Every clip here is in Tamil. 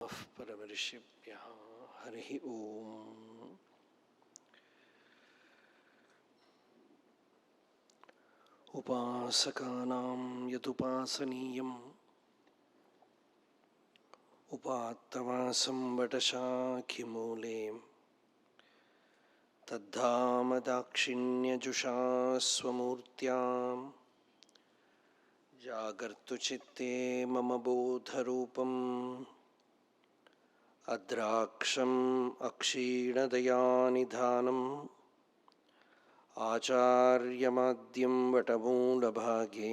नमः परमर्षिभ्यः। हरिः ओम्। उपासकानां यदुपासनीयम् उपात्तवासं वटशाखिमूले तद्धाम दाक्षिण्यजुषा स्वमूर्त्यां जागर्तु चित्ते मम बोधरूपम् अद्राक्षम् अक्षीणदयानिधानम् आचार्यमाद्यं वटमूलभागे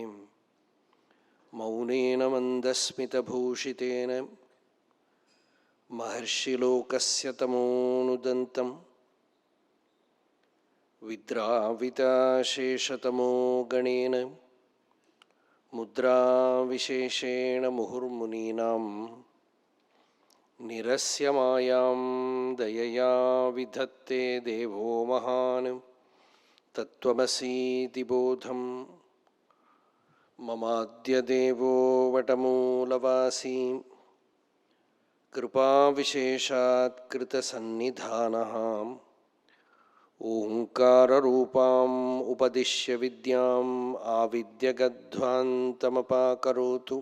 मौनेन मन्दस्मितभूषितेन महर्षिलोकस्य तमोनुदन्तं विद्राविताशेषतमो गणेन मुद्राविशेषेण मुहुर्मुनीनां निरस्य मायां दयया विधत्ते देवो महान् तत्त्वमसीति बोधं ममाद्य देवो वटमूलवासी कृपाविशेषात् कृतसन्निधानः ओंकाररूपाम् उपदिश्य विद्याम् आविद्यगध्वान्तमपाकरोतु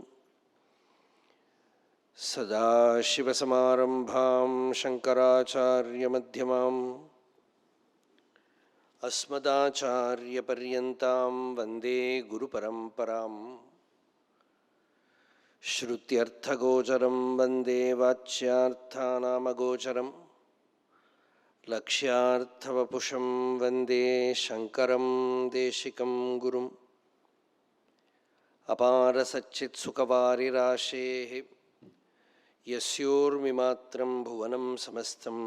सदाशिवसमारम्भां शङ्कराचार्यमध्यमाम् अस्मदाचार्यपर्यन्तां वन्दे गुरुपरम्पराम् श्रुत्यर्थगोचरं वन्दे वाच्यार्थानामगोचरं लक्ष्यार्थवपुषं वन्दे शङ्करं देशिकं गुरुम् अपारसच्चित्सुखवारिराशेः यस्योर्मिमात्रं भुवनं समस्तं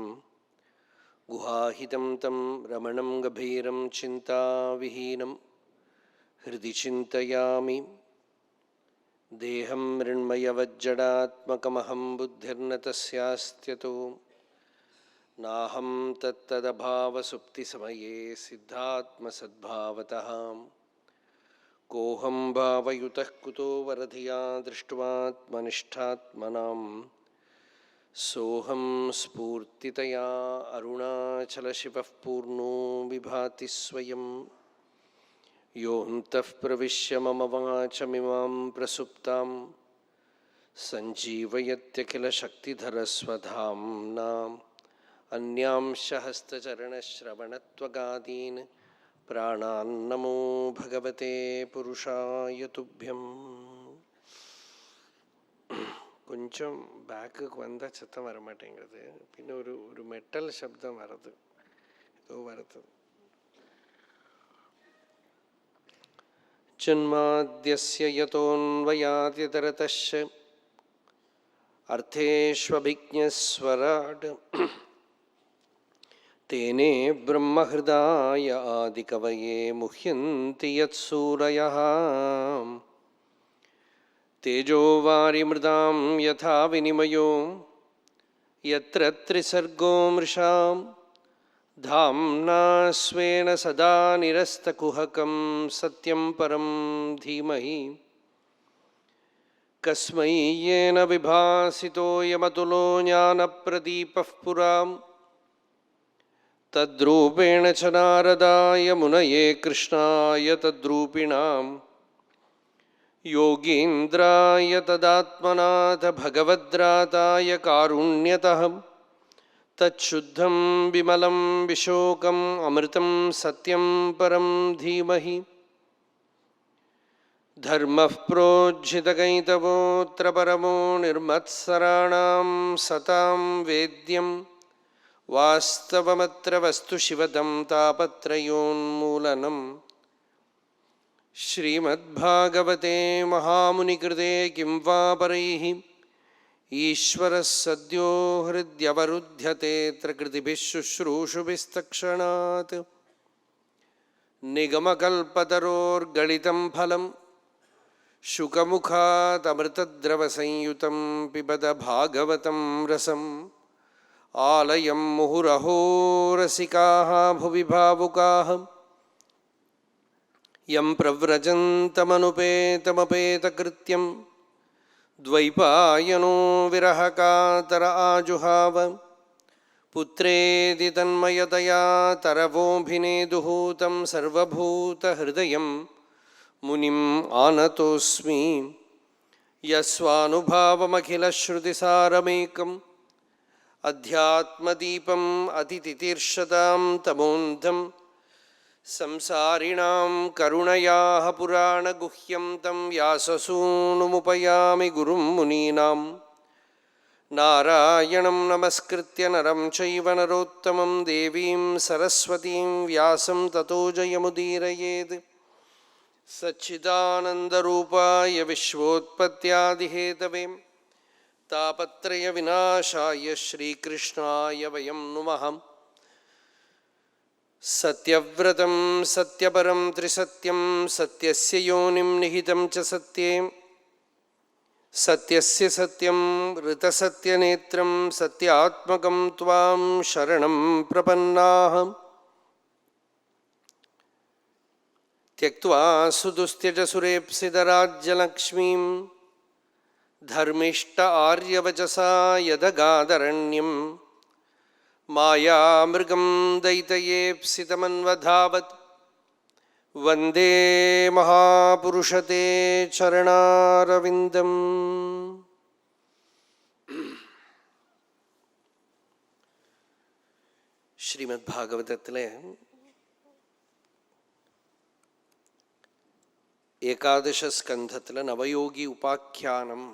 गुहाहितं तं रमणं गभीरं चिन्ताविहीनं हृदि चिन्तयामि। देहं मृण्मयवज्जडात्मकमहं बुद्धिर्न तस्यास्त्यतो नाहं तत्तदभावसुप्तिसमये सिद्धात्मसद्भावतः कोऽहं भावयुतः कुतो वरधिया दृष्ट्वात्मनिष्ठात्मनां सोऽहं स्फूर्तितया अरुणाचलशिवः पूर्णो विभाति स्वयं योऽन्तः प्रविश्य मम वाचमिमां प्रसुप्तां सञ्जीवयत्यखिलशक्तिधरस्वधाम्ना अन्यांश हस्तचरणश्रवणत्वगादीन् प्राणान्नमो भगवते पुरुषाय तुभ्यं। கொஞ்சம் பேக்குக்கு வந்தால் சத்தம் வர மாட்டேங்கிறது. பின்ன ஒரு மெட்டல் சப்தம் வருது, ஏதோ வருது. जन्माद्यस्य यतोऽन्वयादितरतश्च अर्थेष्वभिज्ञस्वराट् तेने ब्रह्महृदाय आदिकवये मुह्यन्ति यत्सूरयः तेजो वारिमृदां यथा विनिमयो यत्र त्रिसर्गो मृषां धाम्ना स्वेन सदा निरस्तकुहकं सत्यं परं धीमहि कस्मै येन विभासितो यमतुलो ज्ञानप्रदीपः पुरां तद्रूपेण च नारदाय मुनये कृष्णाय तद्रूपिणां योगीन्द्राय तदात्मनाथ भगवद्राताय कारुण्यतः तच्छुद्धं विमलं विशोकम् अमृतं सत्यं परं धीमहि धर्मः प्रोज्झितकैतवोऽत्र परमो निर्मत्सराणां सतां वेद्यं वास्तवमत्र वस्तु शिवदं तापत्रयोन्मूलनं श्रीमद्भागवते महामुनिकृते किं वा परैः ईश्वरः सद्यो हृद्यवरुध्यते कृतिभिः शुश्रूषुभिस्तक्षणात् निगमकल्पतरोर्गलितं फलं शुकमुखादमृतद्रवसंयुतं पिबद भागवतं रसम् आलयं मुहुरहो रसिकाः भुवि भावुकाः यं प्रव्रजन्तमनुपेतमपेतकृत्यं द्वैपायनो विरहकातर आजुहाव पुत्रेदि तन्मयतया तरवोऽभिनेदुः तं सर्वभूतहृदयं मुनिम् आनतोऽस्मि यस्वानुभावमखिलश्रुतिसारमेकम् अध्यात्मदीपम् अतितितीर्षतां तमोन्धं संसारिणां करुणयाः पुराणगुह्यं तं व्याससूनुमुपयामि गुरुं मुनीनां नारायणं नमस्कृत्य नरं चैव नरोत्तमं देवीं सरस्वतीं व्यासं ततो जयमुदीरयेत् सच्चिदानन्दरूपाय विश्वोत्पत्त्यादिहेतवे तापत्रयविनाशाय श्रीकृष्णाय वयं नुमः। सत्यव्रतं सत्यपरं त्रिसत्यं सत्यस्य योनिं निहितं च सत्ये सत्यस्य सत्यं ऋतसत्यनेत्रं सत्यात्मकं त्वां शरणं प्रपन्नाः। त्यक्त्वा सुदुस्त्यजसुरेप्सितराज्यलक्ष्मीं धर्मिष्ठ आर्यवचसा यदगादरण्यं मायामृगं दैतयेप्सितमन्वधावत् वन्दे महापुरुषते चरणारविन्दम्। श्रीमद्भागवतत्तिले ஏகாதச ஸ்கந்தத்தில் நவயோகி உபாக்கியானம்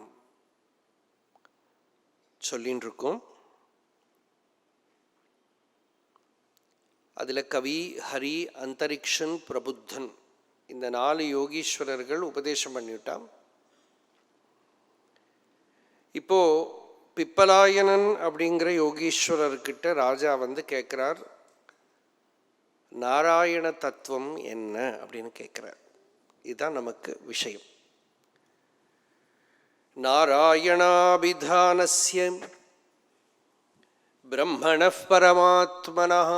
சொல்லின்னு இருக்கோம். அதில் கவி, ஹரி, அந்தரிக்ஷன், பிரபுத்தன் இந்த 4 யோகீஸ்வரர்கள் உபதேசம் பண்ணிவிட்டான். இப்போ பிப்பலாயனன் அப்படிங்கிற யோகீஸ்வரர்கிட்ட ராஜா வந்து கேட்குறார், நாராயண தத்துவம் என்ன அப்படின்னு கேட்குறார். இதுதான் நமக்கு விஷயம். நாராயணாபிதானஸ்ய பிரம்மணः பரமாத்மனः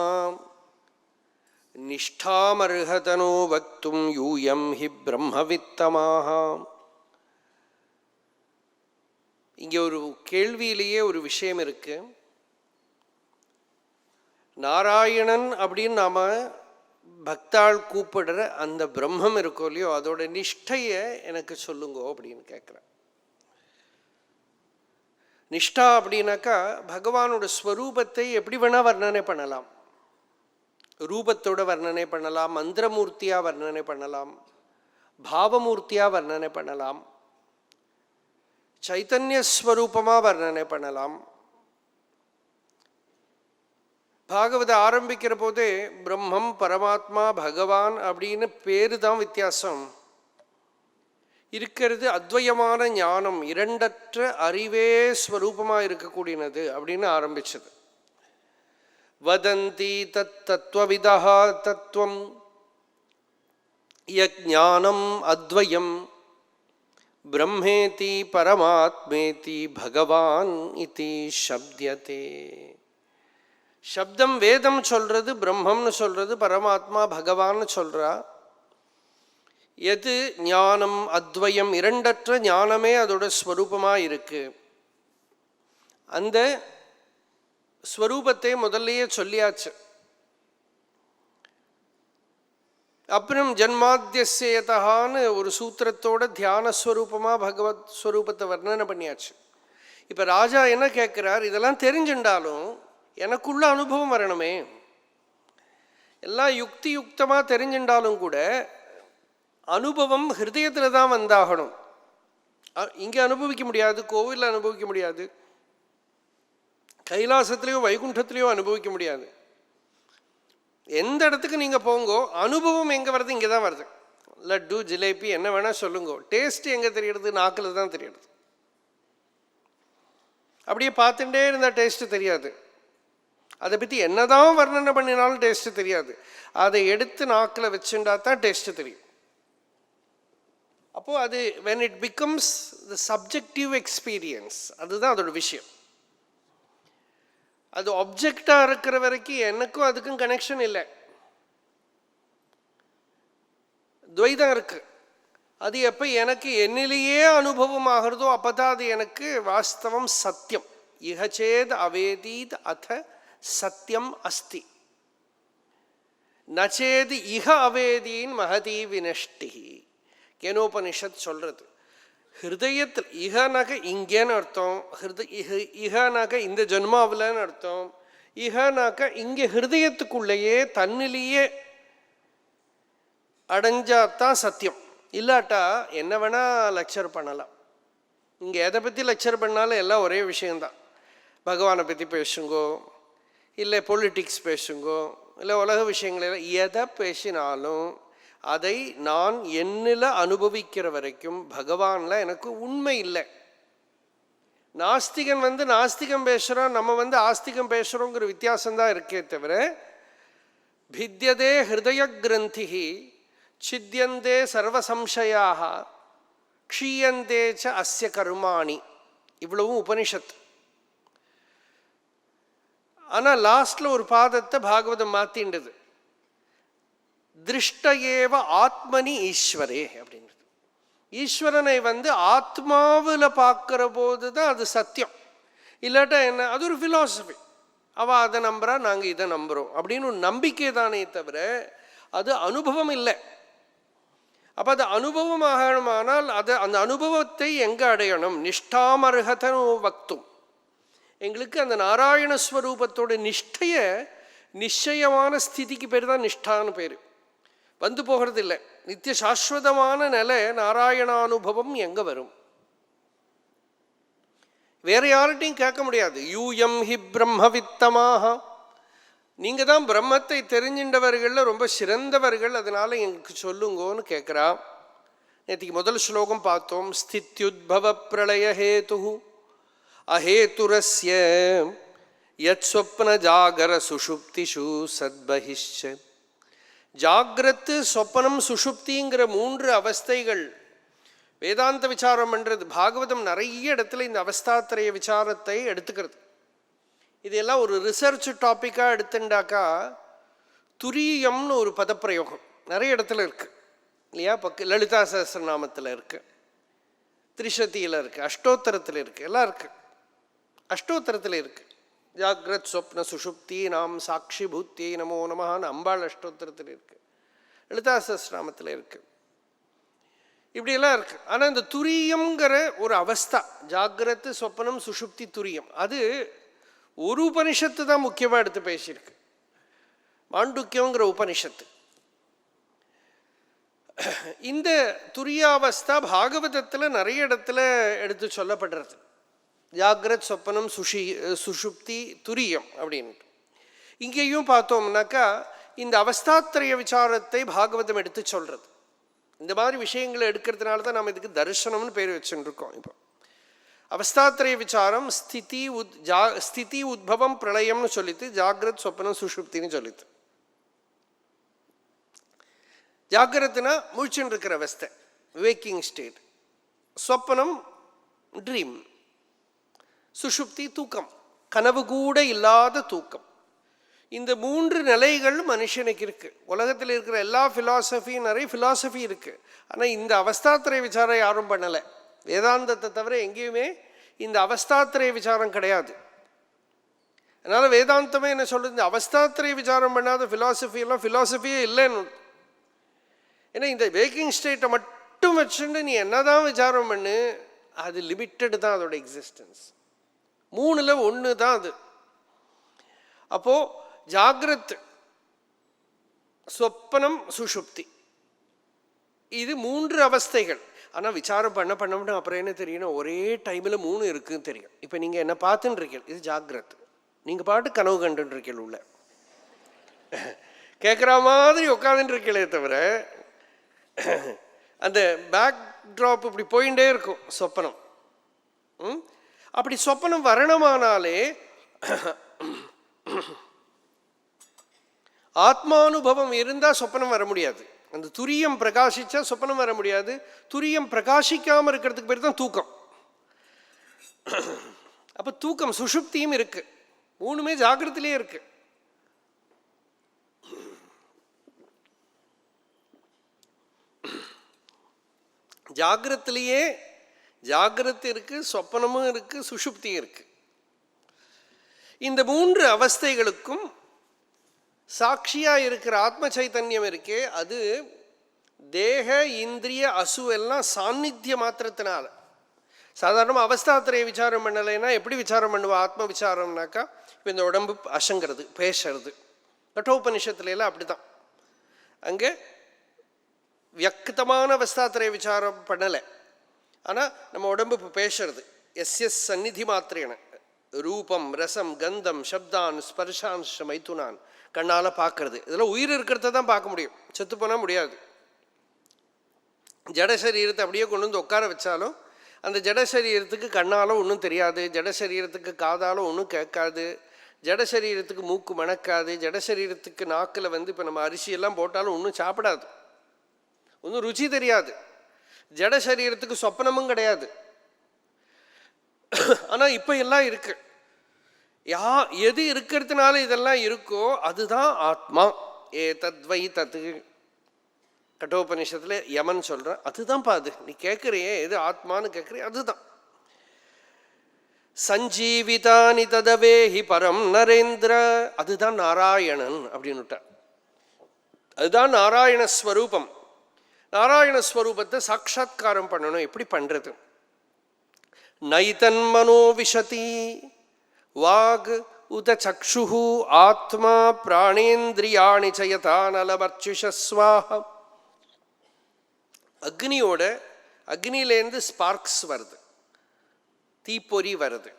நிஷ்டாமர்ஹதனோ வக்தும் யூயம் ஹி பிரம்மவித்தமாக. இங்கே ஒரு கேள்வியிலேயே ஒரு விஷயம் இருக்கு. நாராயணன் அப்படின்னு நாம பக்தாள் கூப்பிடுற அந்த பிரம்மம் இருக்கோ இல்லையோ, அதோட நிஷ்டையை எனக்கு சொல்லுங்க அப்படின்னு கேட்குறேன். நிஷ்டா அப்படின்னாக்கா பகவானோட ஸ்வரூபத்தை எப்படி வேணா வர்ணனை பண்ணலாம். ரூபத்தோட வர்ணனை பண்ணலாம், மந்திரமூர்த்தியா வர்ணனை பண்ணலாம், பாவமூர்த்தியா வர்ணனை பண்ணலாம், சைத்தன்ய ஸ்வரூபமா வர்ணனை பண்ணலாம். பாகவத ஆரம்பிக்கிற போதே பிரம்மம், பரமாத்மா, பகவான் அப்படின்னு பேரு தான் வித்தியாசம். இருக்கிறது அத்வயமான ஞானம், இரண்டற்ற அறிவே ஸ்வரூபமாக இருக்கக்கூடியது அப்படின்னு ஆரம்பிச்சது. வதந்தி தத் தத்துவவிதா தத்துவம் யஞானம் அத்வயம் பிரம்மேதி பரமாத்மேதி பகவான் இதி சப்த்யதே. சப்தம் வேதம் சொல்றது, பிரம்மம்னு சொல்றது, பரமாத்மா பகவான்னு சொல்றா. எது ஞானம் அத்வயம், இரண்டற்ற ஞானமே அதோட ஸ்வரூபமாக இருக்கு. அந்த ஸ்வரூபத்தை முதல்லையே சொல்லியாச்சு. அப்புறம் ஜன்மாத்தியசேதகான்னு ஒரு சூத்திரத்தோட தியான ஸ்வரூபமாக பகவத் ஸ்வரூபத்தை வர்ணனை பண்ணியாச்சு. இப்போ ராஜா என்ன கேட்குறார், இதெல்லாம் தெரிஞ்சுட்டாலும் எனக்குள்ள அனுபவம் வரணுமே. எல்லாம் யுக்தி யுக்தமாக தெரிஞ்சுட்டாலும் கூட அனுபவம் ஹிருதயத்தில் தான் வந்தாகணும். இங்கே அனுபவிக்க முடியாது, கோவிலில் அனுபவிக்க முடியாது, கைலாசத்துலேயோ வைகுண்டத்துலேயோ அனுபவிக்க முடியாது. எந்த இடத்துக்கு நீங்கள் போங்கோ, அனுபவம் எங்கே வருது? இங்கே தான் வருது. லட்டு, ஜிலேபி என்ன வேணால் சொல்லுங்கோ, டேஸ்ட் எங்கே தெரியுறது? நாக்கில் தான் தெரியுது. அப்படியே பார்த்துட்டே இருந்தால் டேஸ்ட்டு தெரியாது. அதை பற்றி என்னதான் வர்ணனை பண்ணினாலும் டேஸ்ட்டு தெரியாது. அதை எடுத்து நாக்கில் வச்சுட்டா தான் டேஸ்ட்டு தெரியும். அப்போது அது when it becomes the subjective experience, அதுதான் அதோட விஷயம். அது ஆப்ஜெக்டாக இருக்கிற வரைக்கும் எனக்கும் அதுக்கும் கனெக்ஷன் இல்லை, துவைதம் இருக்கு. அது எப்போ எனக்கு என்னிலேயே அனுபவம் ஆகிறதோ அப்போ தான் அது எனக்கு வாஸ்தவம் சத்தியம். இஹச்சேத் அவேதீத் அத சத்தியம் அஸ்தி நச்சேது இஹ அவேதீன் மகதி வினஷ்டி. கேனோபனிஷத் சொல்றது. ஹிருதயத்தில் இஹனாக இங்கேன்னு அர்த்தம், இஹனாக இந்த ஜென்மாவில்னு அர்த்தம். இஹனாக்க இங்கே ஹிருதயத்துக்குள்ளேயே தன்னிலேயே அடைஞ்சாதான் சத்தியம். இல்லாட்டா என்ன வேணா லெக்சர் பண்ணலாம். இங்கே எதை பற்றி லெக்சர் பண்ணாலும் எல்லாம் ஒரே விஷயந்தான். பகவானை பற்றி பேசுங்கோ, இல்லை பொலிட்டிக்ஸ் பேசுங்கோ, இல்லை உலக விஷயங்கள் எதை பேசினாலும் அதை நான் என்னில் அனுபவிக்கிற வரைக்கும் பகவானில் எனக்கு உண்மை இல்லை. நாஸ்திகன் நாஸ்திகம் பேசுகிறோம், நம்ம ஆஸ்திகம் பேசுகிறோங்கிற வித்தியாசம்தான் இருக்கே தவிர, பித்யதே ஹிருதய கிரந்திஹி சித்யந்தே சர்வசம்சயாக க்ஷீயந்தே ச அஸ்ய கர்மாணி. இவ்வளவும் உபனிஷத். ஆனால் லாஸ்ட்ல ஒரு பாதத்தை பாகவதம் மாத்தின்றது. திருஷ்டயேவ ஆத்மனி ஈஸ்வரே அப்படின்றது. ஈஸ்வரனை ஆத்மாவில் பார்க்கிற போது தான் அது சத்தியம். இல்லாட்டா என்ன, அது ஒரு ஃபிலாசபி. அவள் அதை நம்புறா, நாங்கள் இதை நம்புகிறோம் அப்படின்னு ஒரு நம்பிக்கை தானே தவிர அது அனுபவம் இல்லை. அப்போ அது அனுபவம் ஆகணுமானால் அந்த அனுபவத்தை எங்கே அடையணும்? நிஷ்டாமர்ஹதனோ வக்தும். எங்களுக்கு அந்த நாராயணஸ்வரூபத்தோட நிஷ்டைய, நிச்சயமான ஸ்திதிக்கு பேர் தான் நிஷ்டான்னு பேர். போகிறது இல்லை. நித்திய சாஸ்வதமான நிலை நாராயணானுபவம் எங்கே வரும்? வேற யார்கிட்டையும் கேட்க முடியாது. யூயம் ஹி பிரம்மவித்தமாக, நீங்கள் தான் பிரம்மத்தை தெரிஞ்சின்றவர்களில் ரொம்ப சிறந்தவர்கள், அதனால எங்களுக்கு சொல்லுங்கோன்னு கேட்குறா. நேற்றுக்கு முதல் ஸ்லோகம் பார்த்தோம். ஸ்தித்யுத்பவ பிரளய ஹேது அஹேதுரஸ்ய யத் ஸ்வப்ன ஜாகர சுஷுப்திஷு சத்பஹிஷ்ச. ஜாகிரத்து, சொப்பனம், சுஷுப்திங்கிற 3 அவஸ்தைகள் வேதாந்த விசாரம் பண்ணுறது. பாகவதம் நிறைய இடத்துல இந்த அவஸ்தாத்திரய விசாரத்தை எடுத்துக்கிறது. இதெல்லாம் ஒரு ரிசர்ச் டாப்பிக்காக எடுத்துட்டாக்கா துரியம்னு ஒரு பதப்பிரயோகம் நிறைய இடத்துல இருக்குது இல்லையா? லலிதா சஹஸ்ரநாமத்தில் இருக்குது, திரிசதியில் இருக்குது, அஷ்டோத்தரத்தில் இருக்குது, எல்லாம் இருக்குது. அஷ்டோத்தரத்தில் இருக்குது. ஜாகிரத் சொப்ன சுஷுப்தி நாம் சாட்சி பூத்தியை நமோ நமஹான்னு அம்பாள் அஷ்டோத்தரத்தில் இருக்குது, லலிதா சஹஸ்ரநாமத்தில் இருக்குது. இப்படியெல்லாம் இருக்குது. ஆனால் இந்த துரியம்ங்கிற ஒரு அவஸ்தா, ஜாகிரத்து சொப்பனம் சுஷுப்தி துரியம், அது ஒரு உபனிஷத்து தான் முக்கியமாக எடுத்து பேசியிருக்கு. மாண்டுக்கியங்கிற உபனிஷத்து. இந்த துரியாவஸ்தா பாகவதத்தில் நிறைய இடத்துல எடுத்து சொல்லப்படுறது. ஜாகிரத் சொப்பனம் சுஷுப்தி துரியம் அப்படின்ட்டு. இங்கேயும் பார்த்தோம்னாக்கா இந்த அவஸ்தாத்திரய விசாரத்தை பாகவதம் எடுத்து சொல்கிறது. இந்த மாதிரி விஷயங்களை எடுக்கிறதுனால தான் நம்ம இதுக்கு தரிசனம்னு பேர் வச்சுருக்கோம். இப்போ அவஸ்தாத்திரய விசாரம் ஸ்திதி உத்பவம் பிரளயம்னு சொல்லித்து, ஜாகிரத் சொப்பனம் சுஷுப்தின்னு சொல்லித்து. ஜாகிரத்னா முழிச்சுன்னு இருக்கிற அவஸ்தை, வேக்கிங் ஸ்டேட். சொப்பனம் ட்ரீம், சுஷுப்தி தூக்கம், கனவு கூட இல்லாத தூக்கம். இந்த 3 நிலைகள் மனுஷனுக்கு இருக்கு. உலகத்தில் இருக்கிற எல்லா ஃபிலாசபியும் நிறைய ஃபிலாசபி இருக்கு. ஆனால் இந்த அவஸ்தாத்திரய விசாரம் யாரும் பண்ணலை. வேதாந்தத்தை தவிர எங்கேயுமே இந்த அவஸ்தாத்திரய விசாரம் கிடையாது. அதனால வேதாந்தமே என்ன சொல்றது, இந்த அவஸ்தாத்திரய விசாரம் பண்ணாத ஃபிலாசபியெல்லாம் ஃபிலாசபியே இல்லைன்னு. ஏன்னா இந்த வேக்கிங் ஸ்டேட்டை மட்டும் வச்சுட்டு நீ என்னதான் விசாரம் பண்ணு, அது லிமிட்டட் தான் அதோட எக்ஸிஸ்டன்ஸ். 3ல் 1 தான் அது. அப்போ ஜாகிரத் சொப்பனம் சுஷுப்தி இது 3 அவஸ்தைகள். ஆனால் விசாரம் பண்ண அப்புறம் என்ன தெரியணும், ஒரே டைமில் 3 இருக்குன்னு தெரியும். இப்போ நீங்கள் என்ன பார்த்துன்னு இருக்கீங்க, இது ஜாகிரத். நீங்கள் பாட்டு கனவு கண்டுன்னு இருக்கீங்க, உள்ள கேட்குற மாதிரி உட்காந்துட்டு இருக்கீங்களே தவிர அந்த பேக் ட்ராப் இப்படி போயிட்டே இருக்கும் சொப்பனம். அப்படி சொப்பனம் வரணுமானாலே ஆத்மானுபவம் இருந்தால் சொப்பனம் வர முடியாது. அந்த துரியம் பிரகாசிச்சா சொப்பனம் வர முடியாது. துரியம் பிரகாசிக்காமல் இருக்கிறதுக்கு பேர் தான் தூக்கம். அப்போ தூக்கம் சுஷுப்தியும் இருக்கு, 3மே ஜாகிரத்திலே இருக்கு. ஜாகிரத்திலேயே ஜாகிரத் இருக்கு, சொப்பனமும் இருக்கு, சுஷுப்தியும் இருக்கு. இந்த 3 அவஸ்தைகளுக்கும் சாட்சியா இருக்கிற ஆத்ம சைத்தன்யம் இருக்கே, அது தேக இந்திரிய அசு எல்லாம் சாநித்திய மாத்திரத்தினால. சாதாரணமாக அவஸ்தாத்திரைய விசாரம் பண்ணலைன்னா எப்படி விசாரம் பண்ணுவா? ஆத்ம விசாரம்னாக்கா இப்போ இந்த உடம்பு அசங்கிறது, பேசுறது. கட்டோபனிஷத்துலாம் அப்படி தான். அங்கே வியக்தமான அவஸ்தாத்திரைய விசாரம் பண்ணலை. ஆனால் நம்ம உடம்பு இப்போ பேசுறது. எஸ் சந்நிதி மாத்திரேன ரூபம் ரசம் கந்தம் சப்தான் ஸ்பர்ஷான் மைத்துனான் கண்ணால் பார்க்கறது. இதெல்லாம் உயிர் இருக்கிறத தான் பார்க்க முடியும், செத்து போனால் முடியாது. ஜட சரீரத்தை அப்படியே கொண்டு வந்து உட்கார வச்சாலும் அந்த ஜட சரீரத்துக்கு கண்ணாலும் ஒன்றும் தெரியாது, ஜட சரீரத்துக்கு காதாலும் ஒன்றும் கேட்காது, ஜட சரீரத்துக்கு மூக்கு மணக்காது, ஜட சரீரத்துக்கு நாக்கில் இப்போ நம்ம அரிசியெல்லாம் போட்டாலும் ஒன்றும் சாப்பிடாது, ஒன்றும் ருச்சி தெரியாது. ஜட சரீரத்துக்கு சொப்பனமும் கிடையாது. ஆனால் இப்போ எல்லாம் இருக்கு. எது இருக்கிறதுனால இதெல்லாம் இருக்கோ அதுதான் ஆத்மா. தத்வை தத்து கட்டோபனிஷத்துல யமன் சொல்ற அதுதான் பாது. நீ கேட்குறியே எது ஆத்மான்னு கேட்குறிய அதுதான். சஞ்சீவிதானி ததவேஹி பரம் நரேந்திர, அதுதான் நாராயணன் அப்படின்னு. அதுதான் நாராயண ஸ்வரூபம். நாராயண ஸ்வரூபத்தை சாட்சாத்காரம் பண்ணணும். எப்படி பண்றது? நைதன் மனோ விஷதி வாக் உத சக்ஷு ஆத்மா பிராணேந்திரியாணி சயதானலமர்ச்சுஷஸ்வாஹ. அக்னியிலேருந்து ஸ்பார்க்ஸ் வருது, தீப்பொறி வருது.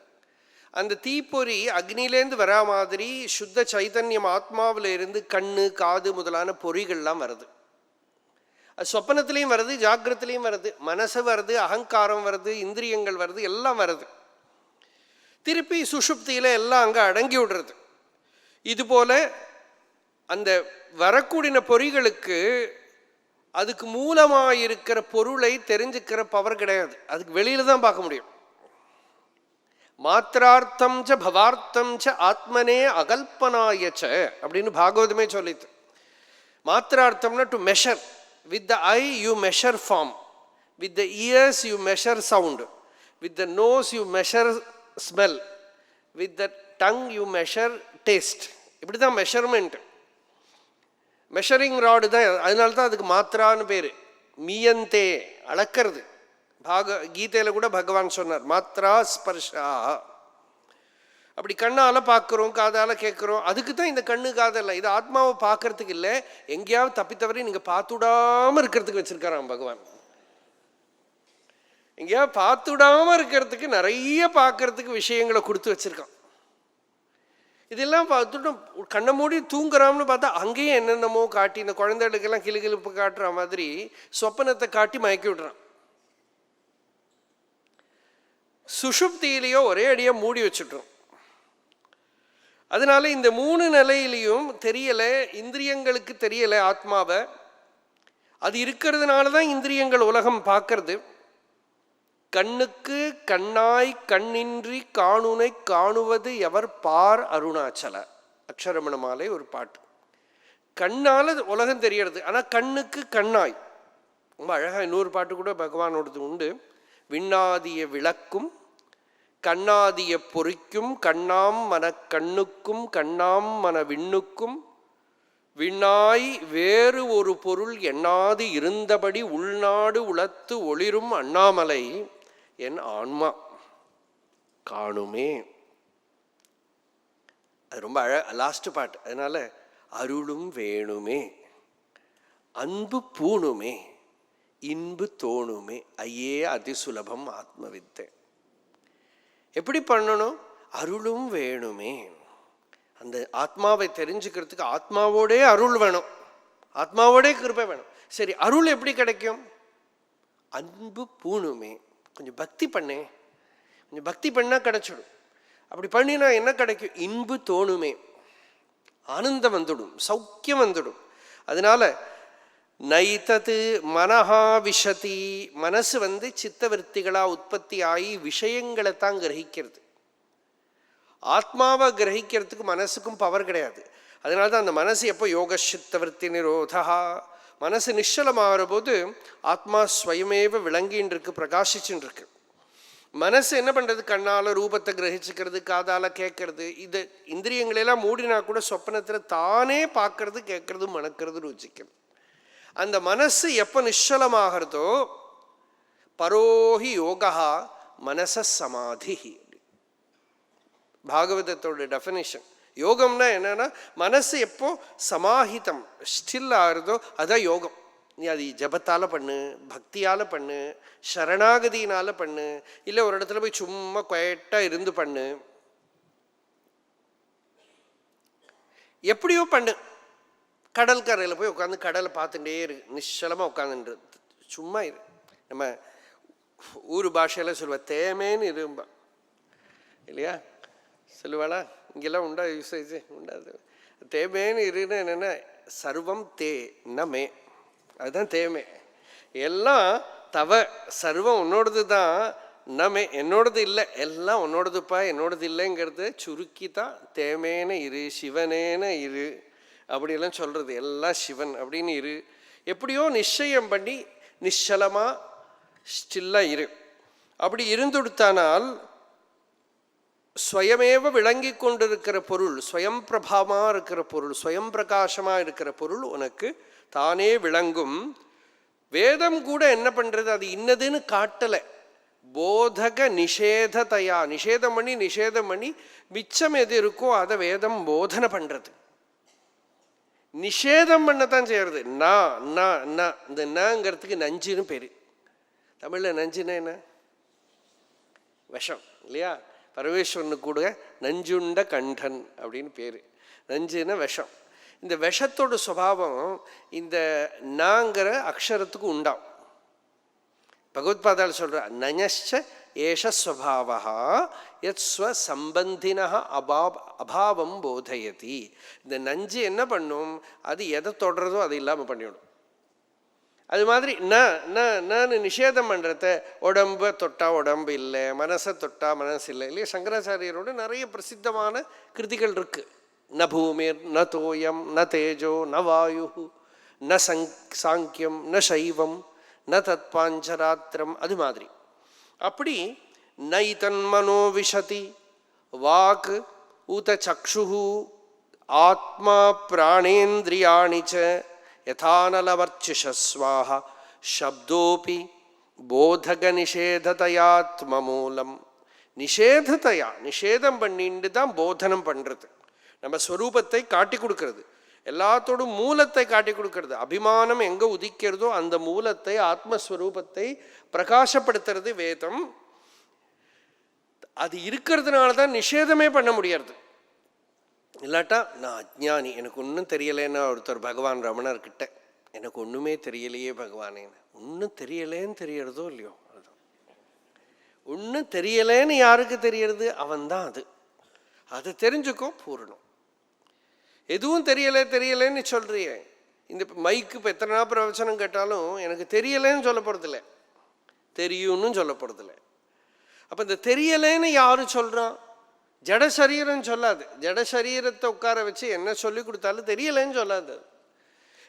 அந்த தீப்பொறி அக்னியிலேருந்து வரா மாதிரி சுத்த சைத்தன்யம் ஆத்மாவில் இருந்து கண்ணு காது முதலான பொறிகள்லாம் வருது. அது சொப்பனத்திலையும் வருது, ஜாகிரத்திலையும் வருது, மனசு வருது, அகங்காரம் வருது, இந்திரியங்கள் வருது, எல்லாம் வருது. திருப்பி சுஷுப்தியில் எல்லாம் அங்கே அடங்கி விடுறது. இதுபோல அந்த வரக்கூடிய பொறிகளுக்கு அதுக்கு மூலமாக இருக்கிற பொருளை தெரிஞ்சுக்கிற பவர் கிடையாது. அதுக்கு வெளியில தான் பார்க்க முடியும். மாத்திரார்த்தம் ச பவார்த்தம் ச ஆத்மனே அகல்பனாயச்ச அப்படின்னு பாகவதமே சொல்லித்து. மாத்திரார்த்தம்னா to measure. With the eye you measure form, with the ears you measure sound, with the nose you measure smell, with the tongue you measure taste. இப்படி தான் மெஷர்மெண்ட். மெஷரிங் ராடு தான். அதனால தான் அதுக்கு மாத்திரான்னு பேர். மீயந்தே அளக்கிறது. கீதையில் கூட பகவான் சொன்னார் மாத்ரா ஸ்பர்ஷா. அப்படி கண்ணால் பார்க்குறோம், காதால் கேட்குறோம். அதுக்கு தான் இந்த கண்ணு காதல்ல. இது ஆத்மாவை பார்க்கறதுக்கு இல்லை, எங்கேயாவது தப்பித்தவரை நீங்கள் பார்த்துடாமல் இருக்கிறதுக்கு வச்சுருக்காராம் பகவான். எங்கேயாவது பார்த்துடாமல் இருக்கிறதுக்கு நிறைய பார்க்கறதுக்கு விஷயங்களை கொடுத்து வச்சுருக்கான். இதெல்லாம் பார்த்துட்டு கண்ணை மூடி தூங்குறாம்னு பார்த்தா அங்கேயும் என்னென்னமோ காட்டி, இந்த குழந்தைகளுக்கெல்லாம் கிளுகிழுப்பு காட்டுற மாதிரி சொப்பனத்தை காட்டி மயக்கி விடுறான். சுஷுப்தியிலேயோ ஒரே அடியாக மூடி வச்சுட்டோம். அதனால இந்த 3 நிலையிலையும் தெரியலை, இந்திரியங்களுக்கு தெரியலை ஆத்மாவை. அது இருக்கிறதுனால தான் இந்திரியங்கள் உலகம் பார்க்கறது. கண்ணுக்கு கண்ணாய் கண்ணின்றி காணுனை காணுவது எவர் பார் அருணாச்சல. அக்ஷரமண மாலை ஒரு பாட்டு. கண்ணால் உலகம் தெரியறது, ஆனால் கண்ணுக்கு கண்ணாய். ரொம்ப அழகாக இன்னொரு பாட்டு கூட பகவானோடது உண்டு. விண்ணாதிய விளக்கும் கண்ணாதிய பொறிக்கும் கண்ணாம் மன கண்ணுக்கும் கண்ணாம் மன விண்ணுக்கும் விண்ணாய் வேறு ஒரு பொருள் எண்ணாது இருந்தபடி உள்நாடு உளத்து ஒளிரும் அண்ணாமலை என் ஆன்மா காணுமே. அது ரொம்ப லாஸ்ட் பாட்டு. அதனால அருளும் வேணுமே, அன்பு பூணுமே, இன்பு தோணுமே, ஐயே அதிசுலபம் ஆத்மவித்தை. எப்படி பண்ணணும்? அருளும் வேணுமே. அந்த ஆத்மாவை தெரிஞ்சுக்கிறதுக்கு ஆத்மாவோடே அருள் வேணும், ஆத்மாவோடே கிருபை வேணும். சரி, அருள் எப்படி கிடைக்கும்? அன்பு பூணுமே. கொஞ்சம் பக்தி பண்ணே, கொஞ்சம் பக்தி பண்ணால் கிடைச்சிடும். அப்படி பண்ணினா என்ன கிடைக்கும்? இன்பு தோணுமே, ஆனந்தம் வந்துடும், சௌக்கியம் வந்துடும். அதனால நைதது மனஹா விஷதி. மனசு சித்தவருத்திகளாக உற்பத்தி ஆகி விஷயங்களை தான் கிரகிக்கிறது. ஆத்மாவை கிரகிக்கிறதுக்கு மனசுக்கும் பவர் கிடையாது. அதனால தான் அந்த மனசு எப்போ யோக சித்தவருத்தி நிரோதா மனசு நிശ്ചலமாகிற போது ஆத்மா ஸ்வயமேவ விளங்கின்னு இருக்கு, பிரகாசிச்சுன்னு இருக்கு. மனசு என்ன பண்ணுறது? கண்ணால் ரூபத்தை கிரகிச்சுக்கிறது, காதால் கேட்கறது, இது இந்திரியங்களெல்லாம் மூடினா கூட சொப்பனத்தில் தானே பார்க்கறது, கேட்கறது, மணக்கிறது, ருச்சிக்கிறது. அந்த மனசு எப்போ நிശ്ചலமாகிறதோ பரோஹி யோகா மனச சமாதி. பாகவதத்தோட டெஃபினிஷன். யோகம்னா என்னன்னா, மனசு எப்போ சமாஹிதம் ஸ்டில் ஆகிறதோ அதான் யோகம். நீ அது ஜபத்தால் பண்ணு, பக்தியால் பண்ணு, சரணாகதியினால் பண்ணு, இல்லை ஒரு இடத்துல போய் சும்மா குவைட்டாக இருந்து பண்ணு, எப்படியோ பண்ணு. கடல் கரையில் போய் உட்காந்து கடலை பார்த்துட்டே இரு, நிശ്ചலமாக உட்காந்துன்று சும்மா இரு. நம்ம ஊர் பாஷையில் சொல்லுவா தேமேன்னு இரும்பா இல்லையா, சொல்லுவாளா? இங்கெல்லாம் உண்டா யூசேஜ் உண்டாது. தேமேன்னு இருன்னு என்னென்னா சர்வம் தே நமே, அதுதான் தேமே. எல்லாம் தவ, சர்வம் உன்னோடது தான், நமே என்னோடது இல்லை, எல்லாம் உன்னோடதுப்பா என்னோடது இல்லைங்கிறது சுருக்கி தான் தேமேன இரு, சிவனேன இரு அப்படியெல்லாம் சொல்கிறது. எல்லாம் சிவன் அப்படின்னு இரு. எப்படியோ நிச்சயம் பண்ணி நிശ്ചலமாக ஸ்டில்லாக இரு. அப்படி இருந்துடுத்தானால் ஸ்வயமேவ விளங்கி கொண்டிருக்கிற பொருள், ஸ்வயம் பிரபாவமாக இருக்கிற பொருள், ஸ்வயம் பிரகாசமாக இருக்கிற பொருள் உனக்கு தானே விளங்கும். வேதம் கூட என்ன பண்ணுறது? அது இன்னதுன்னு காட்டலை. போதக நிஷேதத்தையா, நிஷேதம் பண்ணி மிச்சம் எது இருக்கோ அதை வேதம் போதனை பண்ணுறது. நிஷேதம் பண்ணத்தான் செய்யறது. இந்த நங்கிறதுக்கு நஞ்சுன்னு பேர். தமிழில் நஞ்சுன்னா என்ன? விஷம் இல்லையா? பரமேஸ்வரனுக்கு கூட நஞ்சுண்ட கண்டன் அப்படின்னு பேர். நஞ்சுன்னா விஷம். இந்த விஷத்தோட சுபாவம் இந்த நாங்கிற அக்ஷரத்துக்கு உண்டாம். பகவத்பாதால் சொல்ற நஞச்ச ஏஷ ஸ்வபாவா யத் ஸ்வசம்பந்தின அபாவம் போதயதி. இந்த நஞ்சு என்ன பண்ணும்? அது எதை தொடரதோ அது இல்லாமல் பண்ணிவிடும். அது மாதிரி நான் நிஷேதம் பண்ணுறத உடம்பை தொட்டா உடம்பு இல்லை, மனசை தொட்டா மனசு இல்லை இல்லையா? சங்கராச்சாரியரோட நிறைய பிரசித்தமான கிருதிகள் இருக்கு. ந பூமிர் ந தோயம் ந தேஜோ ந வாயு ந சாங்கியம் ந சைவம் ந தத்பாஞ்சராத்திரம். அது மாதிரி அப்படி நைதன்மனோ விஷதி வாக் ஊத சக்ஷு ஆத்மா பிராணேந்திரியாணி ச யதானலவர்ச்சிஷஸ்வாஹ சப்தோபி போதக நிஷேதத்தையாத்மமூலம். நிஷேதத்தையா, நிஷேதம் பண்ணிட்டு தான் போதனம் பண்ணுறது. நம்ம ஸ்வரூபத்தை காட்டி கொடுக்கறது, எல்லாத்தோடும் மூலத்தை காட்டி கொடுக்கறது. அபிமானம் எங்கே உதிக்கிறதோ அந்த மூலத்தை, ஆத்மஸ்வரூபத்தை பிரகாசப்படுத்துறது வேதம். அது இருக்கிறதுனால தான் நிஷேதமே பண்ண முடியாது. இல்லாட்டா நான் அஜ்ஞானி, எனக்கு ஒன்றும் தெரியலேன்னா ஒருத்தர் பகவான் ரமணர்கிட்ட எனக்கு ஒன்றுமே தெரியலையே பகவானேன்னு. ஒன்றும் தெரியலேன்னு தெரியறதோ இல்லையோ, அதுதான் ஒன்றும் தெரியலேன்னு யாருக்கு தெரியறது? அவன்தான் அது. அதை தெரிஞ்சுக்கோ பூரணம். எதுவும் தெரியலேன்னு சொல்றியே. இந்த மைக்கு இப்போ எத்தனை நாள் பிரவச்சனம் கேட்டாலும் எனக்கு தெரியலேன்னு சொல்ல போகிறதில்ல, தெரியும்னு சொல்ல போகிறதில்ல. அப்போ இந்த தெரியலேன்னு யாரும் சொல்கிறான்? ஜடசரீரம் சொல்லாது. ஜடசரீரத்தை உட்கார வச்சு என்ன சொல்லி கொடுத்தாலும் தெரியலேன்னு சொல்லாது.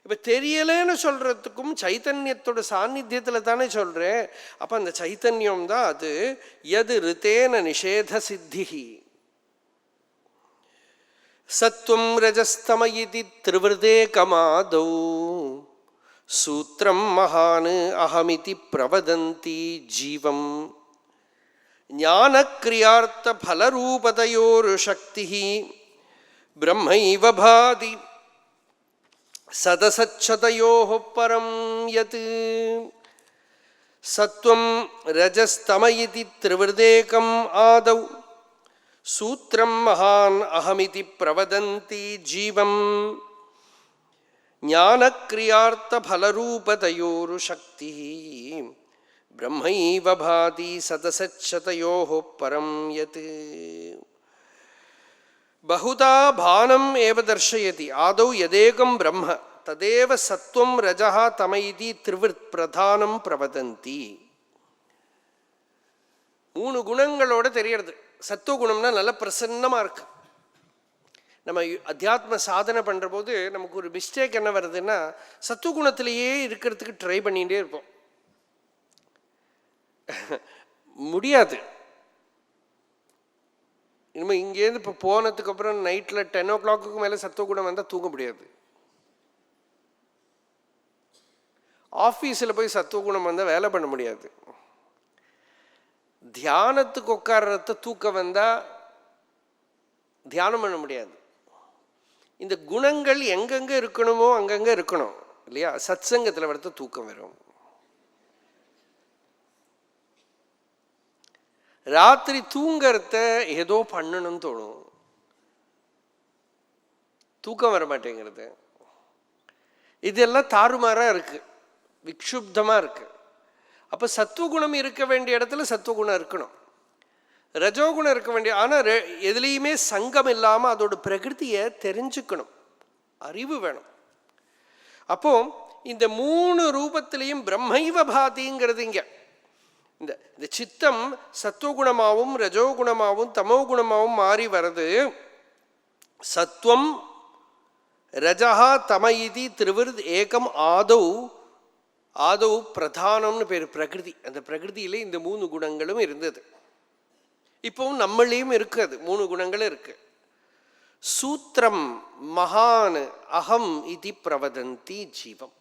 இப்போ தெரியலேன்னு சொல்கிறதுக்கும் சைத்தன்யத்தோட சாநித்தியத்தில் தானே சொல்கிறேன். அப்போ அந்த சைத்தன்யம் தான் அது. எது ரித்தேன நிஷேத சித்திஹி சத்வம் ரஜஸ்தம இதி த்ரிவதேகமாதௌ சூத்திரம் மகான் அஹமிதி பிரவதந்தி ஜீவம் ஞானக்ரியார்த்த ஃபலரூபதயோர் சக்தி பிரம்மைவ பாதி சதசச்சதயோः பரம் யத். சத்வம் ரஜஸ்தம இதி த்ரிவதேகம் ஆதௌ சூத்திரம் மகான் அஹமிதி பிரவதந்தி ஜீவம் ஞானக்ரியார்த்த ஃபலரூபதயோர் சக்தி பிரம்மைவ பாதி சதசச்சதயோः பரம் யத். பகுதா பானம் ஏவ தர்ஷயதி ஆதௌ யதேகம் பிரம்ம ததேவ சத்வம் ரஜஹ தமைதி த்ரிவித் பிரதானம் பிரவதந்தி. 3 குணங்களோட தெரியறது. சத்துவகுணம்னா நல்ல பிரசன்னமாக இருக்கு, நம்ம அத்தியாத்ம சாதனை பண்ணுற போது நமக்கு ஒரு மிஸ்டேக் என்ன வருதுன்னா, சத்துவகுணத்திலேயே இருக்கிறதுக்கு ட்ரை பண்ணிகிட்டே இருப்போம். முடியாது. இனிமேல் இங்கேருந்து இப்போ போனதுக்கப்புறம் நைட்டில் 10 o'clock மேலே சத்துவகுணம் வந்தால் தூங்க முடியாது. ஆஃபீஸில் போய் சத்துவகுணம் வந்தால் வேலை பண்ண முடியாது. தியானத்துக்கு உட்கார்றத தூக்கம் வந்தால் தியானம் பண்ண முடியாது. இந்த குணங்கள் எங்கெங்கே இருக்கணுமோ அங்கங்கே இருக்கணும் இல்லையா? சத்சங்கத்தில் வரத்த தூக்கம் வரும். ராத்திரி தூங்கறத ஏதோ பண்ணணும்னு தோணும், தூக்கம் வர மாட்டேங்கிறது. இதெல்லாம் தாறுமாறாக இருக்குது, விக்ஷுப்தமாக இருக்குது. அப்போ சத்துவகுணம் இருக்க வேண்டிய இடத்துல சத்துவகுணம் இருக்கணும், ரஜோகுணம் இருக்க வேண்டிய. ஆனால் எதுலேயுமே சங்கம் இல்லாமல் அதோட பிரகிருதியை தெரிஞ்சுக்கணும், அறிவு வேணும். அப்போ இந்த 3 ரூபத்திலையும் பிரம்மைவ பாதிங்கிறது இங்கே இந்த சித்தம் சத்துவகுணமாகவும் ரஜோகுணமாகவும் தமோகுணமாகவும் மாறி வருது. சத்வம் ரஜஹா தம இதி திருவிருத் ஏகம் ஆதௌ பிரதானம்னு பேர் பிரகிருதி. அந்த பிரகிருதியிலே இந்த 3 குணங்களும் இருந்தது. இப்போவும் நம்மளையும் இருக்கு, அது 3 குணங்களும் இருக்கு. சூத்திரம் மகான் அகம் இதி பிரவதந்தி ஜீவம்.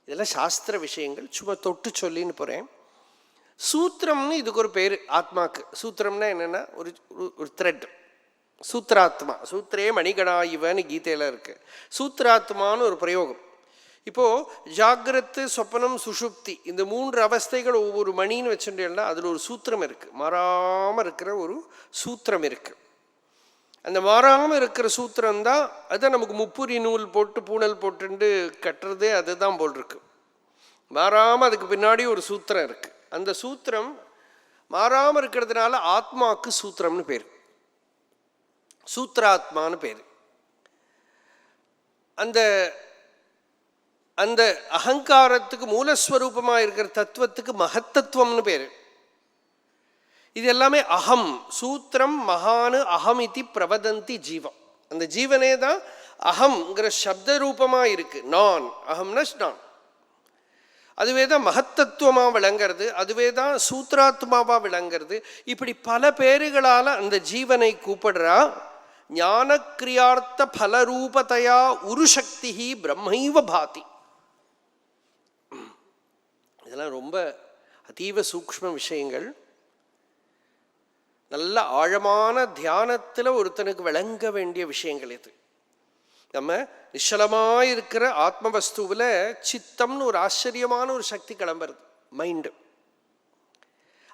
இதெல்லாம் சாஸ்திர விஷயங்கள், சும்மா தொட்டு சொல்லின்னு போகிறேன். சூத்திரம்னு இதுக்கு ஒரு பேர் ஆத்மாக்கு. சூத்திரம்னா என்னென்னா ஒரு த்ரெட், சூத்ராத்மா. சூத்திரே மணிகணா இவன்னு கீதையில் இருக்கு. சூத்ராத்மான்னு ஒரு பிரயோகம். இப்போது ஜாகிரத்து சொப்பனம் சுஷுப்தி இந்த 3 அவஸ்தைகள் ஒவ்வொரு மணின்னு வச்சுட்டேன்னா அதில் ஒரு சூத்திரம் இருக்குது, மாறாமல் இருக்கிற ஒரு சூத்திரம் இருக்குது. அந்த மாறாமல் இருக்கிற சூத்திரம்தான் அதுதான் நமக்கு முப்புரி நூல் போட்டு பூணல் போட்டுண்டு கட்டுறதே அதுதான் போல் இருக்கு. மாறாமல் அதுக்கு பின்னாடி ஒரு சூத்திரம் இருக்குது. அந்த சூத்திரம் மாறாமல் இருக்கிறதுனால ஆத்மாவுக்கு சூத்திரம்னு பேர், சூத்ராத்மான்னு பேர். அந்த அந்த அகங்காரத்துக்கு மூலஸ்வரூபமாக இருக்கிற தத்துவத்துக்கு மகத்தத்துவம்னு பேர். இது எல்லாமே அகம். சூத்திரம் மகானு அகம் இதி பிரவதந்தி ஜீவம். அந்த ஜீவனே தான் அகம்ங்கிற சப்த ரூபமாக இருக்கு. நான், அகம்னா நான். அதுவே தான் மகத்தத்துவமாக விளங்கிறது, அதுவே தான் சூத்ராத்மாவாக விளங்கிறது. இப்படி பல பேருகளால் அந்த ஜீவனை கூப்பிடுறா. ஞான கிரியார்த்த பலரூபத்தையா உருசக்தி பிரம்மைவ பாதி. இதெல்லாம் ரொம்ப அதீவ சூக்ஷ்ம விஷயங்கள். நல்ல ஆழமான தியானத்தில் ஒருத்தனுக்கு விளங்க வேண்டிய விஷயங்கள் இது. நம்ம நிச்சலமாக இருக்கிற ஆத்ம வஸ்துவில் சித்தம்னு ஒரு ஆச்சரியமான ஒரு சக்தி கிளம்புறது, மைண்டு.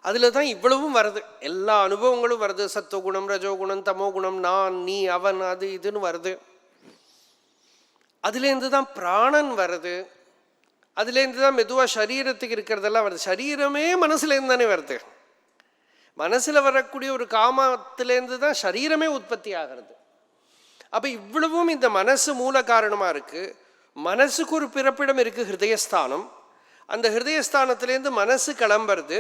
அதில் தான் இவ்வளவும் வருது, எல்லா அனுபவங்களும் வருது. சத்துவகுணம், ரஜோகுணம், தமோகுணம், நான், நீ, அவன், அது இதுன்னு வருது. அதுலேருந்து தான் பிராணன் வருது. அதுலேருந்து தான் மெதுவாக சரீரத்துக்கு இருக்கிறதெல்லாம் வருது. சரீரமே மனசுலேருந்து தானே வருது. மனசில் வரக்கூடிய ஒரு காமத்திலேருந்து தான் சரீரமே உற்பத்தி ஆகிறது. அப்போ இவ்வளவும் இந்த மனசு மூல காரணமாக இருக்குது. மனசுக்கு ஒரு பிறப்பிடம் இருக்குது, ஹிருதயஸ்தானம். அந்த ஹிருதயஸ்தானத்திலேருந்து மனசு கிளம்புறது.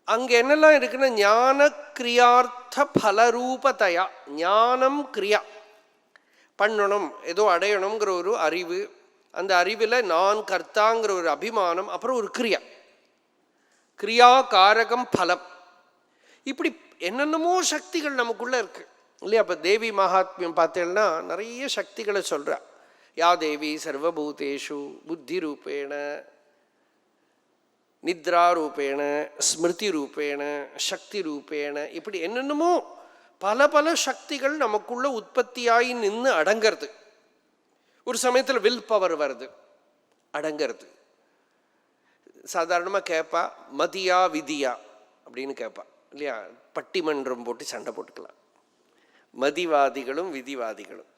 அங்கே என்னெல்லாம் இருக்குன்னா ஞான கிரியார்த்த பலரூபத்தையா. ஞானம் கிரியா பண்ணணும், ஏதோ அடையணுங்கிற ஒரு அறிவு. அந்த அறிவில் நான் கர்த்தாங்கிற ஒரு அபிமானம். அப்புறம் ஒரு கிரியா, கிரியா காரகம் பலம். இப்படி என்னென்னமோ சக்திகள் நமக்குள்ளே இருக்குது இல்லையா? அப்போ தேவி மகாத்மியம் பார்த்தேன்னா நிறைய சக்திகளை சொல்கிறா. யா தேவி சர்வபூதேஷு புத்தி ரூபேண, நித்ரா ரூபேண, ஸ்மிருதி ரூபேண, சக்தி ரூபேண. இப்படி என்னென்னமோ பல பல சக்திகள் நமக்குள்ள உற்பத்தியாகி நின்று அடங்கிறது. ஒரு சமயத்தில் வில் பவர் வருது, அடங்கிறது. சாதாரணமாக கேட்பா மதியா விதியா அப்படின்னு கேட்பா இல்லையா? பட்டிமன்றம் போட்டு சண்டை போட்டுக்கலாம், மதிவாதிகளும் விதிவாதிகளும்.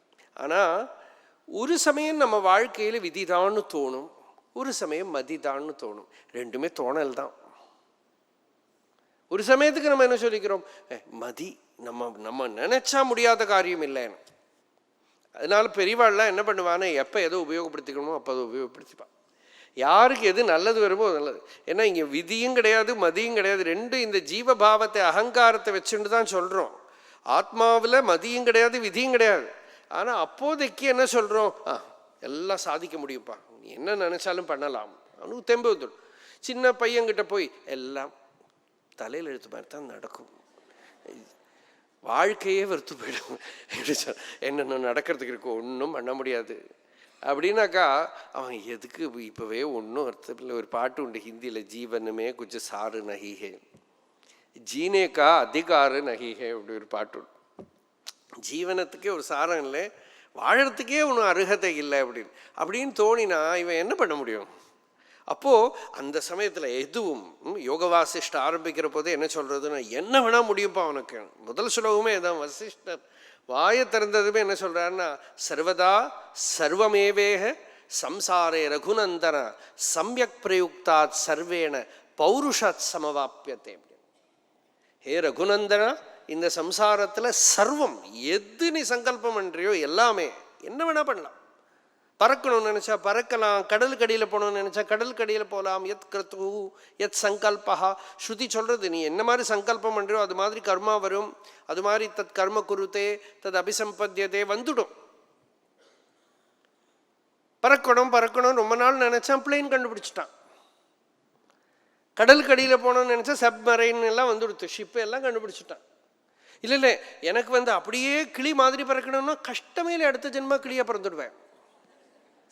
ஆனால் ஒரு சமயம் நம்ம வாழ்க்கையில் விதிதான்னு தோணும், ஒரு சமயம் மதிதான்னு தோணும். ரெண்டுமே தோணல் தான். ஒரு சமயத்துக்கு நம்ம என்ன சொல்லிக்கிறோம், மதி நம்ம நம்ம நினைச்சா முடியாத காரியம் இல்லைன்னு. அதனால பெரியவாள்லாம் என்ன பண்ணுவான்னு, எப்போ எதோ உபயோகப்படுத்திக்கணுமோ அப்போ அதை உபயோகப்படுத்திப்பான். யாருக்கு எது நல்லது வருமோ நல்லது. ஏன்னா இங்கே விதியும் கிடையாது மதியும் கிடையாது, ரெண்டும் இந்த ஜீவபாவத்தை அகங்காரத்தை வச்சுட்டு தான் சொல்கிறோம். ஆத்மாவில் மதியும் கிடையாது, விதியும் கிடையாது. ஆனால் அப்போதைக்கு என்ன சொல்கிறோம், எல்லாம் சாதிக்க முடியும்ப்பா, நீ என்ன நினச்சாலும் பண்ணலாம், அவனுக்கு தெம்பு வந்துடும். சின்ன பையன்கிட்ட போய் எல்லாம் தலையில் எழுத்து மாதிரி தான் நடக்கும், வாழ்க்கையே வெறுத்து போயிடும், என்னென்ன நடக்கிறதுக்கு இருக்கும், ஒன்றும் பண்ண முடியாது அப்படின்னாக்கா அவன் எதுக்கு இப்போவே ஒன்றும் அர்த்தம். ஒரு பாட்டு உண்டு ஹிந்தியில், ஜீவனுமே குஞ்சம் சாரு நகிஹே ஜீனேக்கா அதிகாரு நகிஹே அப்படி ஒரு பாட்டு உண்டு. ஜீவனத்துக்கே ஒரு சாரம் இல்லை, வாழறதுக்கே ஒன்றும் அருகதை இல்லை அப்படின்னு தோணினா இவன் என்ன பண்ண முடியும்? அப்போது அந்த சமயத்தில் எதுவும் யோக வாசிஷ்ட ஆரம்பிக்கிற போதே என்ன சொல்கிறதுன்னா, என்ன வேணால் முடியும்ப்பா அவனுக்கு. முதல் சுலகமே இதான், வசிஷ்டர் வாயை திறந்ததுமே என்ன சொல்கிறாருன்னா, சர்வதா சர்வமேவேக சம்சாரே ரகுநந்தன சம்யக் பிரயுக்தாத் சர்வேண பௌருஷாத் சமவாப்பியத்தை. ஹே ரகுநந்தனா, இந்த சம்சாரத்தில் சர்வம் எது நீ சங்கல்பம் பண்ணுறியோ எல்லாமே என்ன வேணால் பண்ணலாம். பறக்கணும்னு நினச்சா பறக்கலாம், கடலுக்கு அடியில் போகணும்னு நினச்சா கடலுக்கு அடியில் போகலாம். எத் கிருத்து எத் சங்கல்பா, ஸ்ருதி சொல்கிறது நீ என்ன மாதிரி சங்கல்பம் பண்ணுறியோ அது மாதிரி கர்மா வரும், அது மாதிரி தத் கர்ம குருத்தே தத் அபிசம்பத்தியதே வந்துடும். பறக்கணும் ரொம்ப நாள் நினச்சான், பிளேன் கண்டுபிடிச்சிட்டான். கடலுக்கு அடியில் போகணும்னு நினச்சா சப்மரைன் எல்லாம் வந்துடுத்து, ஷிப்பு எல்லாம் கண்டுபிடிச்சிட்டான். இல்லை எனக்கு அப்படியே கிளி மாதிரி பறக்கணும்னா கஷ்டமே இல்லை, அடுத்த ஜென்மா கிளியாக பிறந்துடுவேன்.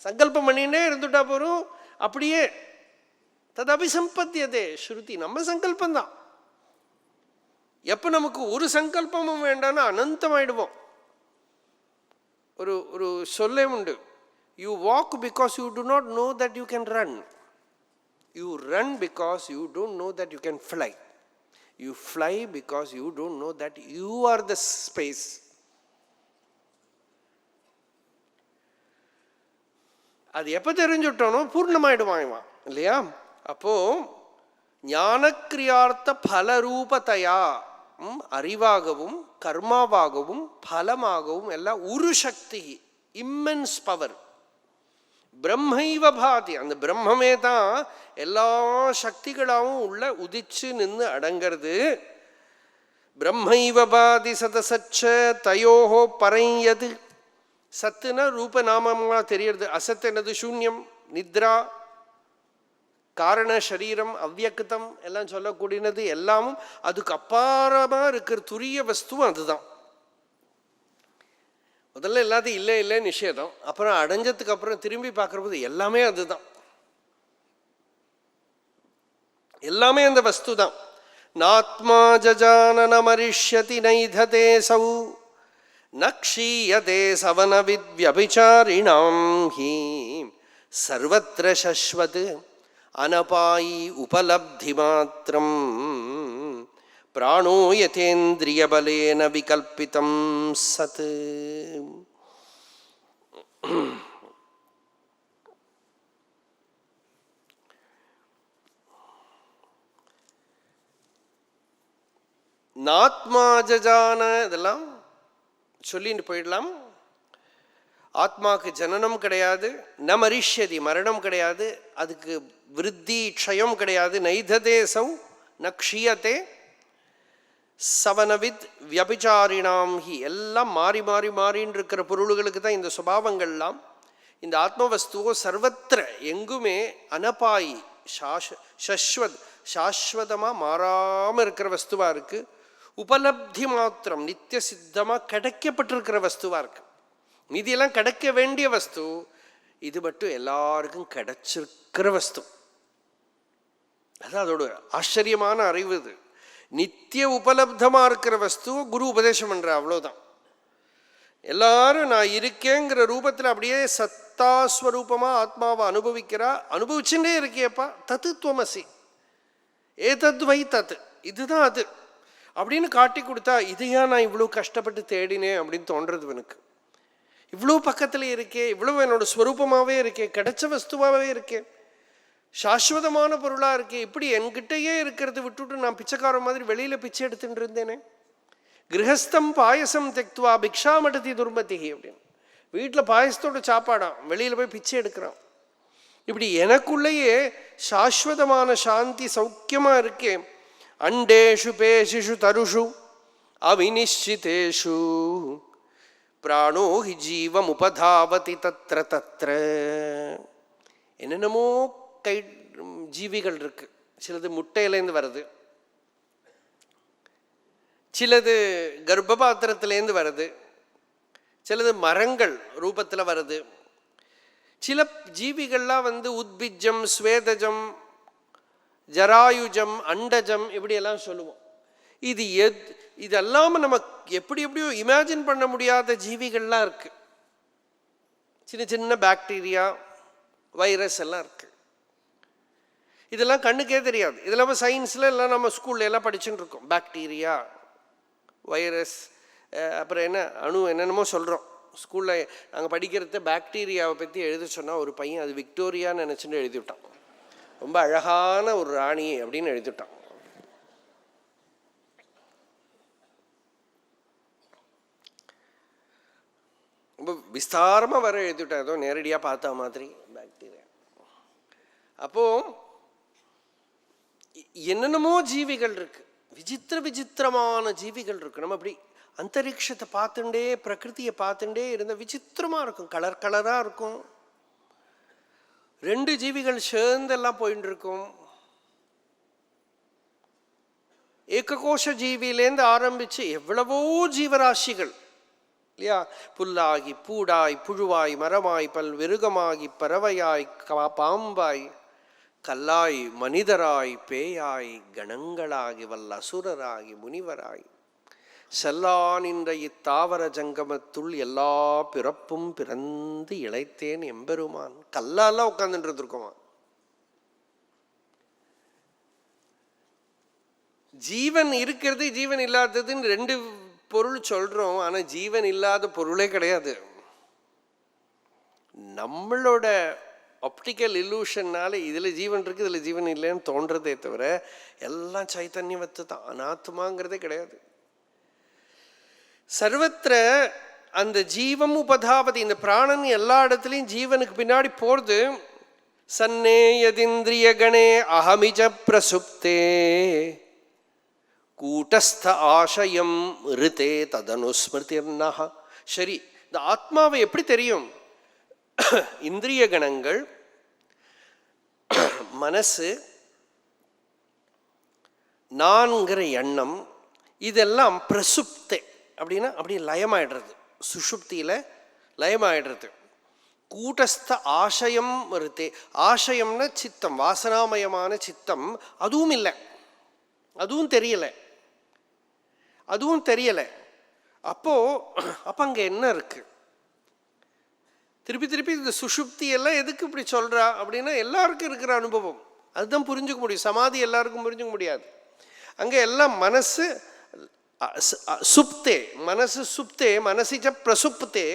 சங்கல்பம் பண்ணினே இருந்துட்டா போகிறோம், அப்படியே தது அபிசம்பத்தியதே ஸ்ருதி. நம்ம சங்கல்பந்தான். எப்போ நமக்கு ஒரு சங்கல்பமும் வேண்டாம்னா அனந்தமாயிடுவோம். ஒரு சொல்லே உண்டு, you walk because you to not know that you can run, you run because you don't know that you can fly, you fly because you don't know that you are the space. அது எப்போ தெரிஞ்சுட்டோனோ பூர்ணமாயிடுவான் இவன், இல்லையா? அப்போ ஞானக்கிரியார்த்த பலரூபத்தையா, அறிவாகவும் கர்மாவாகவும் பலமாகவும் எல்லாம் ஒரு சக்தி, இம்மென்ஸ் பவர். பிரம்மைவ பாதி, அந்த பிரம்மமே தான் எல்லா சக்திகளாகவும் உள்ள உதிச்சு நின்று அடங்கிறது. பிரம்மைவ பாதி சதசச்ச தயோஹோ பரையது. சத்துனா ரூப நாமமாக தெரியறது, அசத் என்னது சூன்யம், நித்ரா, காரண சரீரம், அவ்யக்தம் எல்லாம் சொல்லக்கூடியது எல்லாமும் அதுக்கு அப்பாரமாக இருக்கிற துரிய வஸ்துவும் அதுதான். முதல்ல எல்லாத்தையும் இல்லை நிஷேதம், அப்புறம் அடைஞ்சதுக்கு அப்புறம் திரும்பி பார்க்குற போது எல்லாமே அதுதான், எல்லாமே அந்த வஸ்து தான். நாத்மா ஜஜானன மரிஷ்யதி நைததே சௌ நக்ஷீயதே சவனவித் வியபிசாரிணாம் ஹி சர்வத்ர சஸ்வத் அனபாயி உபலப்தி மாத்ரம் பிராணோ யதேந்திரிய பலேன விகல்பிதம் சத். நாத்மாஜான இதெல்லாம் சொல்லிட்டு போயிடலாம். ஆத்மாவுக்கு ஜனனம் கிடையாது, ந மரிஷ்யதி மரணம் கிடையாது, அதுக்கு விருத்தி க்ஷயம் கிடையாது. நைததேசௌ ந க்ஷீயத்தே சவனவித் வியபிசாரிணாம் ஹி. எல்லாம் மாறி மாறி மாறின்னு இருக்கிற பொருள்களுக்கு தான் இந்த சுபாவங்கள்லாம். இந்த ஆத்மவஸ்துவோ சர்வத்திர எங்குமே அனபாயி சஸ்வத் சாஸ்வதமாக மாறாமல் இருக்கிற வஸ்துவாக இருக்குது. உபலப்தி மாத்திரம் நித்திய சித்தமாக கிடைக்கப்பட்டிருக்கிற வஸ்துவாக இருக்குது. மீதியெல்லாம் கிடைக்க வேண்டிய வஸ்து, இது மட்டும் எல்லாருக்கும் கிடைச்சிருக்கிற வஸ்து. அதான் அதோட ஆச்சரியமான அறிவு. இது நித்திய உபலப்தமாக இருக்கிற வஸ்துவை குரு உபதேசம் பண்ணுற, அவ்வளோதான். எல்லாரும் நான் இருக்கேங்கிற ரூபத்தில் அப்படியே சத்தாஸ்வரூபமாக ஆத்மாவை அனுபவிக்கிறா. அனுபவிச்சுட்டே இருக்கியப்பா, தத்துவமசி ஏதத்வை தத்து, இதுதான் அது அப்படின்னு காட்டி கொடுத்தா, இதையா நான் இவ்வளோ கஷ்டப்பட்டு தேடினேன் அப்படின்னு தோன்றது எனக்கு. இவ்வளோ பக்கத்தில் இருக்கே, இவ்வளோ என்னோட ஸ்வரூபமாகவே இருக்கே, கிடைச்ச வஸ்துவாகவே இருக்கே, சாஸ்வதமான பொருளாக இருக்கே, இப்படி என்கிட்டயே இருக்கிறது விட்டுவிட்டு நான் பிச்சைக்கார மாதிரி வெளியில் பிச்சை எடுத்துட்டு இருந்தேனே. கிரகஸ்தம் பாயசம் தெக்துவா பிக்ஷாமடதி துர்மதி அப்படின்னு, வீட்டில் பாயசத்தோட சாப்பாடாம், வெளியில் போய் பிச்சை எடுக்கிறான். இப்படி எனக்குள்ளேயே சாஸ்வதமான சாந்தி சௌக்கியமாக இருக்கே. அண்டேஷு பேஷிஷு தருஷு அவினிஷ்சிதேஷு பிராணோ ஹி ஜீவம் உபதாவதி தத்ர தத்ர. என்னென்னமோ ஜீவிகள் இருக்கு. சிலது முட்டையிலேருந்து வருது, சிலது கர்ப்பபாத்திரத்திலேருந்து வருது, சிலது மரங்கள் ரூபத்தில் வருது. சில ஜீவிகள்லாம் உத்பிஜம், ஸ்வேதஜம், ஜராயுஜம், அண்டஜம் இப்படியெல்லாம் சொல்லுவோம். இதெல்லாம் நம்ம எப்படியோ இமேஜின் பண்ண முடியாத ஜீவிகள்லாம் இருக்கு. சின்ன சின்ன பாக்டீரியா, வைரஸ் எல்லாம் இருக்கு. இதெல்லாம் கண்ணுக்கே தெரியாது. இதெல்லாம் சயின்ஸில் எல்லாம் நம்ம ஸ்கூல்ல எல்லாம் படிச்சுட்டு இருக்கோம். பாக்டீரியா, வைரஸ், அப்புறம் என்ன அணு, என்னென்னமோ சொல்கிறோம். ஸ்கூலில் நாங்கள் படிக்கிறத பாக்டீரியாவை பற்றி எழுத சொன்னால் ஒரு பையன் அது விக்டோரியான்னு நினச்சிட்டு எழுதிவிட்டான். ரொம்ப அழகான ஒரு ராணி அப்படின்னு எழுதிவிட்டான். ரொம்ப விஸ்தாரமாக வர எழுதிவிட்டான், ஏதோ நேரடியாக பார்த்தா மாதிரி பாக்டீரியா. அப்போது என்னென்னமோ ஜீவிகள் இருக்கு, விசித்திரமான ஜீவிகள் இருக்கு. நம்ம அப்படி அந்தரிக்ஷத்தை பார்த்துட்டே, பிரகிருதியை பார்த்துட்டே இருந்த விசித்திரமாக இருக்கும், கலர் கலராக இருக்கும். ரெண்டு ஜீவிகள் சேர்ந்தெல்லாம் போயிட்டு இருக்கும். ஏககோஷ ஜீவியிலேருந்து ஆரம்பித்து எவ்வளவோ ஜீவராசிகள் இல்லையா? புல்லாகி, பூடாய், புழுவாய், மரமாய், பல்விருகமாகி, பறவையாய், பாம்பாய், கல்லாய், மனிதராய், பேயாய், கணங்களாகி, வல்ல அசுரராகி, முனிவராய், செல்லான் என்ற இத்தாவர ஜங்கமத்துள் எல்லா பிறப்பும் பிறந்து இழைத்தேன் எம்பெருமான். கல்லாலாம் உட்கார்ந்துட்டு இருக்கோமா? ஜீவன் இருக்கிறது, ஜீவன் இல்லாததுன்னு ரெண்டு பொருள் சொல்றோம். ஆனா ஜீவன் இல்லாத பொருளே கிடையாது. நம்மளோட ஆப்டிக்கல் இல்லூஷன்னால இதில் ஜீவன் இருக்குது, இதில் ஜீவன் இல்லைன்னு தோன்றதே தவிர எல்லாம் சைத்தன்யவத்து தான், அனாத்மாங்கிறதே கிடையாது. சர்வத்திர அந்த ஜீவம் உபதாபதி, இந்த பிராணன் எல்லா இடத்துலையும் ஜீவனுக்கு பின்னாடி போகிறது. சன்னேயதிந்திரிய கணே அகமிஜ பிரசுப்தே கூட்டஸ்த ஆசயம் ரிதே ததனுஸ்மிருதிர்னஹ. சரி, இந்த ஆத்மாவை எப்படி தெரியும்? இந்திரிய கணங்கள், மனசு, நான்கிற எண்ணம், இதெல்லாம் பிரசுப்தே அப்படின்னா அப்படி லயமாயிடுறது, சுஷுப்தியில் லயமாயிடுறது. கூட்டஸ்த ஆசயம் வருதே. ஆசயம்னா சித்தம், வாசனாமயமான சித்தம். அதுவும் இல்லை, அதுவும் தெரியலை, அதுவும் தெரியலை. அப்போ அங்கே என்ன இருக்கு? திருப்பி திருப்பி இந்த சுஷுப்தி எல்லாம் எதுக்கு இப்படி சொல்றா அப்படின்னா, எல்லாருக்கும் இருக்கிற அனுபவம் அதுதான் புரிஞ்சுக்க முடியும். சமாதி எல்லாருக்கும் புரிஞ்சுக்க முடியாது. அங்கே எல்லாம் மனசு சுப்தே, மனசு சுப்தே, மனசிச்ச பிரசுப்தே.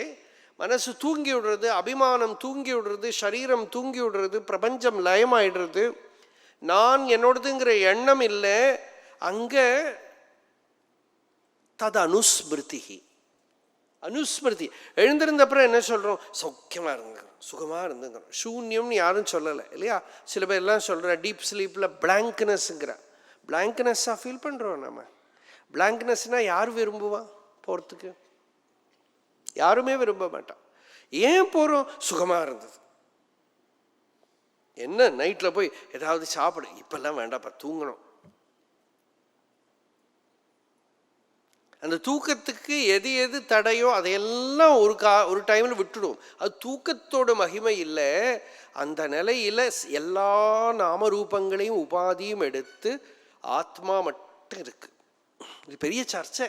மனசு தூங்கி விடுறது, அபிமானம் தூங்கி விடுறது, சரீரம் தூங்கி விடுறது, பிரபஞ்சம் லயமாயிடுறது. நான் என்னோடதுங்கிற எண்ணம் இல்லை. அங்கே தது அனுஸ்மிருதி. அனுஸ்மிருதி எழுந்திருந்தப்புறம் என்ன சொல்கிறோம்? சௌக்கியமாக இருந்துக்கிறோம், சுகமாக இருந்துக்கிறோம். சூன்யம்னு யாரும் சொல்லலை இல்லையா? சில பேர் எல்லாம் சொல்கிற டீப் ஸ்லீப்பில் பிளாங்க்னஸ்ங்கிற, பிளாங்க்னஸ்ஸாக ஃபீல் பண்ணுறோம் நம்ம. பிளாங்க்னஸ்னால் யார் விரும்புவா போகிறதுக்கு? யாருமே விரும்ப மாட்டான். ஏன் போகிறோம்? சுகமாக இருந்தது. என்ன நைட்டில் போய் ஏதாவது சாப்பிடு, இப்பெல்லாம் வேண்டாப்பா தூங்கணும். அந்த தூக்கத்துக்கு எது எது தடையோ அதையெல்லாம் ஒரு டைமில் விட்டுடும். அது தூக்கத்தோட மகிமை இல்லை. அந்த நிலையில் எல்லா நாமரூபங்களையும் உபாதியும் எடுத்து ஆத்மா மட்டும் இருக்கு. இது பெரிய சர்ச்சை.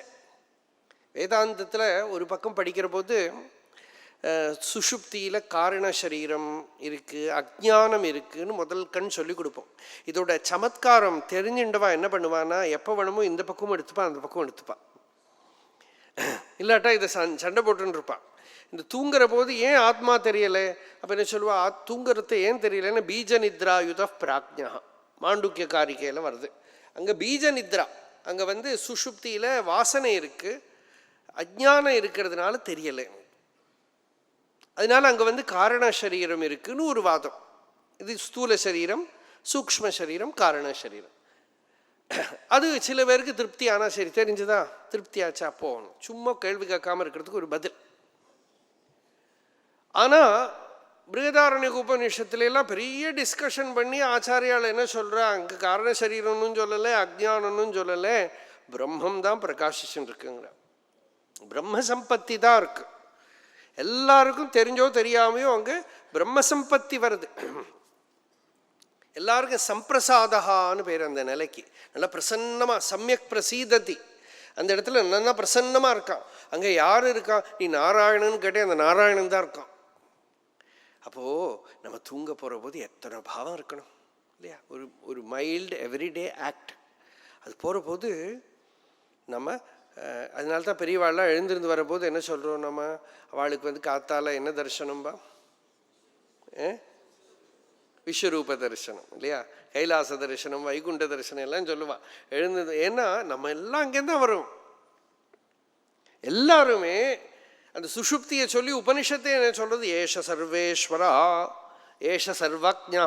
வேதாந்தத்தில் ஒரு பக்கம் படிக்கிற போது சுஷுப்தியில் காரண சரீரம் இருக்குது, அஜ்ஞானம் இருக்குதுன்னு முதல் கண் சொல்லி கொடுப்போம். இதோட சமத்காரம் தெரிஞ்சுண்டவா என்ன பண்ணுவான்னா, எப்போ வேணுமோ இந்த பக்கமும் எடுத்துப்பான், அந்த பக்கம் எடுத்துப்பான். இல்லாட்டா இதை சண்டை போட்டுன்னு இருப்பான். இந்த தூங்குற போது ஏன் ஆத்மா தெரியலை? அப்போ என்ன சொல்லுவா, தூங்குறத ஏன் தெரியலைன்னா பீஜ நித்ரா யுத பிராக்ஞா, மாண்டூக்கிய காரிக்கையில் வருது. அங்கே பீஜ நித்ரா, அங்கே சுஷுப்தியில் வாசனை இருக்குது, அஜ்ஞானம் இருக்கிறதுனால தெரியலை. அதனால அங்கே காரண சரீரம் இருக்குன்னு ஒரு வாதம். இது ஸ்தூல சரீரம், சூக்ஷ்ம சரீரம், காரண சரீரம். அது சில பேருக்கு திருப்தி. ஆனால் சரி தெரிஞ்சுதா, திருப்தி ஆச்சா போகணும், சும்மா கேள்வி கேட்காம இருக்கிறதுக்கு ஒரு பதில். ஆனால் பிருகதாரண்யக உபநிஷத்துல எல்லாம் பெரிய டிஸ்கஷன் பண்ணி ஆச்சாரியால் என்ன சொல்கிறா, அங்கே காரண சரீரம்னு சொல்லலை, அஜ்ஞானம்னு சொல்லலை, பிரம்மம் தான் பிரகாசிச்சுன்னு இருக்குங்கிற. பிரம்ம சம்பத்தி தான் இருக்கு. எல்லாருக்கும் தெரிஞ்சோ தெரியாமையோ அங்கே பிரம்ம சம்பத்தி வருது. எல்லாருக்கும் சம்பிரசாதகான்னு பேர் அந்த நிலைக்கு. நல்லா பிரசன்னமாக சமயக் பிரசீததி, அந்த இடத்துல நல்லா பிரசன்னமாக இருக்கான். அங்கே யார் இருக்கா, நீ நாராயணன்னு கேட்டே அந்த நாராயணன் தான் இருக்கான். அப்போது நம்ம தூங்க போகிற போது எத்தனை பாவம் இருக்கணும் இல்லையா, ஒரு மைல்டு எவ்ரிடே ஆக்ட். அது போகிற போது நம்ம அதனால தான் பெரியவாள்லாம் எழுந்திருந்து வரபோது என்ன சொல்கிறோம், நம்ம அவளுக்கு காத்தால என்ன தரிசனம்பா, விஸ்வரூப தரிசனம் இல்லையா, கைலாச தரிசனம், வைகுண்ட தரிசனம் எல்லாம் சொல்லுவாள் எழுந்தது. ஏன்னா நம்ம எல்லாம் அங்கேருந்து தான் வரும். எல்லாருமே அந்த சுஷுப்தியை சொல்லி உபனிஷத்தை என்ன சொல்கிறது, ஏஷ சர்வேஸ்வரா, ஏஷ சர்வஜ்ஞா,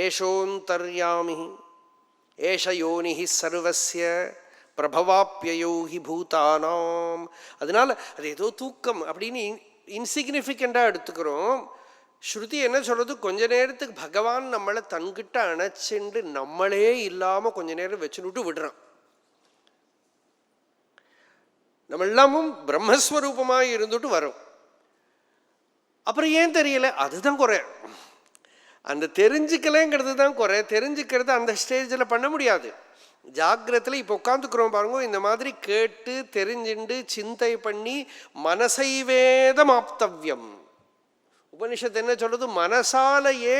ஏஷோந்தர்யாமி, ஏஷ யோனிஹி சர்வஸ்ய பிரபவாப்யயோ ஹி பூதானாம். அதனால அது ஏதோ தூக்கம் அப்படின்னு இன்சிக்னிஃபிகண்டாக எடுத்துக்கிறோம். ஸ்ருதி என்ன சொல்கிறது, கொஞ்ச நேரத்துக்கு பகவான் நம்மளை தன்கிட்ட அணைச்சிண்டு நம்மளே இல்லாமல் கொஞ்ச நேரம் வச்சுன்னுட்டு விடுறான். நம்ம எல்லாமும் பிரம்மஸ்வரூபமாக இருந்துட்டு வரோம். அப்புறம் ஏன் தெரியல, அதுதான் குறை. அந்த தெரிஞ்சுக்கலைங்கிறது தான் குறை. தெரிஞ்சுக்கிறது அந்த ஸ்டேஜில் பண்ண முடியாது. ஜாகிரத்தில் இப்போ உட்காந்துக்கிறோம் பாருங்க, இந்த மாதிரி கேட்டு தெரிஞ்சுண்டு சிந்தை பண்ணி மனசைவேதமாப்தவ்யம். உபனிஷத்து என்ன சொல்றது, மனசாலேயே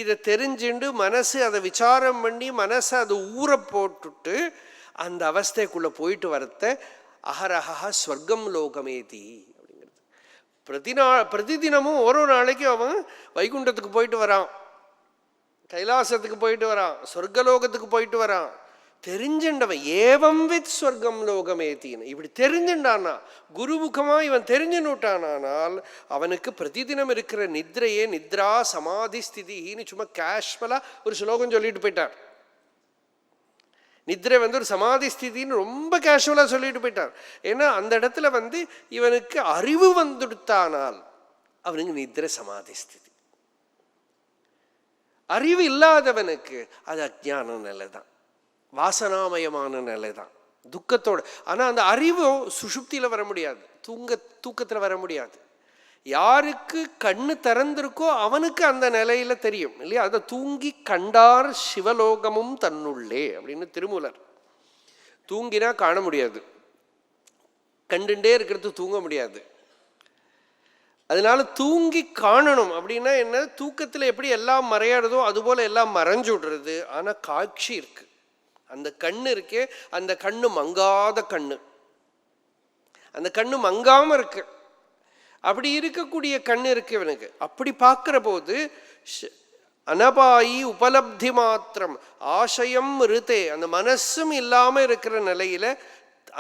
இதை தெரிஞ்சுண்டு மனசு அதை விசாரம் பண்ணி மனசை அதை ஊற போட்டுட்டு அந்த அவஸ்தைக்குள்ளே போயிட்டு வரத்த அஹரஹா ஸ்வர்க்கம் லோகமேதி அப்படிங்கிறது. பிரதிதினமும் ஒரு நாளைக்கு அவன் வைகுண்டத்துக்கு போயிட்டு வரான், கைலாசத்துக்கு போயிட்டு வரான், சொர்க்கலோகத்துக்கு போயிட்டு வரான். தெரிஞ்சுண்டவன் ஏவம் வித் ஸ்வர்க்கம் லோகமேத்தின்னு இப்படி தெரிஞ்சுண்டானா, குருமுகமாக இவன் தெரிஞ்சுன்னுட்டானால் அவனுக்கு பிரதிதினம் இருக்கிற நித்ரையே நித்ரா சமாதி ஸ்திதின்னு சும்மா கேஷுவலாக ஒரு ஸ்லோகம் சொல்லிட்டு போயிட்டார். நித்ரை ஒரு சமாதி ஸ்திதின்னு ரொம்ப கேஷுவலாக சொல்லிட்டு போயிட்டார். ஏன்னா அந்த இடத்துல இவனுக்கு அறிவு வந்துடுத்தானால் அவனுக்கு நித்ரை சமாதி ஸ்திதி. அறிவு இல்லாதவனுக்கு அது அஜ்ஞான நிலை தான், வாசனாமயமான நிலை தான், துக்கத்தோடு. ஆனால் அந்த அறிவு சுஷுப்தியில் வர முடியாது, தூக்கத்தில் வர முடியாது. யாருக்கு கண்ணு திறந்திருக்கோ அவனுக்கு அந்த நிலையில தெரியும் இல்லையா. அதை தூங்கி கண்டார் சிவலோகமும் தன்னுள்ளே அப்படின்னு திருமூலர். தூங்கினா காண முடியாது, கண்டுண்டே இருக்கிறது தூங்க முடியாது. அதனால தூங்கி காணணும் அப்படின்னா என்ன, தூக்கத்தில் எப்படி எல்லாம் மறையாடுதோ அதுபோல எல்லாம் மறைஞ்சு விடுறது. ஆனால் காட்சி இருக்கு, அந்த கண்ணு இருக்கே, அந்த கண்ணு மங்காத கண்ணு, அந்த கண்ணு மங்காம இருக்கு. அப்படி இருக்கக்கூடிய கண்ணு இருக்கு இவனுக்கு. அப்படி பார்க்கிற போது அனபாயி உபலப்தி மாத்திரம் ஆசயம் ரித்தே, அந்த மனசும் இல்லாம இருக்கிற நிலையில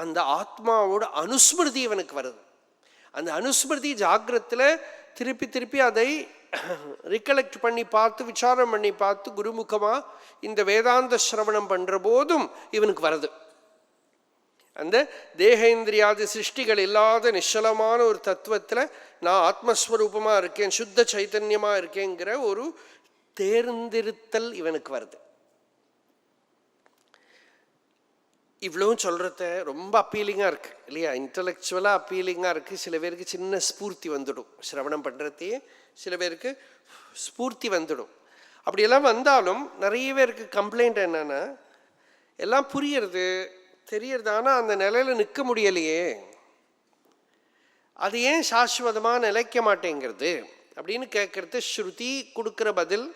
அந்த ஆத்மாவோட அனுஸ்மிருதி இவனுக்கு வருது. அந்த அனுஸ்மிருதி ஜாகிரத்தில் திருப்பி திருப்பி அதை ரிகலெக்ட் பண்ணி பார்த்து விசாரம் பண்ணி பார்த்து குருமுகமாக இந்த வேதாந்த சிரவணம் பண்ணுற போதும் இவனுக்கு வருது. அந்த தேகேந்திரியாதி சிருஷ்டிகள் இல்லாத நிச்சலமான ஒரு தத்துவத்தில் நான் ஆத்மஸ்வரூபமாக இருக்கேன், சுத்த சைத்தன்யமாக இருக்கேங்கிற ஒரு தேர்ந்திருத்தல் இவனுக்கு வருது. இவ்வளவும் சொல்கிறத ரொம்ப அப்பீலிங்காக இருக்குது இல்லையா, இன்டலெக்சுவலாக அப்பீலிங்காக இருக்குது. சில பேருக்கு சின்ன ஸ்பூர்த்தி வந்துடும், சிரவணம் பண்ணுறதையே சில பேருக்கு ஸ்பூர்த்தி வந்துடும். அப்படியெல்லாம் வந்தாலும் நிறைய பேருக்கு கம்ப்ளைண்ட் என்னன்னா, எல்லாம் புரியறது தெரியறது, ஆனால் அந்த நிலையில் நிற்க முடியலையே, அது ஏன் சாஸ்வதமாக நிலைக்க மாட்டேங்கிறது அப்படின்னு கேட்கறது ஸ்ருதி கொடுக்குற பதில்,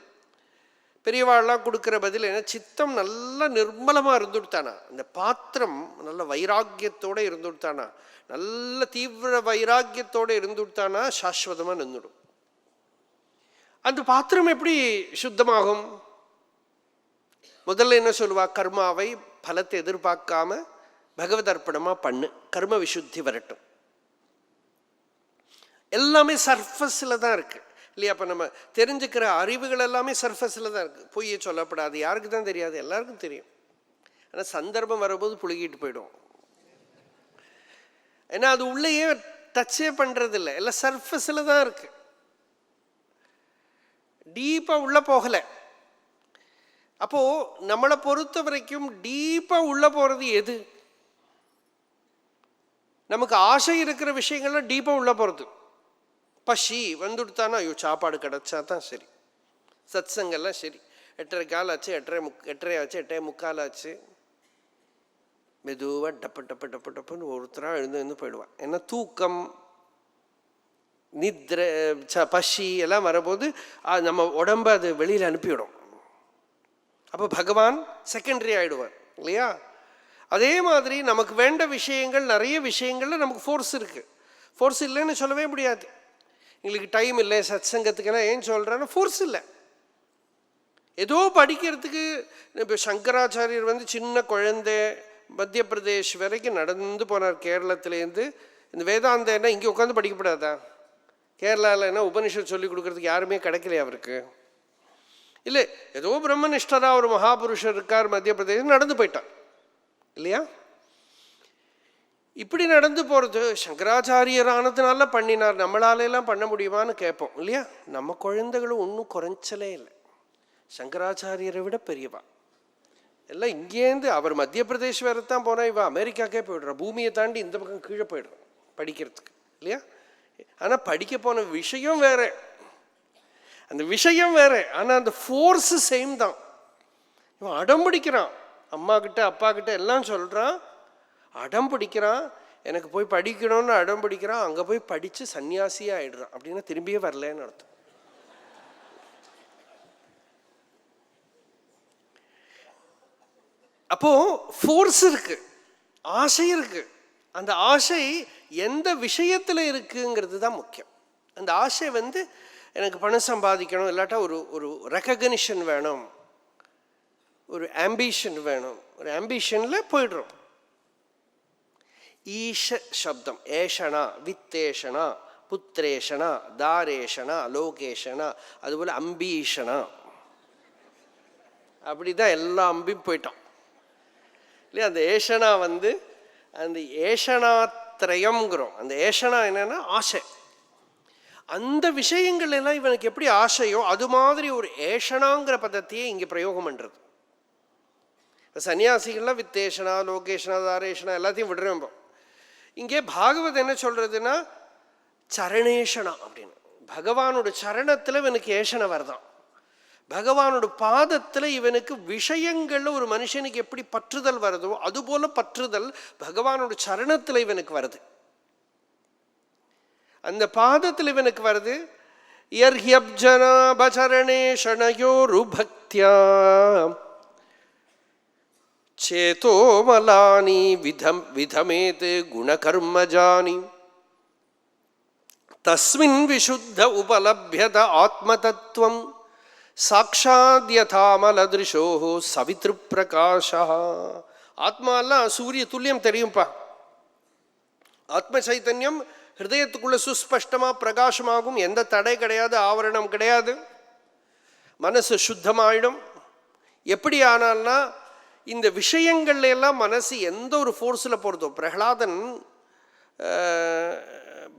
பெரியவாள்லாம் கொடுக்குற பதில் என்ன, சித்தம் நல்ல நிர்மலமாக இருந்துட்டானா, அந்த பாத்திரம் நல்ல வைராக்கியத்தோடு இருந்துட்டானா, நல்ல தீவிர வைராக்கியத்தோடு இருந்துட்டானா சாஸ்வதமாக நின்றுடும். அந்த பாத்திரம் எப்படி சுத்தமாகும்? முதல்ல என்ன சொல்லுவா, கர்மாவை பலத்தை எதிர்பார்க்காம பகவத் அர்ப்பணமாக பண்ணு, கர்ம விசுத்தி வரட்டும். எல்லாமே சர்ஃபஸில் தான் இருக்குது இல்லையா. அப்போ நம்ம தெரிஞ்சுக்கிற அறிவுகள் எல்லாமே சர்ஃபஸில் தான் இருக்குது. பொய்யை சொல்லப்படாது, யாருக்கு தான் தெரியாது, எல்லாருக்கும் தெரியும். ஆனால் சந்தர்ப்பம் வரும்போது புழுகிட்டு போயிடும். ஏன்னா அது உள்ளேயே டச்சே பண்ணுறதில்லை, எல்லாம் சர்ஃபஸில் தான் இருக்கு, டீப்பாக உள்ளே போகலை. அப்போது நம்மளை பொறுத்த வரைக்கும் டீப்பாக உள்ளே போகிறது எது? நமக்கு ஆசை இருக்கிற விஷயங்கள்லாம் டீப்பாக உள்ளே போகிறது. பசி வந்துடுத்தானா, ஐயோ சாப்பாடு கிடச்சா தான் சரி, சத் சங்கெல்லாம் சரி. 8:15 ஆச்சு, 8:30 ஆச்சு, 8:45 ஆச்சு, மெதுவாக டப்புன்னு ஒருத்தராக எழுந்து போயிடுவான். ஏன்னா தூக்கம், நித்ரை, பசி எல்லாம் வரும்போது நம்ம உடம்பை அது வெளியில் அனுப்பிவிடும். அப்போ பகவான் செகண்டரி ஆகிடுவார் இல்லையா? அதே மாதிரி நமக்கு வேண்ட விஷயங்கள், நிறைய விஷயங்கள்ல நமக்கு ஃபோர்ஸ் இருக்குது. ஃபோர்ஸ் இல்லைன்னு சொல்லவே முடியாது. எங்களுக்கு டைம் இல்லை சத் சங்கத்துக்கெல்லாம் ஏன் சொல்கிறேன்னா ஃபோர்ஸ் இல்லை. ஏதோ படிக்கிறதுக்கு இப்போ சங்கராச்சாரியர் சின்ன குழந்தை மத்திய பிரதேஷ் வரைக்கும் நடந்து போனார். கேரளத்துலேருந்து இந்த வேதாந்தம் என்ன இங்கே உட்காந்து படிக்கப்படாதா? கேரளாவில் என்ன உபனிஷத் சொல்லி கொடுக்குறதுக்கு யாருமே கிடைக்கலையா அவருக்கு? இல்லை, ஏதோ பிரம்மனிஷ்டராக ஒரு மகாபுருஷர் இருக்கார் மத்திய பிரதேசம், நடந்து போயிட்டான் இல்லையா? இப்படி நடந்து போகிறது சங்கராச்சாரியரானதுனால பண்ணினார், நம்மளாலெல்லாம் பண்ண முடியுமான்னு கேட்போம் இல்லையா? நம்ம குழந்தைகளும் ஒன்றும் குறைச்சலே இல்லை, சங்கராச்சாரியரை விட பெரியவா. எல்லாம் இங்கேருந்து அவர் மத்திய பிரதேஷ் வேறு தான் போனால் இவன் அமெரிக்காக்கே போய்டுறான், பூமியை தாண்டி இந்த பக்கம் கீழே போய்டுறான் படிக்கிறதுக்கு இல்லையா? ஆனால் படிக்க போன விஷயம் வேற, அந்த விஷயம் வேற, ஆனால் அந்த ஃபோர்ஸு சேம் தான். இவன் அடம் பிடிக்கிறான், அம்மா கிட்ட அப்பா கிட்ட எல்லாம் சொல்கிறான், அடம் பிடிக்கிறான், எனக்கு போய் படிக்கணும்னு அடம் பிடிக்கிறான். அங்கே போய் படித்து சன்னியாசியாக ஆகிடுறான். அப்படின்னா திரும்பியே வரலன்னு அர்த்தம். அப்போ ஃபோர்ஸ் இருக்கு, ஆசை இருக்கு. அந்த ஆசை எந்த விஷயத்தில் இருக்குங்கிறது தான் முக்கியம். அந்த ஆசை எனக்கு பணம் சம்பாதிக்கணும், இல்லாட்டா ஒரு ரெக்கக்னிஷன் வேணும், ஒரு ஆம்பிஷன் வேணும். ஒரு ஆம்பிஷனில் போய்டுறோம். ஈஷ சப்தம் ஏஷனா, வித்தேஷனா, புத்திரேஷனா, தாரேஷனா, லோகேஷனா, அதுபோல் அம்பீஷனா, அப்படி தான் எல்லா அம்பியும் போயிட்டான் இல்லையா? அந்த ஏஷனா அந்த ஏஷனாத்ரயம்ங்கிறோம். அந்த ஏஷனா என்னன்னா ஆசை. அந்த விஷயங்கள் எல்லாம் இவனுக்கு எப்படி ஆசையோ அது மாதிரி ஒரு ஏஷனாங்கிற பதத்தையே இங்கே பிரயோகம் பண்ணுறது. சன்னியாசிகள்லாம் வித்தேஷனா, லோகேஷனா, தாரேஷனா எல்லாத்தையும் விடுறோம். இங்கே பாகவத் என்ன சொல்றதுன்னா சரணேஷனா அப்படின்னு. பகவானோட சரணத்தில் இவனுக்கு ஏஷனை வருதான். பகவானோட பாதத்தில் இவனுக்கு விஷயங்கள்ல ஒரு மனுஷனுக்கு எப்படி பற்றுதல் வருதோ அதுபோல பற்றுதல் பகவானோட சரணத்தில் இவனுக்கு வருது. அந்த பாதத்தில் இவனுக்கு வருது. யர்ஹ்யப்ஜனாபசரணேஷணயோருபக்த்யா சேதோமலானி விதமேத் குணகர்மஜானி தஸ்மின் விசுத்த உபலப்யத ஆத்மதத்துவம் சாட்சாத்யதாமலதிருஷோ சவித்ரு பிரகாஷா. ஆத்மாலாம் சூரிய துல்லியம் தெரியும்பா. ஆத்ம சைத்தன்யம் ஹிருதயத்துக்குள்ள சுஸ்பஷ்டமாக பிரகாசமாகும். எந்த தடை கிடையாது, ஆவரணம் கிடையாது. மனசு சுத்தமாயிடும். எப்படி ஆனால்னா இந்த விஷயங்கள்ல எல்லாம் மனசு எந்த ஒரு ஃபோர்ஸில் போகிறதோ. பிரகலாதன்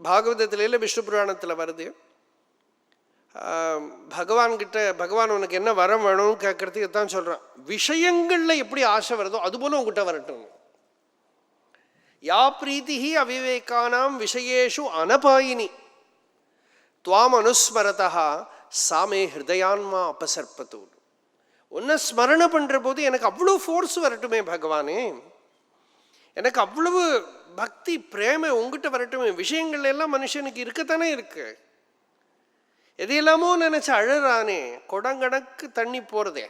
பாகவதத்தில விஷ்ணு புராணத்தில் வருது. பகவான்கிட்ட பகவான் உனக்கு என்ன வரம் வேணும்னு கேட்கறதுக்கு தான் சொல்கிறான். விஷயங்களில் எப்படி ஆசை வருதோ அதுபோல் உங்ககிட்ட வரட்டும். யா பிரீத்தி அவிவேகானாம் விஷயேஷு அனபாயினி துவாம் அனுஸ்மரதா சாமே ஹிருதயான்மா அபசர்பத்து. ஒன்றை ஸ்மரணை பண்ணுற போது எனக்கு அவ்வளோ ஃபோர்ஸ் வரட்டுமே பகவானே, எனக்கு அவ்வளவு பக்தி பிரேம உங்ககிட்ட வரட்டுமே. விஷயங்கள் எல்லாம் மனுஷனுக்கு இருக்கத்தானே இருக்கு. எதையெல்லாமோ நினச்சி அழறானே, குடங்கணக்கு தண்ணி போகிறதே,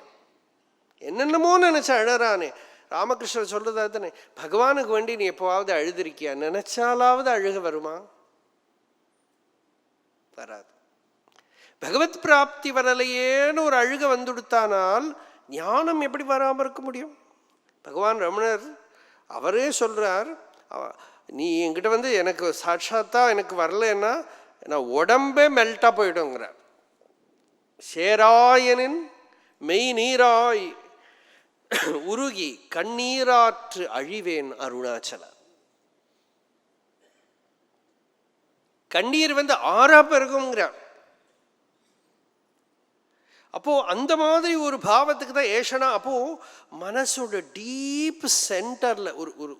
என்னென்னமோ நினச்சி அழறானே. ராமகிருஷ்ணர் சொல்றதா தானே, பகவானுக்கு வேண்டி நீ எப்போவாவது அழுதுருக்கியா? நினைச்சாலாவது அழுக வருமா? வராது. பகவத் பிராப்தி வரலையேன்னு ஒரு அழுக வந்துடுத்தானால் ஞானம் எப்படி வராமல் இருக்க முடியும்? பகவான் ரமணர் அவரே சொல்றார், நீ என்கிட்ட எனக்கு சாட்சாத்தா எனக்கு வரலன்னா நான் உடம்பே மெல்ட்டாக போயிடுங்கிறார். சேராயனின் மெய் நீராய் உருகி கண்ணீராற்று அழிவேன் அருணாச்சல. கண்ணீர் ஆறா பெருகுங்கிறார். அப்போ அந்த மாதிரி ஒரு பாவத்துக்கு தான் ஏஷனா. அப்போ மனசோட டீப் சென்டர்ல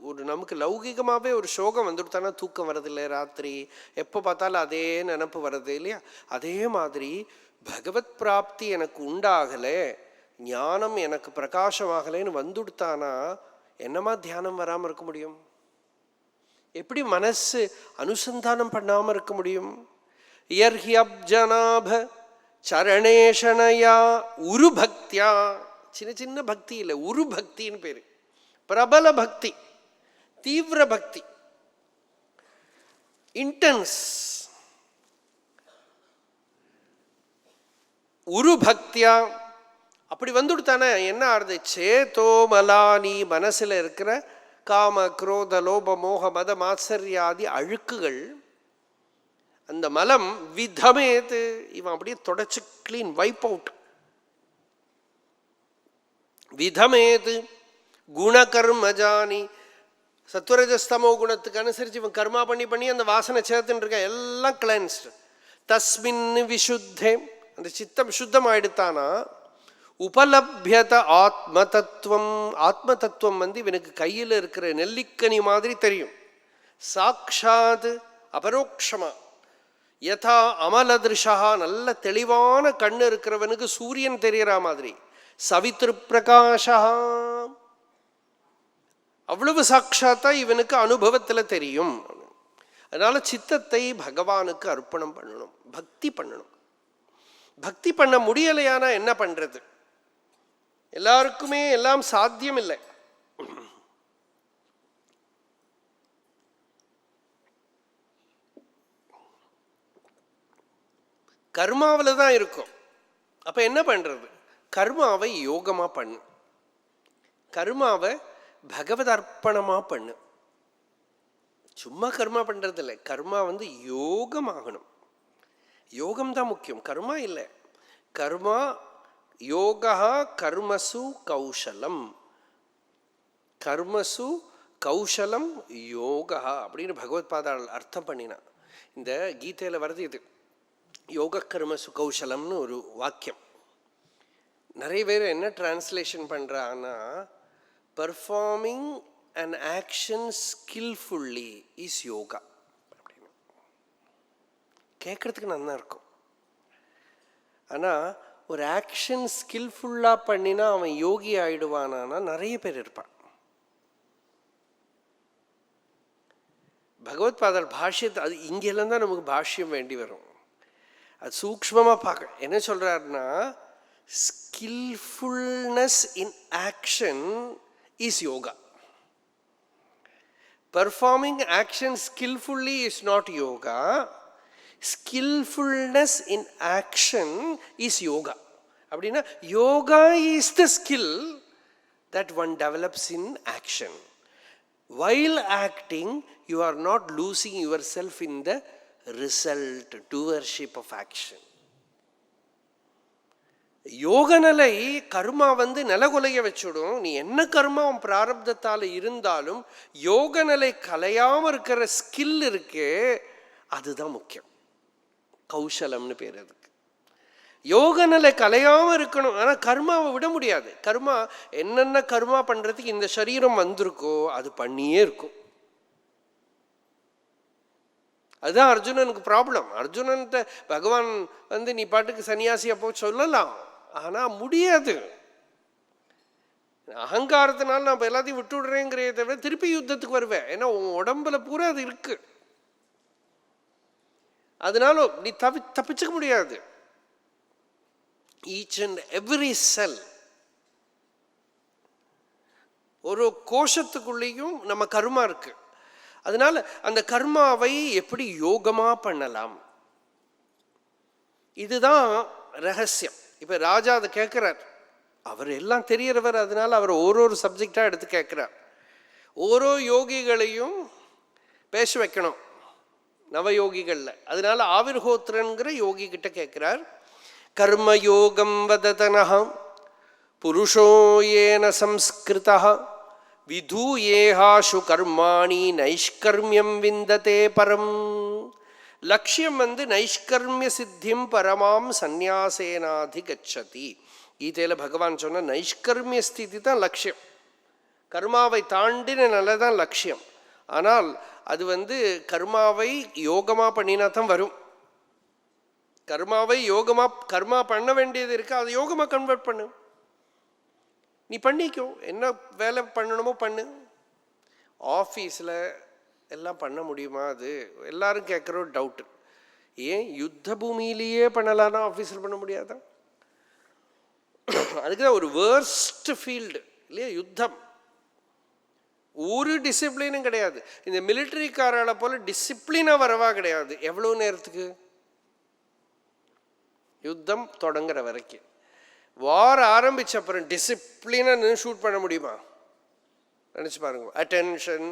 ஒரு நமக்கு லௌகிகமாகவே ஒரு சோகம் வந்துட்டானா தூக்கம் வர்றதில்லை, ராத்திரி எப்போ பார்த்தாலும் அதே நினப்பு வர்றது இல்லையா? அதே மாதிரி பகவத் பிராப்தி எனக்கு உண்டாகலை, ஞானம் எனக்கு பிரகாசமாகலைன்னு வந்துடுத்தானா என்னமா தியானம் வராமல் இருக்க முடியும்? எப்படி மனசு அனுசந்தானம் பண்ணாமல் இருக்க முடியும்? யர்ஹ்யப்ஜனாப சரணேஷனயா உரு பக்தியா. சின்ன சின்ன பக்தி இல்லை, உரு பக்தின்னு பேரு. பிரபல பக்தி, தீவிர பக்தி, இன்டென்ஸ். உரு பக்தியா அப்படி வந்துடுத்தானே என்ன ஆறுது? சேதோ மலானி, மனசுல இருக்கிற காம குரோத லோப மோக மத மாத்சர்யாதி அழுக்குகள், அந்த மலம் விதமேது, இவன் அப்படியே தொடச்சு கிளீன் வைப் அவுட். விதமேது குணகர்மஜானி, சத்வரஜஸ்தமோ குணத்துக்கு அனுசரிச்சு இவன் கர்மா பண்ணி பண்ணி அந்த வாசனை சேர்த்துன்னு இருக்க எல்லாம் கிளென்ஸ்டு. தஸ்மின் விசுத்தே, அந்த சித்தம் சுத்தம் ஆயிடுத்தானா உபலப்யத ஆத்ம தத்துவம். ஆத்ம தத்துவம் இவனுக்கு கையில் இருக்கிற நெல்லிக்கனி மாதிரி தெரியும், சாக்ஷாத் அபரோக்ஷமா. யதா அமலதிருஷா, நல்ல தெளிவான கண்ணு இருக்கிறவனுக்கு சூரியன் தெரியற மாதிரி, சவித்ரு பிரகாஷா, அவ்வளவு சாட்சாத்தா இவனுக்கு அனுபவத்தில் தெரியும். அதனால சித்தத்தை பகவானுக்கு அர்ப்பணம் பண்ணணும், பக்தி பண்ணணும். பக்தி பண்ண முடியலையானா என்ன பண்றது? எல்லாருக்குமே எல்லாம் சாத்தியம் இல்லை. கர்மாவில் தான் இருக்கும். அப்ப என்ன பண்றது? கர்மாவை யோகமா பண்ணு, கர்மாவை பகவத் அர்ப்பணமா பண்ணு. சும்மா கர்மா பண்றது இல்லை, கர்மா யோகமாகணும். யோகம் தான் முக்கியம், கர்மா இல்லை. கர்மா யோகா கர்மசு கௌஷலம், கர்மசு கௌஷலம் யோகா அப்படின்னு பகவத் பாதாள் அர்த்தம் பண்ணினா. இந்த கீதையில வருது இது, யோக கர்மசு கௌஷலம்னு ஒரு வாக்கியம். நிறைய பேர் என்ன டிரான்ஸ்லேஷன் பண்றாங்கன்னா, performing an action skillfully is yoga அப்படின்னு. கேட்கறதுக்கு நல்லா இருக்கும். ஆனா ஒரு ஆக்ஷன் ஸ்கில்ஃபுல்லா பண்ணினா அவன் யோகி ஆயிடுவானா நிறைய பேர் இருப்பான். பகவத் பாதர் பாஷ்யத்தை, அது இங்கெல்லாம் தான் நமக்கு பாஷ்யம் வேண்டி வரும். அது சூக்ஷ்மமா பார்க்க என்ன சொல்றாருன்னா, skillfulness in action is yoga. Performing action skillfully is not yoga. Skillfulness in action is yoga. அப்படின்னா yoga is the skill that one develops in action. While acting, you are not losing yourself in the result, doership of action. யோக நிலை கர்மா நிலகுலைய வச்சுடும். நீ என்ன கர்மா உன் பிராரப்தத்தால் இருந்தாலும் யோக நிலை கலையாம இருக்கிற ஸ்கில் இருக்கே, அதுதான் முக்கியம். கௌஷலம்னு பேர் அதுக்கு. யோக நிலை கலையாம இருக்கணும். ஆனா கர்மாவை விட முடியாது. கர்மா என்னென்ன கர்மா பண்றதுக்கு இந்த சரீரம் வந்திருக்கோ அது பண்ணியே இருக்கும். அதுதான் அர்ஜுனனுக்கு ப்ராப்ளம். அர்ஜுனன்ட்ட பகவான் நீ பாட்டுக்கு சன்னியாசி அப்போ சொல்லலாம், ஆனா முடியாது. அகங்காரத்தினால நான் எல்லாத்தையும் விட்டு விடுறேங்கிறத தவிர திருப்பி யுத்தத்துக்கு வருவேன். ஏன்னா உன் உடம்புல பூரா அது இருக்கு. அதனால நீ தப்பிச்சுக்க முடியாது. ஈச் அண்ட் எவ்ரி செல், ஒரு கோஷத்துக்குள்ளேயும் நம்ம கர்மா இருக்கு. அதனால அந்த கர்மாவை எப்படி யோகமா பண்ணலாம், இதுதான் ரகசியம். இப்ப ராஜா அதை கேட்கிறார். அவர் எல்லாம் தெரியறவர், அதனால அவர் ஒரு சப்ஜெக்டா எடுத்து கேட்கிறார். ஓரோ யோகிகளையும் பேச வைக்கணும், நவயோகிகள்ல. அதனால ஆவிர்ஹோத்ரன்கிற யோகி கிட்ட கேட்கிறார். கர்ம யோகம் வததனஹம் புருஷோ ஏன சம்ஸ்கிருதः விதூயேஹாஷு கர்மாணி நைஷ்கர்மியம் விந்ததே பரம். லட்சியம் நைஷ்கர்மிய சித்திம் பரமாம் சந்நியாசேனாதிகச்சதி. கீதையில் பகவான் சொன்ன நைஷ்கர்மிய ஸ்திதி தான் லட்சியம். கர்மாவை தாண்டின நல்லதான் லட்சியம். ஆனால் அது கர்மாவை யோகமாக பண்ணினா தான் வரும். கர்மாவை யோகமாக கர்மா பண்ண வேண்டியது இருக்கு, அதை யோகமாக கன்வெர்ட் பண்ணு. நீ பண்ணிக்கோ, என்ன வேலை பண்ணணுமோ பண்ணு. ஆஃபீஸில் எல்லாம் பண்ண முடியுமா? அது எல்லாரும் கேட்குற ஒரு டவுட்டு. ஏன் யுத்த பூமியிலேயே பண்ணலான்னா ஆஃபீஸில் பண்ண முடியாதா? அதுக்கு தான் ஒரு வேர்ஸ்ட் ஃபீல்டு இல்லையா யுத்தம். ஒரு டிசிப்ளினும் கிடையாது. இந்த மிலிட்டரிக்காரால போல டிசிப்ளினாக வரவா கிடையாது. எவ்வளோ நேரத்துக்கு? யுத்தம் தொடங்குற வரைக்கும். வார் ஆரம்பிச்ச அப்புறம் டிசிப்ளினாக ஷூட் பண்ண முடியுமா? நினச்சி பாருங்க. அட்டென்ஷன்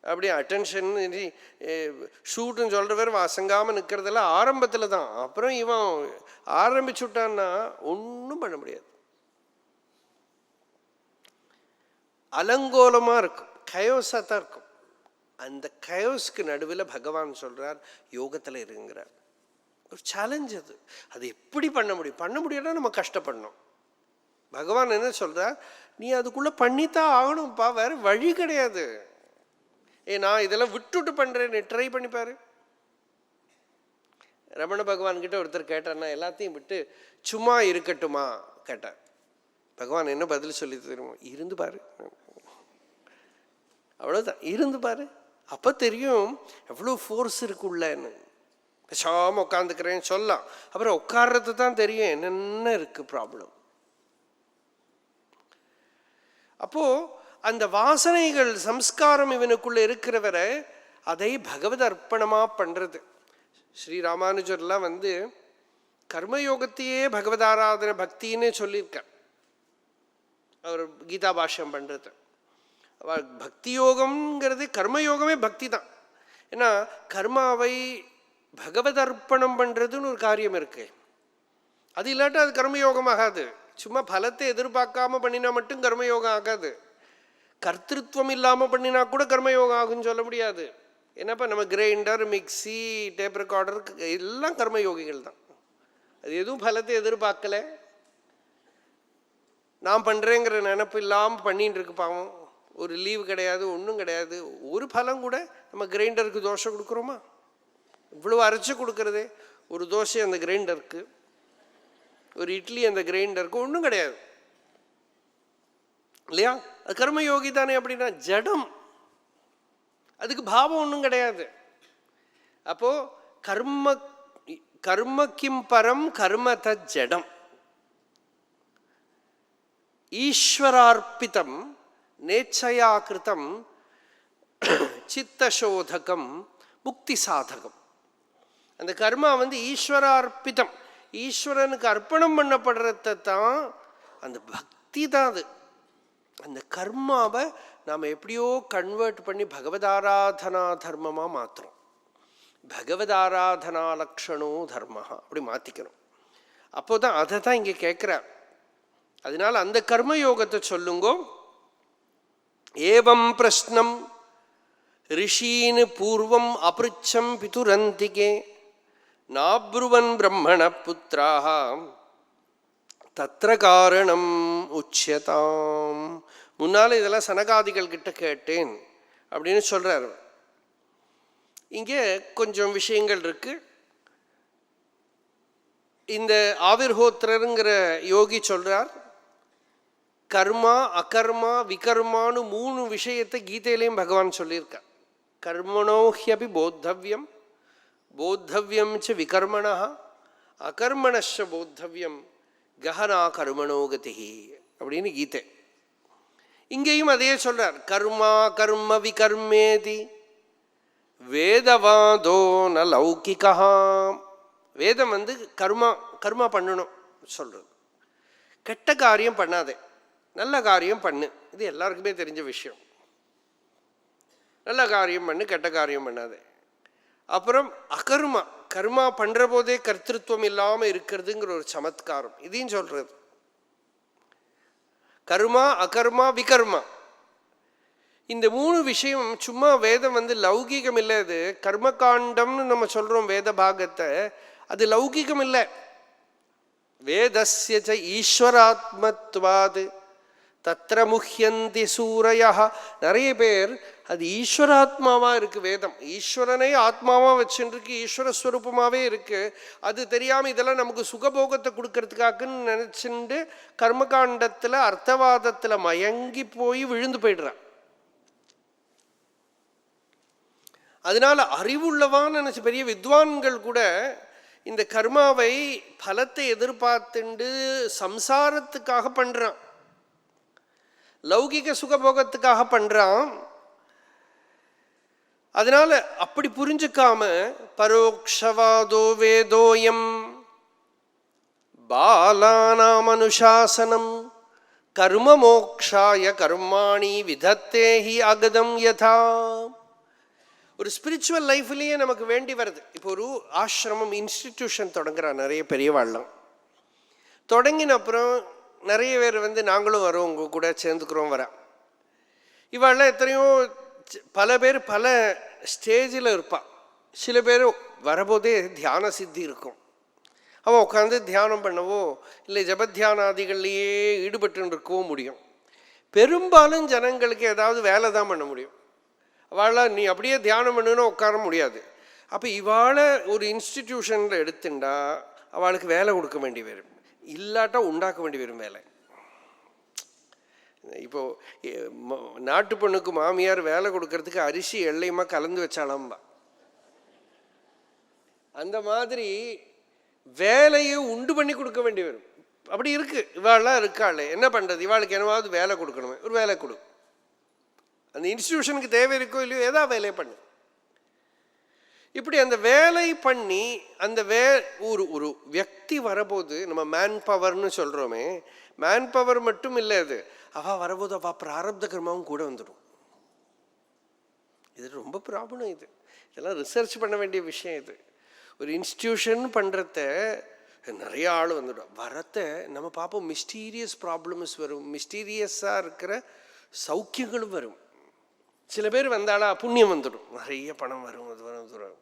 அப்படியே அட்டென்ஷன் ஷூட்டுன்னு சொல்கிற பேர் அசங்காமல் நிற்கிறதெல்லாம் ஆரம்பத்தில் தான். அப்புறம் இவன் ஆரம்பிச்சு விட்டான்னா ஒன்றும் பண்ண முடியாது. அலங்கோலமாக இருக்கும், கயோஸாக தான் இருக்கும். அந்த கயோஸ்க்கு நடுவில் பகவான் சொல்கிறார் யோகத்தில் இருங்கிறார். ஒரு சேலஞ்ச் அது. அது எப்படி பண்ண முடியும்? பண்ண முடியும்னா நம்ம கஷ்டப்படணும். பகவான் என்ன சொல்கிறார், நீ அதுக்குள்ளே பண்ணித்தான் ஆகணும்ப்பா, வேறு வழி கிடையாது. நான் இதெல்லாம் விட்டுட்டு பண்ணுறேன், நீ ட்ரை பண்ணிப்பாரு. ரமண பகவான்கிட்ட ஒருத்தர் கேட்டார்னா எல்லாத்தையும் விட்டு சும்மா இருக்கட்டுமா கேட்டார். பகவான் என்ன பதில் சொல்லி தெரியுமோ, இருந்து பாரு, அவ்வளோதான், இருந்து பாரு, அப்போ தெரியும் எவ்வளோ ஃபோர்ஸ் இருக்குள்ளன்னு. பேசாமல் உட்காந்துக்கிறேன்னு சொல்லலாம், அப்புறம் உட்கார்றது தான் தெரியும் என்னென்ன இருக்கு ப்ராப்ளம். அப்போ அந்த வாசனைகள் சம்ஸ்காரம் இவனுக்குள்ள இருக்கிறவரை அதை பகவத் அர்ப்பணமா பண்றது. ஸ்ரீ ராமானுஜர்லாம் கர்மயோகத்தையே பகவதாராதன பக்தின்னு சொல்லியிருக்கார். அவர் கீதா பாஷ்யம் பண்றது பக்தி யோகம்ங்கிறது கர்மயோகமே பக்தி தான். ஏன்னா கர்மாவை பகவத் அர்ப்பணம் பண்றதுன்னு ஒரு காரியம் இருக்கு. அது இல்லாட்டா அது கர்மயோகம் ஆகாது. சும்மா பலத்தை எதிர்பார்க்காம பண்ணினா மட்டும் கர்மயோகம் ஆகாது. கர்த்திருவம் இல்லாமல் பண்ணினா கூட கர்மயோகம் ஆகுன்னு சொல்ல முடியாது. என்னப்பா நம்ம கிரைண்டர், மிக்சி, டேப் ரெக்கார்டர் எல்லாம் கர்மயோகிகள் தான். அது எதுவும் பலத்தை எதிர்பார்க்கல, நான் பண்ணுறேங்கிற நினப்பு இல்லாமல் பண்ணிட்டு இருக்கு. பாவம், ஒரு லீவு கிடையாது, ஒன்றும் கிடையாது. ஒரு பலம் கூட நம்ம கிரைண்டருக்கு தோசை கொடுக்குறோமா? இவ்வளோ அரைச்சி கொடுக்கறதே. ஒரு தோசை அந்த கிரைண்டருக்கு, ஒரு இட்லி அந்த கிரைண்டருக்கு ஒன்றும் கிடையாது இல்லையா? அது கர்மயோகி தானே. அப்படின்னா ஜடம், அதுக்கு பாவம் ஒன்றும் கிடையாது. அப்போ கர்ம கர்ம கிம் பரம் கர்ம தத் ஜடம் ஈஸ்வரார்ப்பிதம் நேச்சயா கிருதம் சித்தசோதகம் முக்தி சாதகம். அந்த கர்மா ஈஸ்வரார்ப்பிதம், ஈஸ்வரனுக்கு அர்ப்பணம் பண்ணப்படுறத தான் அந்த பக்தி தான். அது அந்த கர்மாவை நாம் எப்படியோ கன்வெர்ட் பண்ணி பகவதாராதனா தர்மமாக மாற்றுறோம். பகவதாராதனா லக்ஷணோ தர்ம அப்படி மாற்றிக்கணும். அப்போ தான் அதை தான் இங்கே கேட்குறார். அதனால அந்த கர்மயோகத்தை சொல்லுங்கோ. ஏவம் பிரஷ்னம் ரிஷீன் பூர்வம் அபிருச்சம் பிதுரந்திகே நாப்ருவன் பிரம்மண புத்திராக தத்ர காரணம் உச்சியதாம். முன்னால் இதெல்லாம் சனகாதிகள் கிட்ட கேட்டேன் அப்படின்னு சொல்கிறார். இங்கே கொஞ்சம் விஷயங்கள் இருக்கு. இந்த ஆவிர்ஹோத்திரருங்கிற யோகி சொல்கிறார், கர்மா அகர்மா விகர்மானு 3 விஷயத்தை கீதையிலையும் பகவான் சொல்லியிருக்கார். கர்மணோஹ்யபி போத்தவ்யம், போத்தவ்யம் ச விகர்மணா, அகர்மணஷ போத்தவ்யம் கஹனா கர்மணோகதி அப்படின்னு கீதை. இங்கேயும் அதே சொல்றார். கர்மா கர்ம விகர்மேதி வேதவாதோ ந லௌகிகா. வேதம் கர்மா கர்மா பண்ணணும் சொல்றது. கெட்ட காரியம் பண்ணாதே, நல்ல காரியம் பண்ணு. இது எல்லாருக்குமே தெரிஞ்ச விஷயம். நல்ல காரியம் பண்ணு, கெட்ட காரியம் பண்ணாதே. அப்புறம் அகர்மா, கர்மா பண்ணுற போதே கர்த்திருவம் இல்லாமல் இருக்கிறதுங்கிற ஒரு சமத்காரம், இதையும் சொல்றது. கர்மா, அகர்மா, விகர்மா. இந்த 3 விஷயம் சும்மா வேதம் லௌகீகம் இல்லை. அது கர்மகாண்டம்னு நம்ம சொல்கிறோம் வேத பாகத்தை. அது லௌகீகம் இல்லை. வேதஸ்ய ச ஈஸ்வராத்மத்வாது தத்ர முஹ்யந்தி சூரயா. நிறைய பேர் அது ஈஸ்வராத்மாவா இருக்கு. வேதம் ஈஸ்வரனை ஆத்மாவா வச்சுருக்கு, ஈஸ்வரஸ்வரூபமாகவே இருக்கு. அது தெரியாமல் இதெல்லாம் நமக்கு சுகபோகத்தை கொடுக்கறதுக்காகன்னு நினச்சிண்டு கர்மகாண்டத்தில் அர்த்தவாதத்தில் மயங்கி போய் விழுந்து போயிடுறான். அதனால அறிவுள்ளவான்னு நினச்சி பெரிய வித்வான்கள் கூட இந்த கர்மாவை பலத்தை எதிர்பார்த்துண்டு சம்சாரத்துக்காக பண்றான், லௌகிக சுகபோகத்துக்காக பண்றான். அதனால அப்படி புரிஞ்சுக்காம பரோக்ஷவாதோ வேதோயம் பாலானாம் அனுசாசனம் கர்ம மோக்ஷாய கர்மாணி விதத்தேஹி அகதம் யதா. ஒரு ஸ்பிரிச்சுவல் லைஃப்லேயே நமக்கு வேண்டி வருது. இப்போ ஒரு ஆசிரமம் இன்ஸ்டிடியூஷன் தொடங்குறா நிறைய பெரியவாள்லாம். தொடங்கின அப்புறம் நிறைய பேர் நாங்களும் வரோம், உங்கள் கூட சேர்ந்துக்கிறோம் வர. இவாள்லாம் எத்தனையோ பல பேர் பல ஸ்டேஜில் இருப்பாள். சில பேர் வரபோதே தியான சித்தி இருக்கும். அவன் உட்காந்து தியானம் பண்ணவோ இல்லை ஜபத்தியானாதிகள்லையே ஈடுபட்டு இருக்கவோ முடியும். பெரும்பாலும் ஜனங்களுக்கு ஏதாவது வேலை தான் பண்ண முடியும். அவளை நீ அப்படியே தியானம் பண்ணுன்னா உட்கார முடியாது. அப்போ இவாளை ஒரு இன்ஸ்டிடியூஷனில் எடுத்துட்டா அவளுக்கு வேலை கொடுக்க வேண்டி வரும், இல்லாட்டா உண்டாக்க வேண்டி வரும் வேலை. இப்போது நாட்டு பொண்ணுக்கு மாமியார் வேலை கொடுக்கறதுக்கு அரிசி எல்லையுமா கலந்து வச்சாலாம்பா. அந்த மாதிரி வேலையை உண்டு பண்ணி கொடுக்க வேண்டி வரும். அப்படி இருக்கு. இவாள்லாம் இருக்காள், என்ன பண்ணுறது? இவாளுக்கு என்னவாவது வேலை கொடுக்கணுமே, ஒரு வேலை கொடு. அந்த இன்ஸ்டிடியூஷனுக்கு தேவை இருக்கோ இல்லையோ ஏதா வேலையை பண்ணு. இப்படி அந்த வேலை பண்ணி அந்த ஒரு ஒரு வியக்தி வரபோது நம்ம மேன் பவர்னு சொல்கிறோமே, மேன் பவர் மட்டும் இல்லை, அது அவள் வரபோது அவள் பிராரப்த கர்மாவும் கூட வந்துடும். இது ரொம்ப ப்ராப்ளம். இதெல்லாம் ரிசர்ச் பண்ண வேண்டிய விஷயம். இது ஒரு இன்ஸ்டிடியூஷன் பண்ணுறத நிறைய ஆள் வந்துடும். வரத்தை நம்ம பார்ப்போம், மிஸ்டீரியஸ் ப்ராப்ளம்ஸ் வரும், மிஸ்டீரியஸாக இருக்கிற சௌக்கியங்களும் வரும். சில பேர் வந்தாலா புண்ணியம் வந்துடும், நிறைய பணம் வரும், அது வரும், அது வரும்.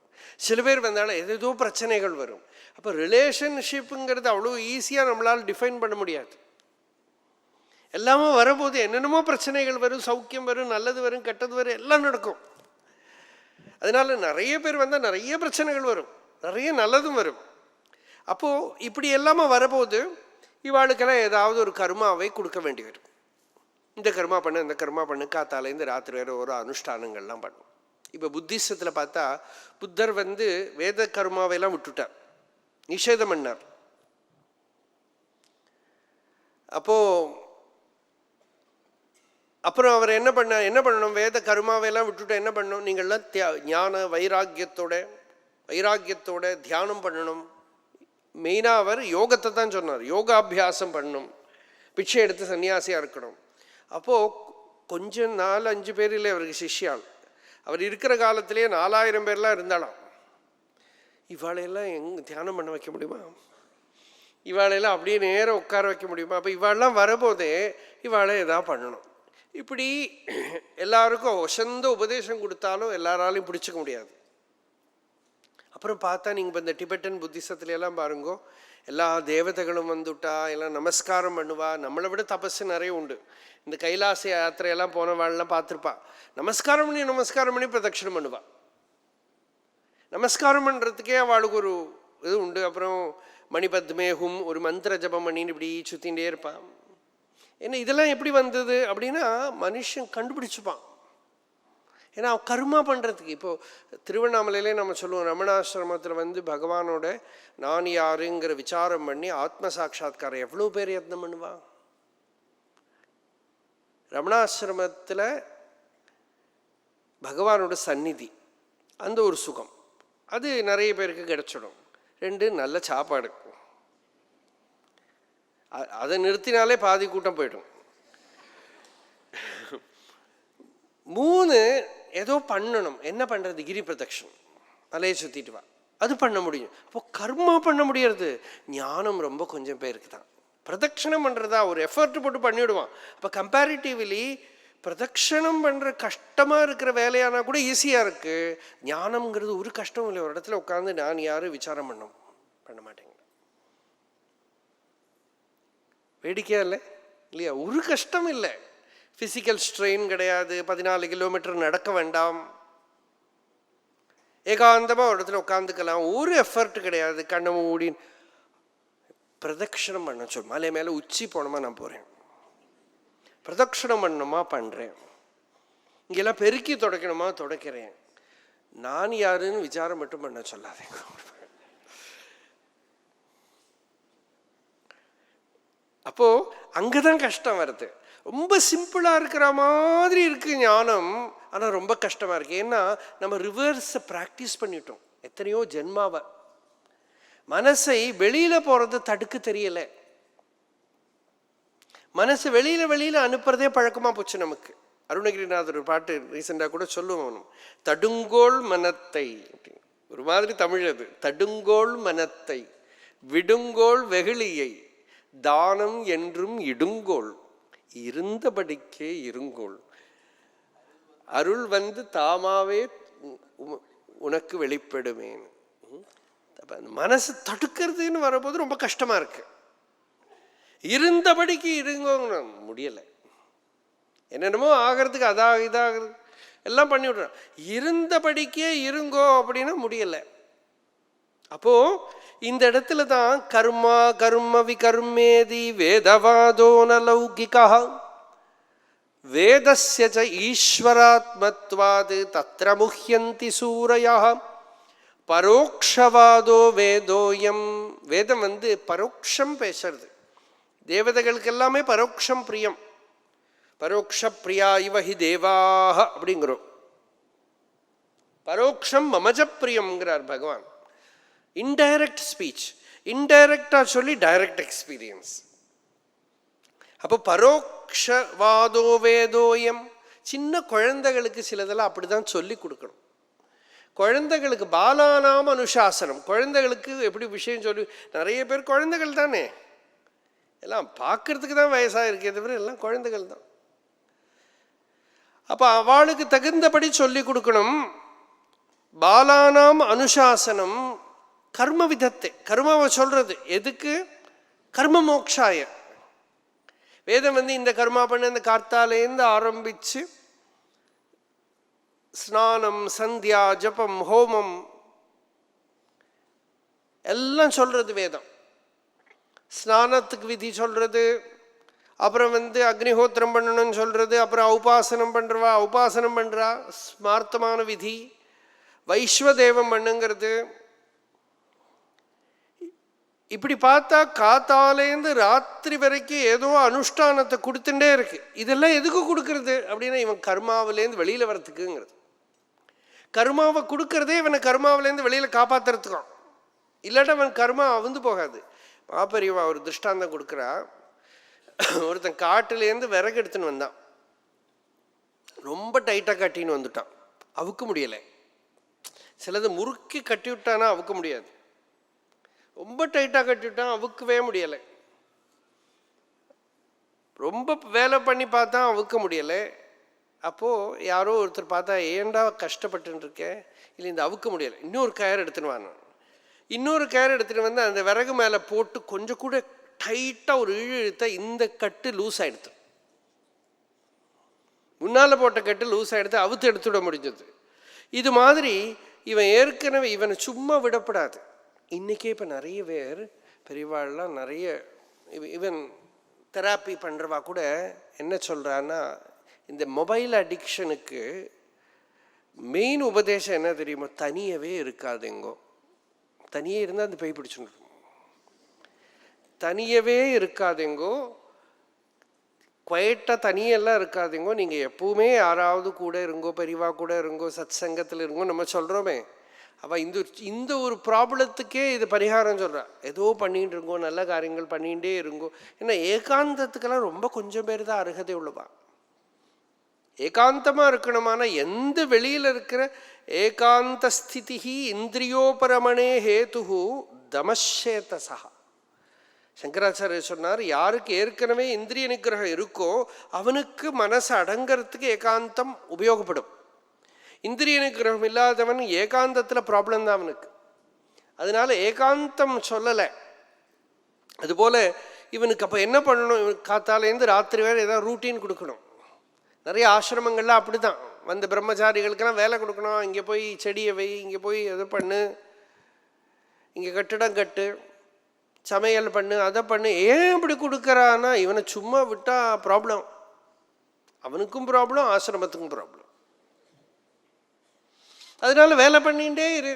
சில பேர் வந்தாலும் ஏதேதோ பிரச்சனைகள் வரும். அப்போ ரிலேஷன்ஷிப்புங்கிறது அவ்வளோ ஈஸியாக நம்மளால் டிஃபைன் பண்ண முடியாது. எல்லாமே வரபோது என்னென்னமோ பிரச்சனைகள் வரும், சௌக்கியம் வரும், நல்லது வரும், கெட்டது வரும், எல்லாம் நடக்கும். அதனால நிறைய பேர் வந்தால் நிறைய பிரச்சனைகள் வரும், நிறைய நல்லதும் வரும். அப்போது இப்படி எல்லாமே வரபோது இவாளுக்கெல்லாம் ஏதாவது ஒரு கர்மாவை கொடுக்க வேண்டி வரும். இந்த கர்மா பண்ணு, இந்த கர்மா பண்ணு, காத்தாலேருந்து ராத்திரி வேறு ஒரு அனுஷ்டானங்கள்லாம் பண்ணும். இப்போ புத்திசத்தில் பார்த்தா புத்தர் வேத கர்மாவையெல்லாம் விட்டுட்டார், நிஷேதம் பண்ணார். அப்புறம் அவர் என்ன பண்ணணும்? வேத கர்மாவையெல்லாம் விட்டுட்டு என்ன பண்ணணும்? நீங்கள்லாம் ஞான வைராக்கியத்தோட தியானம் பண்ணணும். மெயினாக அவர் யோகத்தை தான் சொன்னார். யோகாபியாசம் பண்ணணும், பிச்சை எடுத்து சன்னியாசியாக இருக்கணும். அப்போது கொஞ்சம் 4-5 பேர் இல்லை அவருக்கு சிஷ்யாள். அவர் இருக்கிற காலத்திலேயே 4000 பேர்லாம் இருந்தாலும் இவாளையெல்லாம் தியானம் பண்ண வைக்க முடியுமா? இவாளையெல்லாம் அப்படியே நேரம் உட்கார வைக்க முடியுமா? அப்போ இவாளெல்லாம் வரபோதே இவாளை எதாவது பண்ணணும். இப்படி எல்லாருக்கும் ஒசந்த உபதேசம் கொடுத்தாலும் எல்லாராலையும் பிடிச்சிக்க முடியாது. அப்புறம் பார்த்தா நீங்கள் இப்போ இந்த டிபெட்டன் புத்திசத்துலையெல்லாம் பாருங்கோ, எல்லா தேவதைகளும் வந்துட்டா, எல்லாம் நமஸ்காரம் பண்ணுவா. நம்மளை விட தபஸு நிறைய உண்டு. இந்த கைலாச யாத்திரையெல்லாம் போனவாள்லாம் பார்த்துருப்பா. நமஸ்காரம் பண்ணி பிரதட்சணம் பண்ணுவா. நமஸ்காரம் பண்ணுறதுக்கே அவளுக்கு ஒரு இது உண்டு. அப்புறம் மணிபத்மேகும் ஒரு மந்திர ஜபம் பண்ணின்னு இப்படி சுற்றிகிட்டே இருப்பான். ஏன்னா இதெல்லாம் எப்படி வந்தது அப்படின்னா மனுஷன் கண்டுபிடிச்சுப்பான். ஏன்னா கர்மா பண்ணுறதுக்கு இப்போது திருவண்ணாமலையிலே நம்ம சொல்லுவோம், ரமணாசிரமத்தில் பகவானோட நான் யாருங்கிற விசாரம் பண்ணி ஆத்ம சாட்சா்காரம் எவ்வளோ பேர் யத்னம் பண்ணுவான். ரமணாசிரமத்தில் பகவானோட சந்நிதி, அந்த ஒரு சுகம் அது நிறைய பேருக்கு கிடைச்சிடும். 2 நல்ல சாப்பாடு, அதை நிறுத்தினாலே பாதி கூட்டம் போய்டும். 3 ஏதோ பண்ணணும். என்ன பண்ணுறது? கிரி பிரதட்சணம், மலையை சுற்றிட்டு வா, அது பண்ண முடியும். அப்போ கர்மா பண்ண முடியாது. ஞானம் ரொம்ப கொஞ்சம் பேருக்கு தான். பிரதட்சணம் பண்ணுறதா ஒரு எஃபர்ட் போட்டு பண்ணிவிடுவான். அப்போ கம்பேரிட்டிவ்லி பிரதட்சணம் பண்ணுற கஷ்டமாக இருக்கிற வேலையானா கூட ஈஸியாக இருக்குது. ஞானம்ங்கிறது ஒரு கஷ்டம் இல்லை. ஒரு இடத்துல உட்காந்து நான் யாரும் விசாரம் பண்ண மாட்டேங்க. வேடிக்கையா இல்லை இல்லையா? ஒரு கஷ்டம் இல்லை. ஃபிசிக்கல் ஸ்ட்ரெயின் கிடையாது. 14 கிலோமீட்டர் நடக்க வேண்டாம். ஏகாந்தமாக ஒரு இடத்துல உட்காந்துக்கலாம். ஒரு எஃபர்ட் கிடையாது. கண்ணை மூடி பிரதட்சணம் பண்ண சொல். மலை மேலே உச்சி போனோமா நான் போகிறேன், பிரதட்சணம் பண்ணணுமா பண்ணுறேன், இங்கெல்லாம் பெருக்கி துடைக்கணுமா துடைக்கிறேன். நான் யாருன்னு விசாரம் மட்டும் பண்ண சொல்லாதேங்க. அப்போ அங்கதான் கஷ்டம் வருது. ரொம்ப சிம்பிளா இருக்கிற மாதிரி இருக்கு ஞானம், ஆனா ரொம்ப கஷ்டமா இருக்கு. ஏன்னா நம்ம ரிவர்ஸ் பிராக்டிஸ் பண்ணிட்டோம் எத்தனையோ ஜென்மாவை. மனசை வெளியில போறது தடுக்க தெரியல. மனசு வெளியில அனுப்புறதே பழக்கமா போச்சு நமக்கு. அருணகிரிநாதர் ஒரு பாட்டு ரீசெண்டாக கூட சொல்லுவோம், தடுங்கோள் மனத்தை. ஒரு மாதிரி தமிழ் அது. தடுங்கோள் மனத்தை விடுங்கோள் வெகுளியை தானம் என்றும் இடுங்கோள் இருந்தபடிக்கே இருங்கோள் அருள் வந்து தாமாவே உனக்கு வெளிப்படுமேன். மனசு தடுக்கிறதுன்னு வரும்போது ரொம்ப கஷ்டமா இருக்கு. இருந்தபடிக்கு இருங்கோங்க முடியலை. என்னென்னமோ ஆகிறதுக்கு இதாகிறது எல்லாம் பண்ணி விடுறோம். இருந்தபடிக்கே இருங்கோ அப்படின்னா முடியலை. அப்போ இந்த இடத்துல தான் கர்மா கர்ம விகர்மேதி வேதவாதோ நலௌகிகா வேதஸ்ய ச ஈஸ்வராத்மத்வாத் தத்ர முஹ்யந்தி சூரயः பரோக்ஷவாதோ வேதோயம். வேதம் வந்து பரோக்ஷம் பேசுறது. தேவதைகளுக்கு எல்லாமே பரோக்ஷம் பிரியம். பரோக்ஷ பிரியா இவ ஹி தேவாஹ அப்படிங்கிறோம். பரோக்ஷம் மமஜ பிரியம்ங்கிறார் பகவான். இன்டைரக்ட் ஸ்பீச், இன்டைரக்டா சொல்லி டைரக்ட் எக்ஸ்பீரியன்ஸ். அப்போ பரோக்ஷவாதோ வேதோயம். சின்ன குழந்தைகளுக்கு சிலதெல்லாம் அப்படிதான் சொல்லி கொடுக்கணும். குழந்தைகளுக்கு பாலானாம் அனுசாசனம். குழந்தைகளுக்கு எப்படி விஷயம் சொல்லி, நிறைய பேர் குழந்தைகள் தானே, எல்லாம் பார்க்கறதுக்கு தான் வயசாக இருக்கே தவிர எல்லாம் குழந்தைகள் தான். அப்போ அவளுக்கு தகுந்தபடி சொல்லி கொடுக்கணும். பாலானாம் அனுசாசனம் கர்ம விதத்தை. கர்மாவை சொல்றது எதுக்கு? கர்ம மோக்ஷாய. வேதம் வந்து இந்த கர்மா பண்ண, இந்த கார்த்தாலேருந்து ஆரம்பிச்சு ஸ்நானம் சந்தியா ஜபம் ஹோமம் எல்லாம் சொல்றது வேதம். ஸ்நானத்துக்கு விதி சொல்றது, அப்புறம் வந்து அக்னிஹோத்திரம் பண்ணணும்னு சொல்றது, அப்புறம் உபாசனம் பண்றவா உபாசனம் பண்றா ஸ்மார்த்தமான விதி, வைஸ்வதேவம் பண்ணுங்கிறது. இப்படி பார்த்தா காத்தாலேருந்து ராத்திரி வரைக்கும் ஏதோ அனுஷ்டானத்தை கொடுத்துட்டே இருக்கு. இதெல்லாம் எதுக்கு கொடுக்கறது அப்படின்னா இவன் கர்மாவிலேருந்து வெளியில வரத்துக்குங்கிறது. கர்மாவை கொடுக்கறதே இவனை கர்மாவிலேருந்து வெளியில காப்பாத்துறதுக்கும். இல்லாட்ட அவன் கர்மா அவுந்து போகாது. பாப்பரிவா ஒரு திருஷ்டாந்தம் கொடுக்குறா. ஒருத்தன் காட்டுலேருந்து விறகு எடுத்துன்னு வந்தான். ரொம்ப டைட்டாக கட்டின்னு வந்துட்டான். அவுக்க முடியலை. சிலது முறுக்கி கட்டி விட்டானா அவுக்க முடியாது. ரொம்ப டைட்டாக கட்டிவிட்டான், அவுக்கவே முடியலை. ரொம்ப வேலை பண்ணி பார்த்தா அவுக்க முடியலை. அப்போது யாரோ ஒருத்தர் பார்த்தா, ஏண்டா கஷ்டப்பட்டு இருக்கேன், இல்லை இந்த அவுக்க முடியலை, இன்னொரு கயர் எடுத்துன்னு வாங்க. இன்னொரு கயர் எடுத்துகிட்டு வந்து அந்த விறகு மேலே போட்டு கொஞ்சம் கூட டைட்டாக ஒரு இழுத்தா இந்த கட்டு லூஸ் ஆகிடுது. முன்னால் போட்ட கட்டு லூஸ் ஆகிடுது, அவுத்து எடுத்துவிட முடிஞ்சது. இது மாதிரி இவன் ஏற்கனவே இவனை சும்மா விடப்படாது. இன்றைக்கே இப்போ நிறைய பேர் பெரியவாள்லாம் நிறைய இவன் தெராப்பி பண்ணுறவா கூட என்ன சொல்கிறான்னா, இந்த மொபைல் அடிக்ஷனுக்கு மெயின் உபதேசம் என்ன தெரியுமோ, தனியவே இருக்காதுங்கோ. தனியே இருந்தால் அந்த பேய் பிடிச்சுன்னு தனியவே இருக்காதுங்கோ. குவைட்டாக தனியெல்லாம் இருக்காதுங்கோ. நீங்கள் எப்பவுமே யாராவது கூட இருங்கோ, பெரியவா கூட இருங்கோ, சத் சங்கத்தில் இருங்கோ நம்ம சொல்கிறோமே. அவள் இந்த ஒரு ப்ராப்ளத்துக்கே இது பரிகாரம் சொல்கிறா. ஏதோ பண்ணிகிட்டு இருங்கோ, நல்ல காரியங்கள் பண்ணிகிட்டே இருங்கோ. ஏன்னா ஏகாந்தத்துக்கெல்லாம் ரொம்ப கொஞ்சம் பேர் தான் அருகதை உள்ளவா. ஏகாந்தமாக இருக்கணுமான எந்த வெளியில் இருக்கிற ஏகாந்த ஸ்திதி இந்திரியோபரமணே ஹேது தமஷேதசா. சங்கராச்சாரியர் சொன்னார், யாருக்கு ஏற்கனவே இந்திரிய நிகிரகம் இருக்கோ அவனுக்கு மனசு அடங்கிறதுக்கு ஏகாந்தம் உபயோகப்படும். இந்திரிய நிகிரகம் இல்லாதவன் ஏகாந்தத்தில் ப்ராப்ளம் தான் அவனுக்கு. அதனால ஏகாந்தம் சொல்லலை. அதுபோல் இவனுக்கு அப்போ என்ன பண்ணணும், இவனுக்கு காத்தாலேருந்து ராத்திரி வேறு ஏதாவது ரூட்டீன் கொடுக்கணும். நிறைய ஆசிரமங்கள்லாம் அப்படி தான். வந்த பிரம்மச்சாரிகளுக்கெல்லாம் வேலை கொடுக்கணும். இங்கே போய் செடியை வை, இங்கே போய் எதை பண்ணு, இங்கே கட்டிடம் கட்டு, சமையல் பண்ணு, அதை பண்ணு. ஏன் இப்படி கொடுக்குறான்னா இவனை சும்மா விட்டால் ப்ராப்ளம், அவனுக்கும் ப்ராப்ளம், ஆசிரமத்துக்கும் ப்ராப்ளம். அதனால வேலை பண்ணிகிட்டே இரு.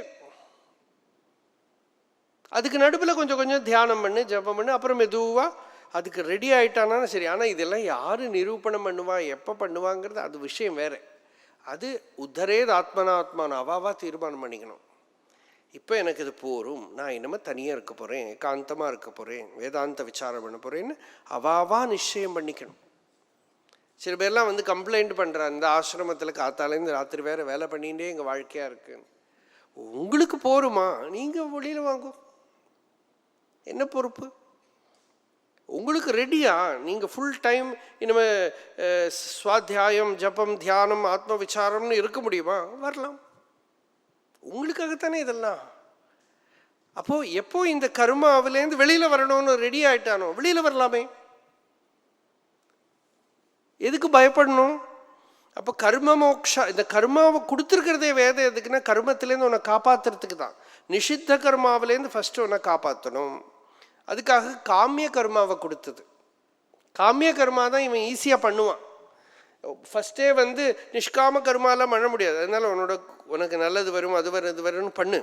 அதுக்கு நடுவில் கொஞ்சம் கொஞ்சம் தியானம் பண்ணு, ஜபம் பண்ணு. அப்புறம் மெதுவாக அதுக்கு ரெடி ஆகிட்டானா சரி. ஆனால் இதெல்லாம் யார் நிரூபணம் பண்ணுவா, எப்போ பண்ணுவாங்கிறது அது விஷயம் வேறு. அது உத்தரேது ஆத்மனாத்மான அவாவா தீர்மானம் பண்ணிக்கணும். இப்போ எனக்கு இது போரும், நான் இனிமேல் தனியாக இருக்க போகிறேன், ஏகாந்தமாக இருக்க போகிறேன், வேதாந்த விசாரம் பண்ண போகிறேன்னு அவாவா நிச்சயம் பண்ணிக்கணும். சில பேர்லாம் வந்து கம்ப்ளைண்ட் பண்ணுறான், இந்த ஆசிரமத்தில் காத்தாலேருந்து ராத்திரி வேறு வேலை பண்ணிகிட்டே எங்கள் வாழ்க்கையாக இருக்குன்னு. உங்களுக்கு போருமா? நீங்கள் வெளியில் வாங்கும், என்ன பொறுப்பு உங்களுக்கு? ரெடியா? நீங்கள் ஃபுல் டைம் இனிமேல் சுவாத்தியாயம், ஜபம், தியானம், ஆத்ம விசாரம்னு இருக்க முடியுமா? வரலாம், உங்களுக்காகத்தானே இதெல்லாம். அப்போது எப்போ இந்த கர்மாவிலேருந்து வெளியில் வரணும்னு ரெடி ஆகிட்டானோ வெளியில் வரலாமே, எதுக்கு பயப்படணும்? அப்போ கர்ம மோக்ஷா, இந்த கர்மாவை கொடுத்துருக்கிறதே வேதம் எதுக்குன்னா கர்மத்திலேருந்து உன்னை காப்பாற்றுறதுக்கு தான். நிஷித்த கர்மாவிலேருந்து ஃபஸ்ட்டு உன்னை காப்பாற்றணும். அதுக்காக காமிய கர்மாவை கொடுத்தது. காமிய கர்மா தான் இவன் ஈஸியாக பண்ணுவான். ஃபஸ்ட்டே வந்து நிஷ்காம கர்மாலாம் பண்ண முடியாது. அதனால உனக்கு நல்லது வரும், அது வரும், இது வரும்னு பண்ணு,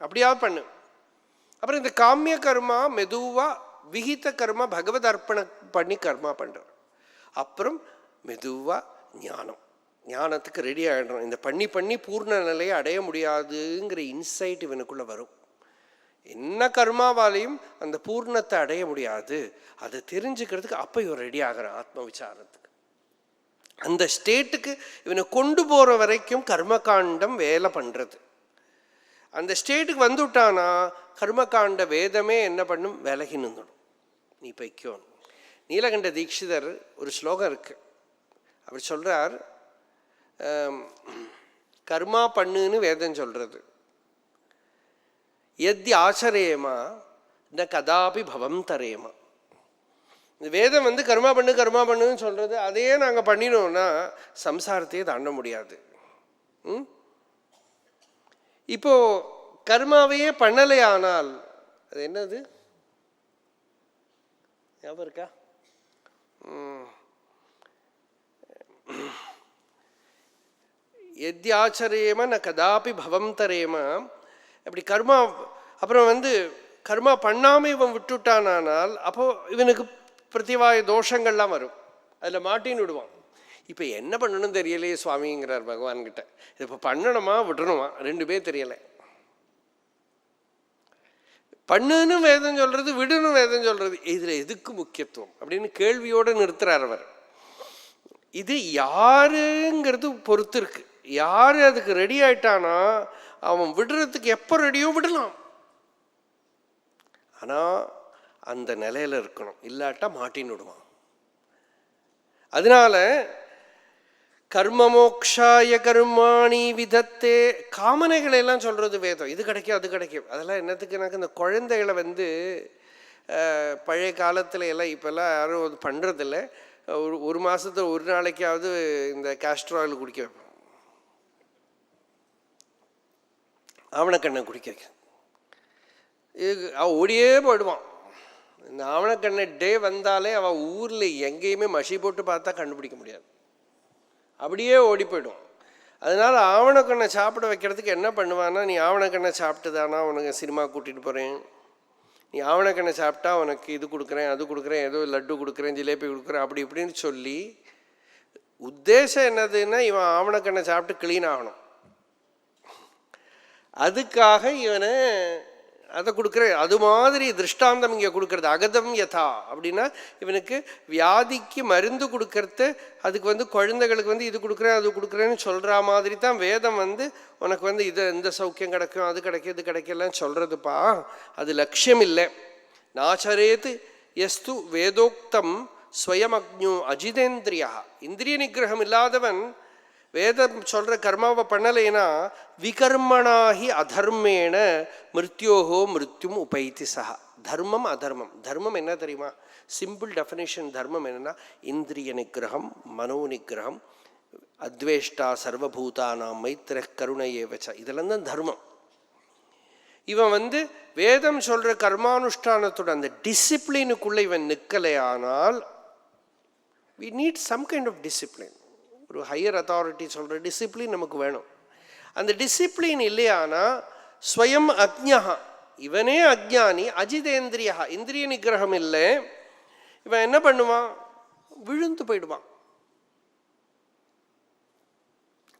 அப்படியாவது பண்ணு. அப்புறம் இந்த காமிய கர்மா மெதுவாக விகித கர்மா பகவத் அர்ப்பணம் பண்ணி கர்மா பண்ணுற. அப்புறம் மெதுவாக ஞானத்துக்கு ரெடி ஆகிடுறோம். இந்த பண்ணி பண்ணி பூர்ண நிலையை அடைய முடியாதுங்கிற இன்சைட் இவனுக்குள்ளே வரும். என்ன கர்மாவாலையும் அந்த பூர்ணத்தை அடைய முடியாது, அதை தெரிஞ்சுக்கிறதுக்கு அப்போ இவன் ரெடி ஆகிறான் ஆத்ம விசாரத்துக்கு. அந்த ஸ்டேட்டுக்கு இவனை கொண்டு போகிற வரைக்கும் கர்மகாண்டம் வேலை பண்ணுறது. அந்த ஸ்டேட்டுக்கு வந்துவிட்டானா கர்மகாண்ட வேதமே என்ன பண்ணும், விலகி நின்றுடும். நீ பைக்கோ. நீலகண்ட தீட்சிதர் ஒரு ஸ்லோகம் இருக்கு, அவர் சொல்கிறார், கர்மா பண்ணுன்னு வேதம் சொல்கிறது, எத்தி ஆச்சரேமா ந கதாபி பவம் தரேமா. இந்த வேதம் வந்து கர்மா பண்ணுன்னு சொல்கிறது, அதையே நாங்கள் பண்ணினோம்னா சம்சாரத்தையே தாண்ட முடியாது. இப்போ கர்மாவையே பண்ணலையானால் அது என்னது ஞாபகம் இருக்கா? எத்தி ஆச்சரேமா ந கதாபி பவம் தரேமா. அப்படி கர்மா அப்புறம் வந்து கர்மா பண்ணாமல் இவன் விட்டுட்டானால் அப்போ இவனுக்கு பிரதிவாய தோஷங்கள்லாம் வரும், அதில் மாட்டின்னு விடுவான். இப்போ என்ன பண்ணணும்னு தெரியலையே சுவாமிங்கிறார் பகவான்கிட்ட. இது இப்போ பண்ணணுமா விடணுமா ரெண்டு பேர் தெரியலை. பண்ணுன்னு வேதம் சொல்கிறது, விடணும் வேதம் சொல்கிறது, இதில் எதுக்கு முக்கியத்துவம் அப்படின்னு கேள்வியோடு நிறுத்துறார் அவர். இது யாருங்கிறது பொறுத்து இருக்கு. யார் அதுக்கு ரெடி ஆயிட்டானா அவன் விடுறதுக்கு எப்போ ரெடியோ விடலாம். ஆனால் அந்த நிலையில் இருக்கணும், இல்லாட்டா மாட்டின்னு விடுவான். அதனால கர்மமோக்ஷாய கர்மாணி விதத்தே, காமனைகளை எல்லாம் சொல்கிறது வேதம். இது கிடைக்கும் அது கிடைக்கும், அதெல்லாம் என்னத்துக்கு? எனக்கு இந்த குழந்தைகளை வந்து பழைய காலத்தில் எல்லாம் இப்போல்லாம் யாரும் பண்ணுறதில்ல. ஒரு மாதத்தில் ஒரு நாளைக்காவது இந்த கேஸ்டர் ஆயில் குடிக்க வைப்போம், ஆவணக்கண்ணை குடிக்க வைக்க. அவன் ஓடியே போயிடுவான். இந்த ஆவணக்கண்ணை டே வந்தாலே அவன் ஊரில் எங்கேயுமே மஷி போட்டு பார்த்தா கண்டுபிடிக்க முடியாது, அப்படியே ஓடி போய்டும். அதனால் ஆவணக்கண்ணை சாப்பிட வைக்கிறதுக்கு என்ன பண்ணுவான்னா, நீ ஆவணக்கண்ணை சாப்பிட்டுதானா உனக்கு சினிமா கூட்டிகிட்டு போகிறேன், நீ ஆவணக்கண்ணை சாப்பிட்டா உனக்கு இது கொடுக்குறேன் அது கொடுக்குறேன், ஏதோ லட்டு கொடுக்குறேன், ஜிலேபி கொடுக்குறேன், அப்படி இப்படின்னு சொல்லி உத்தேசம் என்னதுன்னா இவன் ஆவணக்கண்ணை சாப்பிட்டு க்ளீன் ஆகணும். அதுக்காக இவனை அதை கொடுக்குற. அது மாதிரி திருஷ்டாந்தம் இங்கே கொடுக்கறது அகதம் யதா அப்படின்னா இவனுக்கு வியாதிக்கு மருந்து கொடுக்கறது. அதுக்கு வந்து குழந்தைகளுக்கு வந்து இது கொடுக்குறேன் அது கொடுக்குறேன்னு சொல்கிற மாதிரி தான் வேதம் வந்து உனக்கு வந்து இது இந்த சௌக்கியம் கிடைக்கும் அது கிடைக்கும் இது கிடைக்கலாம் சொல்கிறதுப்பா. அது லட்சியம் இல்லை. நாச்சரேத் யஸ்து வேதோக்தம் ஸ்வயம் அக்ஞோ அஜிதேந்திரியா. இந்திரிய நிகிரகம் இல்லாதவன் வேதம் சொல்கிற கர்மாவை பண்ணலைன்னா விகர்மணாகி அதர்மேண மிருத்யோகோ மிருத்யும் உபைத்தி சஹா. தர்மம் அதர்மம். தர்மம் என்ன தெரியுமா? சிம்பிள் டெஃபினேஷன் தர்மம் என்னென்னா இந்திரிய நிகிரகம், மனோ நிகிரகம், அத்வேஷ்டா சர்வபூதானாம் மைத்திர கருணையேவச்ச, இதெல்லாம் தான் தர்மம். இவன் வேதம் சொல்கிற கர்மானுஷ்டானத்தோட அந்த டிசிப்ளினுக்குள்ளே இவன் நிற்கலையானால், we need some kind of discipline. ஒரு ஹையர் அத்தாரிட்டி சொல்கிற டிசிப்ளின் நமக்கு வேணும். அந்த டிசிப்ளின் இல்லையானா ஸ்வயம் அக்ஞா, இவனே அஜ்ஞானி, அஜிதேந்திரியா, இந்திரிய நிகிரகம் இல்லை, இவன் என்ன பண்ணுவான்? விழுந்து போயிடுவான்.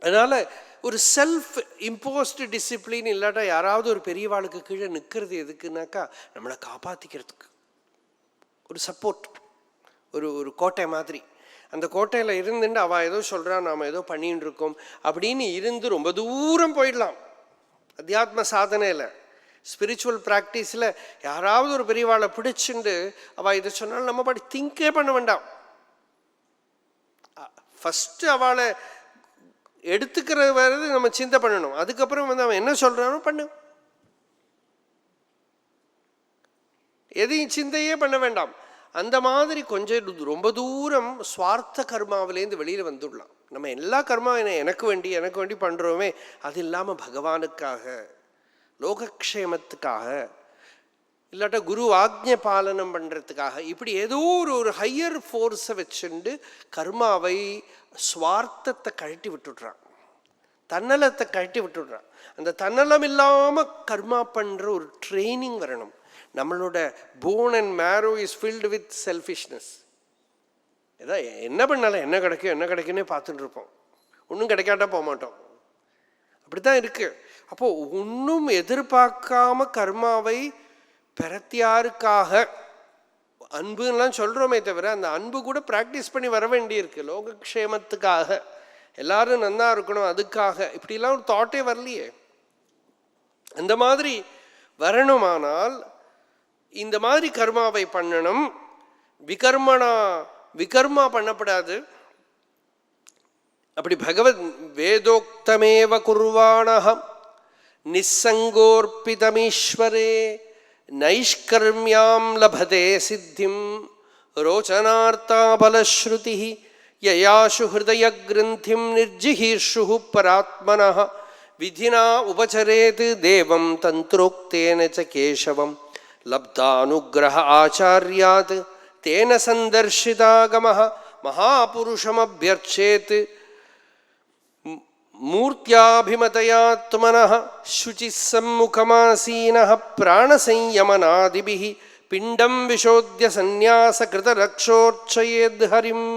அதனால் ஒரு செல்ஃப் இம்போஸ்டு டிசிப்ளின் இல்லாட்டா யாராவது ஒரு பெரியவாளுக்கு கீழே நிற்கிறது எதுக்குனாக்கா நம்மளை காப்பாற்றிக்கிறதுக்கு ஒரு சப்போர்ட், ஒரு கோட்டை மாதிரி. அந்த கோட்டையில் இருந்துட்டு அவள் ஏதோ சொல்கிறா, நாம் ஏதோ பண்ணின்னு இருக்கோம் அப்படின்னு இருந்து ரொம்ப தூரம் போயிடலாம். அத்தியாத்ம சாதனையில், ஸ்பிரிச்சுவல் ப்ராக்டிஸில் யாராவது ஒரு பெரியவாளை பிடிச்சுண்டு அவள் இதை சொன்னாலும் நம்ம பாடி திங்கே பண்ண வேண்டாம். ஃபஸ்ட்டு அவளை எடுத்துக்கிற வரைது நம்ம சிந்தை பண்ணணும். அதுக்கப்புறம் அவன் என்ன சொல்கிறானோ பண்ணு. எதையும் சிந்தையே பண்ண வேண்டாம். அந்த மாதிரி கொஞ்சம் ரொம்ப தூரம் சுவார்த்த கர்மாவிலேருந்து வெளியில் வந்துடலாம். நம்ம எல்லா கர்மா எனக்கு வேண்டி பண்ணுறோமே, அது இல்லாமல் பகவானுக்காக, லோகக்ஷேமத்துக்காக, இல்லாட்டா குரு ஆக்ஞை பாலனம் பண்ணுறதுக்காக, இப்படி ஏதோ ஒரு ஹையர் ஃபோர்ஸை வச்சுண்டு கர்மாவை சுவார்த்தத்தை கழட்டி விட்டுடுறான், தன்னலத்தை கழட்டி விட்டுடுறான். அந்த தன்னலம் இல்லாமல் கர்மா பண்ணுற ஒரு ட்ரைனிங் வரணும். நம்மளோட bone and marrow is filled with selfishness. ஏதோ என்ன பண்ணாலும் என்ன கிடைக்குன்னே பார்த்துட்டு இருப்போம். ஒன்றும் கிடைக்காட்டா போக மாட்டோம். அப்படி தான் இருக்குது. அப்போது ஒன்றும் எதிர்பார்க்காம கர்மாவை பிரத்தியாருக்காக அன்புலாம் சொல்கிறோமே தவிர அந்த அன்பு கூட ப்ராக்டிஸ் பண்ணி வர வேண்டியிருக்கு. லோகக்ஷேமத்துக்காக, எல்லாரும் நன்னா இருக்கணும் அதுக்காக, இப்படிலாம் ஒரு தாட்டே வரலையே. அந்த மாதிரி வரணுமானால் இந்த மாதிரி கர்மாவை பண்ணணும். விகர்மா பண்ணப்படாது. அப்படி பகவத் வேதோக்தமேவ குர்வாணஹம் நிஸ்ஸங்கோர்பிதமீஸ்வரே நைஷ்கர்மியாம் லபதே சித்திம் ரோச்சனார்த்தாபலஸ்ருதி யயாஷு ஹிருதய கிரந்திம் நிர்ஜிஹீர்ஷு பராத்மனஹ விதினா உபசரேத் தேவம் தந்த்ரோக்தேன ச கேசவம் லப்தானுக்ரஹ ஆச்சார்யாத் தேன சந்தர்ஷிதாகமஹ மகாபுருஷமப்யர்ச்சேத் மூர்த்தியாபிமதயாத்மனஹ சுச்சிः சம்முகமாசீனஹ பிராணசம்யமனாதிபிஹ பிண்டம் விஷோத்ய சந்நியாச கிருதரக்ஷோர்ச்சயேத் ஹரிம்.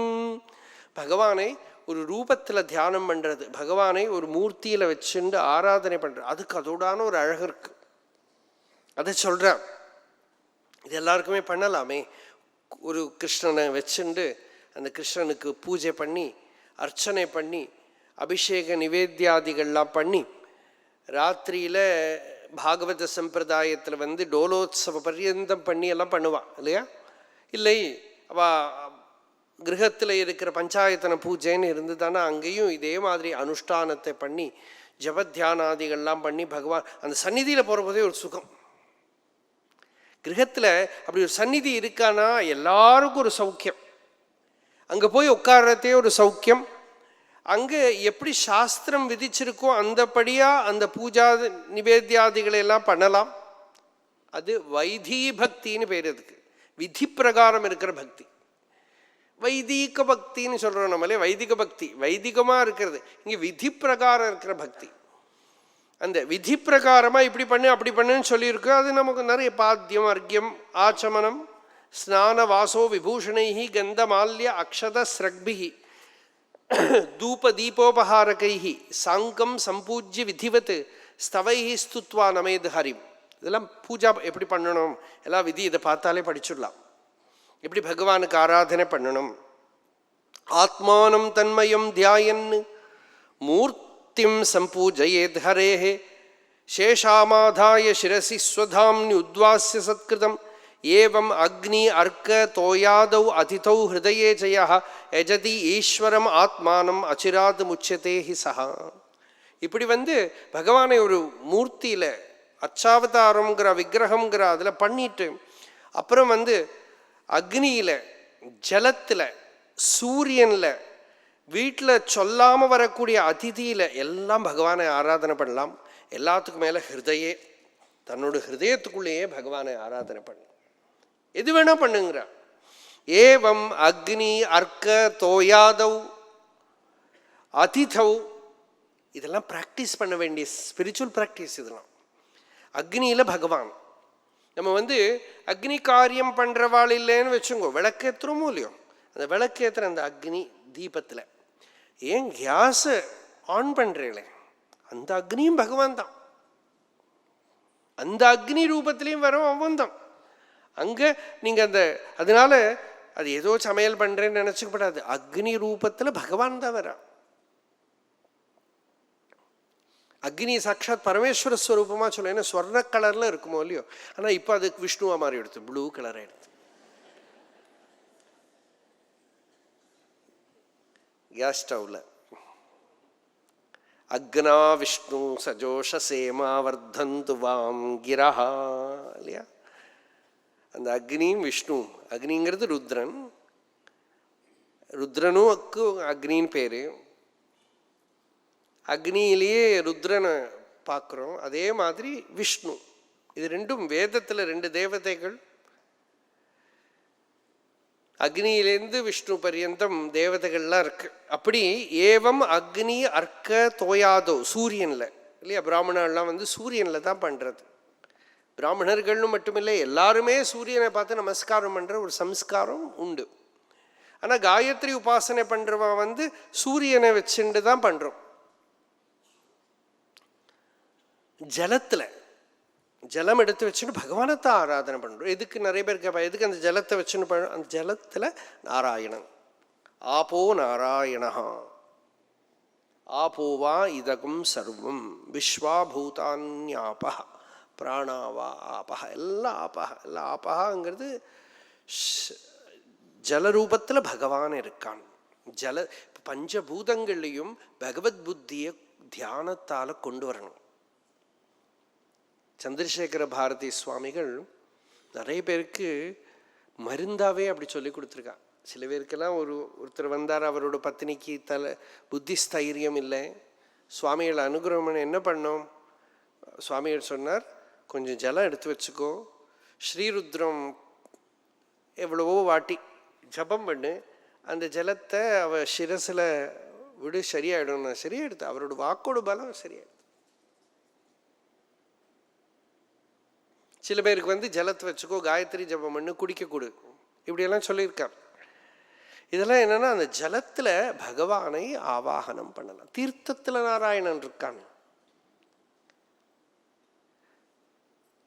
பகவானை ஒரு ரூபத்தில் தியானம் பண்ணுறது, பகவானை ஒரு மூர்த்தியில் வச்சுண்டு ஆராதனை பண்ணுறது, அதுக்கு அதோடான ஒரு அழகு இருக்கு. அதை சொல்கிறேன். இது எல்லாருக்குமே பண்ணலாமே. ஒரு கிருஷ்ணனை வச்சுண்டு அந்த கிருஷ்ணனுக்கு பூஜை பண்ணி அர்ச்சனை பண்ணி அபிஷேக நிவேத்தியாதிகள்லாம் பண்ணி ராத்திரியில் பாகவத சம்பிரதாயத்தில் டோலோத்சவ பர்யந்தம் பண்ணி எல்லாம் பண்ணுவான் இல்லையா? இல்லை அவள் கிரகத்தில் இருக்கிற பஞ்சாயத்தன பூஜைன்னு இருந்து தானே அங்கேயும் இதே மாதிரி அனுஷ்டானத்தை பண்ணி ஜபத்தியானாதிகள்லாம் பண்ணி பகவான் அந்த சந்நிதியில் போகிற போதே ஒரு சுகம். கிரகத்தில் அப்படி ஒரு சந்நிதி இருக்கானா எல்லாருக்கும் ஒரு சௌக்கியம். அங்கே போய் உட்கார்றதே ஒரு சௌக்கியம். அங்கே எப்படி சாஸ்திரம் விதிச்சிருக்கோ அந்தபடியாக அந்த பூஜா நிவேத்தியாதிகளை எல்லாம் பண்ணலாம். அது வைதி பக்தின்னு பேர். அதுக்கு விதி பிரகாரம் இருக்கிற பக்தி. வைதிக பக்தின்னு சொல்கிறோம் நம்மளே. வைதிக பக்தி வைதிகமாக இருக்கிறது. இங்கே விதி பிரகாரம் இருக்கிற பக்தி. அந்த விதி பிரகாரமாக இப்படி பண்ணு அப்படி பண்ணுன்னு சொல்லியிருக்கு. அது நமக்கு நிறைய பாத்தியம் அர்க்கியம் ஆச்சமனம் ஸ்நான வாசோ விபூஷணைஹி கந்தமால்ய அக்ஷத ஸ்ரக்பிஹி தூப தீபோபஹாரகைஹி சாங்கம் சம்பூஜ்ய விதிவத் ஸ்தவைஹி ஸ்துத்வா நமேத் ஹரிம். இதெல்லாம் பூஜா எப்படி பண்ணணும் எல்லாம் விதி இதை பார்த்தாலே படிச்சுடலாம். எப்படி பகவானுக்கு ஆராதனை பண்ணணும். ஆத்மானம் தன்மயம் தியாயன் மூர்த்திம் சம்பூஜயேத் ஹரேஹ சேஷாமாதாய சிரசி ஸ்வதாம்னி உத்வாஸ்ய சத்கிருதம் ஏவம் அக்னி அர்க்க தோயாதௌ அதிதௌ ஹிருதயே ஜய யஜதி ஈஸ்வரம் ஆத்மானம் அச்சிராத் முச்சதே ஹி சஹா. இப்படி பகவானை ஒரு மூர்த்தியில் அச்சாவதாரங்கிற விக்கிரகங்கிற அதில் பண்ணிட்டு அப்புறம் அக்னியில், ஜலத்தில், சூரியனில், வீட்டில் சொல்லாமல் வரக்கூடிய அதிதியில் எல்லாம் பகவானை ஆராதனை பண்ணலாம். எல்லாத்துக்கும் மேலே ஹிருதயே, தன்னோட ஹிருதயத்துக்குள்ளேயே பகவானை ஆராதனை பண்ணலாம். எது வேணா பண்ணுங்கிற. ஏவம் அக்னி அர்க்க தோயாதௌ அதிதௌ, இதெல்லாம் ப்ராக்டிஸ் பண்ண வேண்டிய ஸ்பிரிச்சுவல் ப்ராக்டிஸ். இதெல்லாம் அக்னியில் பகவான். நம்ம அக்னி காரியம் பண்ணுறவாள் இல்லைன்னு வச்சுங்கோ, விளக்கேற்றுறோமோ இல்லையோ, அந்த விளக்கேற்றுற அந்த அக்னி தீபத்தில் ஏன் கேஸை ஆன் பண்ணுறீங்களே, அந்த அக்னியும் பகவான் தான். அந்த அக்னி ரூபத்திலையும் வரும் அவன் தான். அங்கே நீங்கள் அதனால அது ஏதோ சமையல் பண்ணுறேன்னு நினச்சிக்கப்படாது. அக்னி ரூபத்தில் பகவான் தான் வரா. அக்னி சாட்சாத் பரமேஸ்வர ஸ்வரூபமாக சொல்ல. ஏன்னா ஸ்வர்ண கலரில் இருக்குமோ இல்லையோ, ஆனால் இப்போ அதுக்கு விஷ்ணுவா மாதிரி எடுத்து ப்ளூ கலராக எடுத்து. கேஸ் ஸ்டவ்வில் அக்னா விஷ்ணு சஜோஷ சேமா வர்தந்து வாம் கிரஹா இல்லையா. அந்த அக்னியும் விஷ்ணு, அக்னிங்கிறது ருத்ரன், ருத்ரனும் அக்னின்னு பேர். அக்னியிலேயே ருத்ரனை பார்க்குறோம், அதே மாதிரி விஷ்ணு. இது ரெண்டும் வேதத்தில் ரெண்டு தேவதைகள். அக்னியிலேருந்து விஷ்ணு பரியந்தம் தேவதைகள்லாம் இருக்கு. அப்படி ஏவம் அக்னி அர்க்க தோயாதோ, சூரியனில் இல்லையா. பிராமணர்லாம் சூரியனில் தான் பண்ணுறது. பிராமணர்கள்னு மட்டுமில்லை, எல்லாருமே சூரியனை பார்த்து நமஸ்காரம் பண்ணுற ஒரு சம்ஸ்காரம் உண்டு. ஆனால் காயத்ரி உபாசனை பண்ணுறவன் சூரியனை வச்சுட்டு தான் பண்ணுறோம். ஜலத்தில் ஜலம் எடுத்து வச்சுன்னு பகவானத்தை ஆராதனை பண்ணுறோம். எதுக்கு நிறைய பேர் கேட்பா, எதுக்கு அந்த ஜலத்தை வச்சுன்னு பண்ண. அந்த ஜலத்தில் நாராயணன், ஆபோ நாராயணா, ஆபோவா இதகம் சர்வம் விஸ்வாபூதான்யாபா பிராணாவா ஆபஹ, எல்லாம் ஆபஹ, எல்லாம் ஆபஹாங்கிறது ஜலரூபத்தில் பகவான் இருக்கான். பஞ்சபூதங்கள்லையும் பகவத் புத்தியை தியானத்தால் கொண்டு வரணும். சந்திரசேகர பாரதி சுவாமிகள் நிறைய பேருக்கு மருந்தாவே அப்படி சொல்லி கொடுத்துருக்கா. சில பேருக்கெல்லாம் ஒருத்தர் வந்தார், அவரோட பத்தினிக்கு புத்தி ஸ்தைரியம் இல்லை. சுவாமிகள் அனுகிரகம் என்ன பண்ணோம், சுவாமிகள் சொன்னார், கொஞ்சம் ஜலம் எடுத்து வச்சுக்கோ, ஸ்ரீருத்ரம் எவ்வளவோ வாட்டி ஜபம் பண்ணு, அந்த ஜலத்தை அவ சிரசில் விடு, சரியாயிடும். சரியாயிடுது, அவரோட வாக்கோட பலம் சரியாயிடுது. சில பேருக்கு ஜலத்தை வச்சுக்கோ, காயத்ரி ஜபம் பண்ணு, குடிக்க கொடு, இப்படியெல்லாம் சொல்லியிருக்கார். இதெல்லாம் என்னன்னா அந்த ஜலத்தில் பகவானை ஆவாகனம் பண்ணலாம். தீர்த்தத்தில் நாராயணன் இருக்கான்.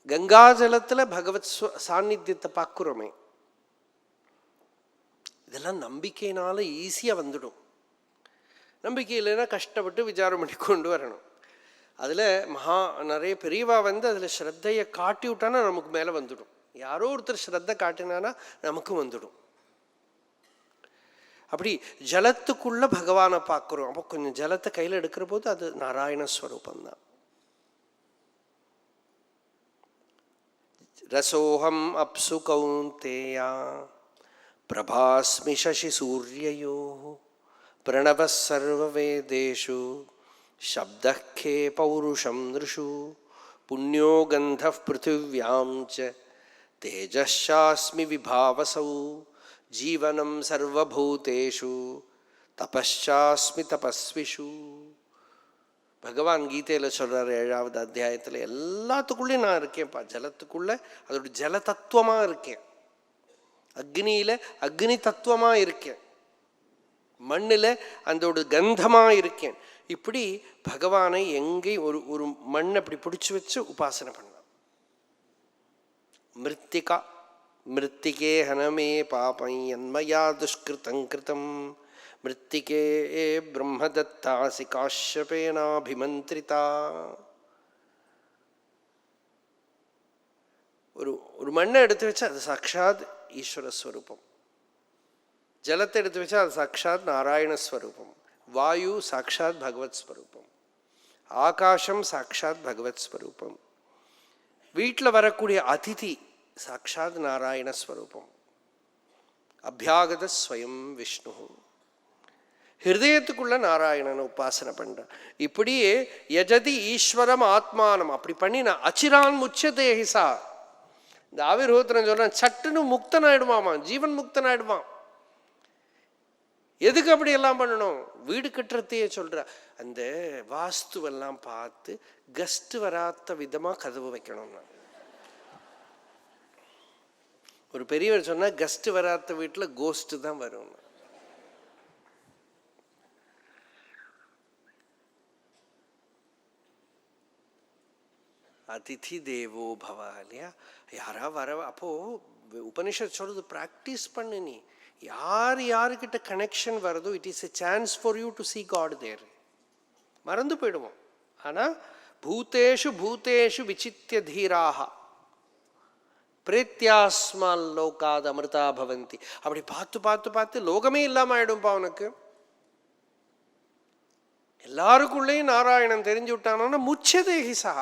கங்கா ஜலத்தில் பகவத் சாநித்தியத்தை பார்க்குறோமே, இதெல்லாம் நம்பிக்கையினால ஈஸியாக வந்துடும். நம்பிக்கை இல்லைன்னா கஷ்டப்பட்டு விசாரம் பண்ணி கொண்டு வரணும். அதில் நிறைய பெரியவா அதில் ஸ்ரத்தையை காட்டி விட்டானா நமக்கு மேலே வந்துடும். யாரோ ஒருத்தர் ஸ்ரத்தை காட்டினானா நமக்கும் வந்துடும். அப்படி ஜலத்துக்குள்ள பகவானை பார்க்குறோம். அப்போ கொஞ்சம் ஜலத்தை கையில் எடுக்கிற போது அது நாராயணஸ்வரூபந்தான். ரசோஹம் அப்சு கௌந்தேயா பிரபாஸ்மி சசி சூரியயோ பிரணவ சர்வ வேதேஷு சப்தே பௌருஷம் நிருஷு புண்ணியோ கந்த பிருத்திவ்யாம் ச தேஜஸ்யாஸ்மி விபாவசௌ ஜீவனம் சர்வபூதேஷு தபஸ்சாஸ்மி தபஸ்விஷு. பகவான் கீதையில் சொல்கிறார் 7வது அத்தியாயத்தில், எல்லாத்துக்குள்ளேயும் நான் இருக்கேன்ப்பா. ஜலத்துக்குள்ளே அதோட ஜல தத்துவமாக இருக்கேன், அக்னியில் அக்னி தத்துவமாக இருக்கேன், மண்ணில் அதோட கந்தமாக இருக்கேன். இப்படி பகவானை எங்கே ஒரு மண் அப்படி பிடிச்சி வச்சு உபாசனை பண்ணலாம். மிருத்திகா மிருத்திகே ஹனமே பாபம் யன்மயா துஷ்கிருதம் கிருதம் மிருத்திகே பிரம்மதத்தாசி காஷ்யபேனாபிமந்திரிதா. ஒரு ஒரு மண்ணை எடுத்து வச்சா அது சாட்சாத் ஈஸ்வரஸ்வரூபம், ஜலத்தை எடுத்து வச்சா அது சாட்சாத் நாராயணஸ்வரூபம், வாயு சாட்சாத் பகவத் ஸ்வரூபம், ஆகாசம் சாட்சாத் பகவத் ஸ்வரூபம், வீட்டில் வரக்கூடிய அதிதி சாட்சாத் நாராயணஸ்வரூபம், அபியாகத ஸ்வயம் விஷ்ணு, ஹிருதயத்துக்குள்ள நாராயணனை உபாசனை பண்ற. இப்படியே யஜதி ஈஸ்வரம் ஆத்மானம் அப்படி பண்ணினா அச்சிரான் முச்சதேஹிசா. இந்த ஆவிர்ஹோத்திரம் சொல்றான், சட்டுன்னு முக்தனாயிடுவாமா, ஜீவன் முக்தனாயிடுவான். எதுக்கு அப்படி எல்லாம் பண்ணணும்? வீடு கட்டுறதையே சொல்ற. அந்த வாஸ்துவெல்லாம் பார்த்து கஸ்ட் வராத விதமா கதவு வைக்கணும்னா. ஒரு பெரியவர் சொன்னா கஸ்ட் வராத வீட்டுல கோஸ்ட் தான் வரும். அதிதி தேவோ பவ இல்லையா? யாரா வர. அப்போ உபனிஷத் சொல்றது ப்ராக்டிஸ் பண்ணு. நீ யார் யாருக்கிட்ட கனெக்ஷன் வருதோ it is a chance for you to see God there. மறந்து போயிடுவோம். ஆனால் பூதேஷு பூதேஷு விசித்திய தீராக பிரேத்தியாஸ்மால் லோகாத் அமிர்தா பவந்தி. அப்படி பார்த்து பார்த்து பார்த்து லோகமே இல்லாமல் ஆயிடும்பா அவனுக்கு. எல்லாருக்குள்ளேயும் நாராயணன் தெரிஞ்சு விட்டானா முச்சதேஹிசா.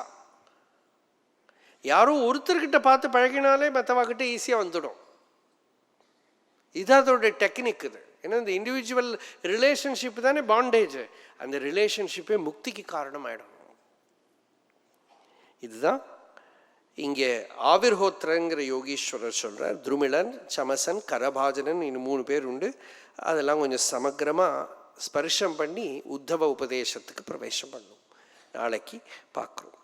யாரும் ஒருத்தர்கிட்ட பார்த்து பழகினாலே மற்றவாக்கிட்ட ஈஸியாக வந்துடும். இது அதோடைய டெக்னிக். இது ஏன்னா இந்த இண்டிவிஜுவல் ரிலேஷன்ஷிப் தானே பாண்டேஜ். அந்த ரிலேஷன்ஷிப்பே முக்திக்கு காரணம் ஆயிடும். இதுதான் இங்கே ஆவிர்ஹோத்திரங்கிற யோகீஸ்வரர் சொல்றார். துருமிளன், சமசன், கரபாஜனன் இன்னும் 3 பேர் உண்டு. அதெல்லாம் கொஞ்சம் சமக்கிரமாக ஸ்பர்ஷம் பண்ணி உத்தவ உபதேசத்துக்கு பிரவேசம் பண்ணும். நாளைக்கு பார்க்குறோம்.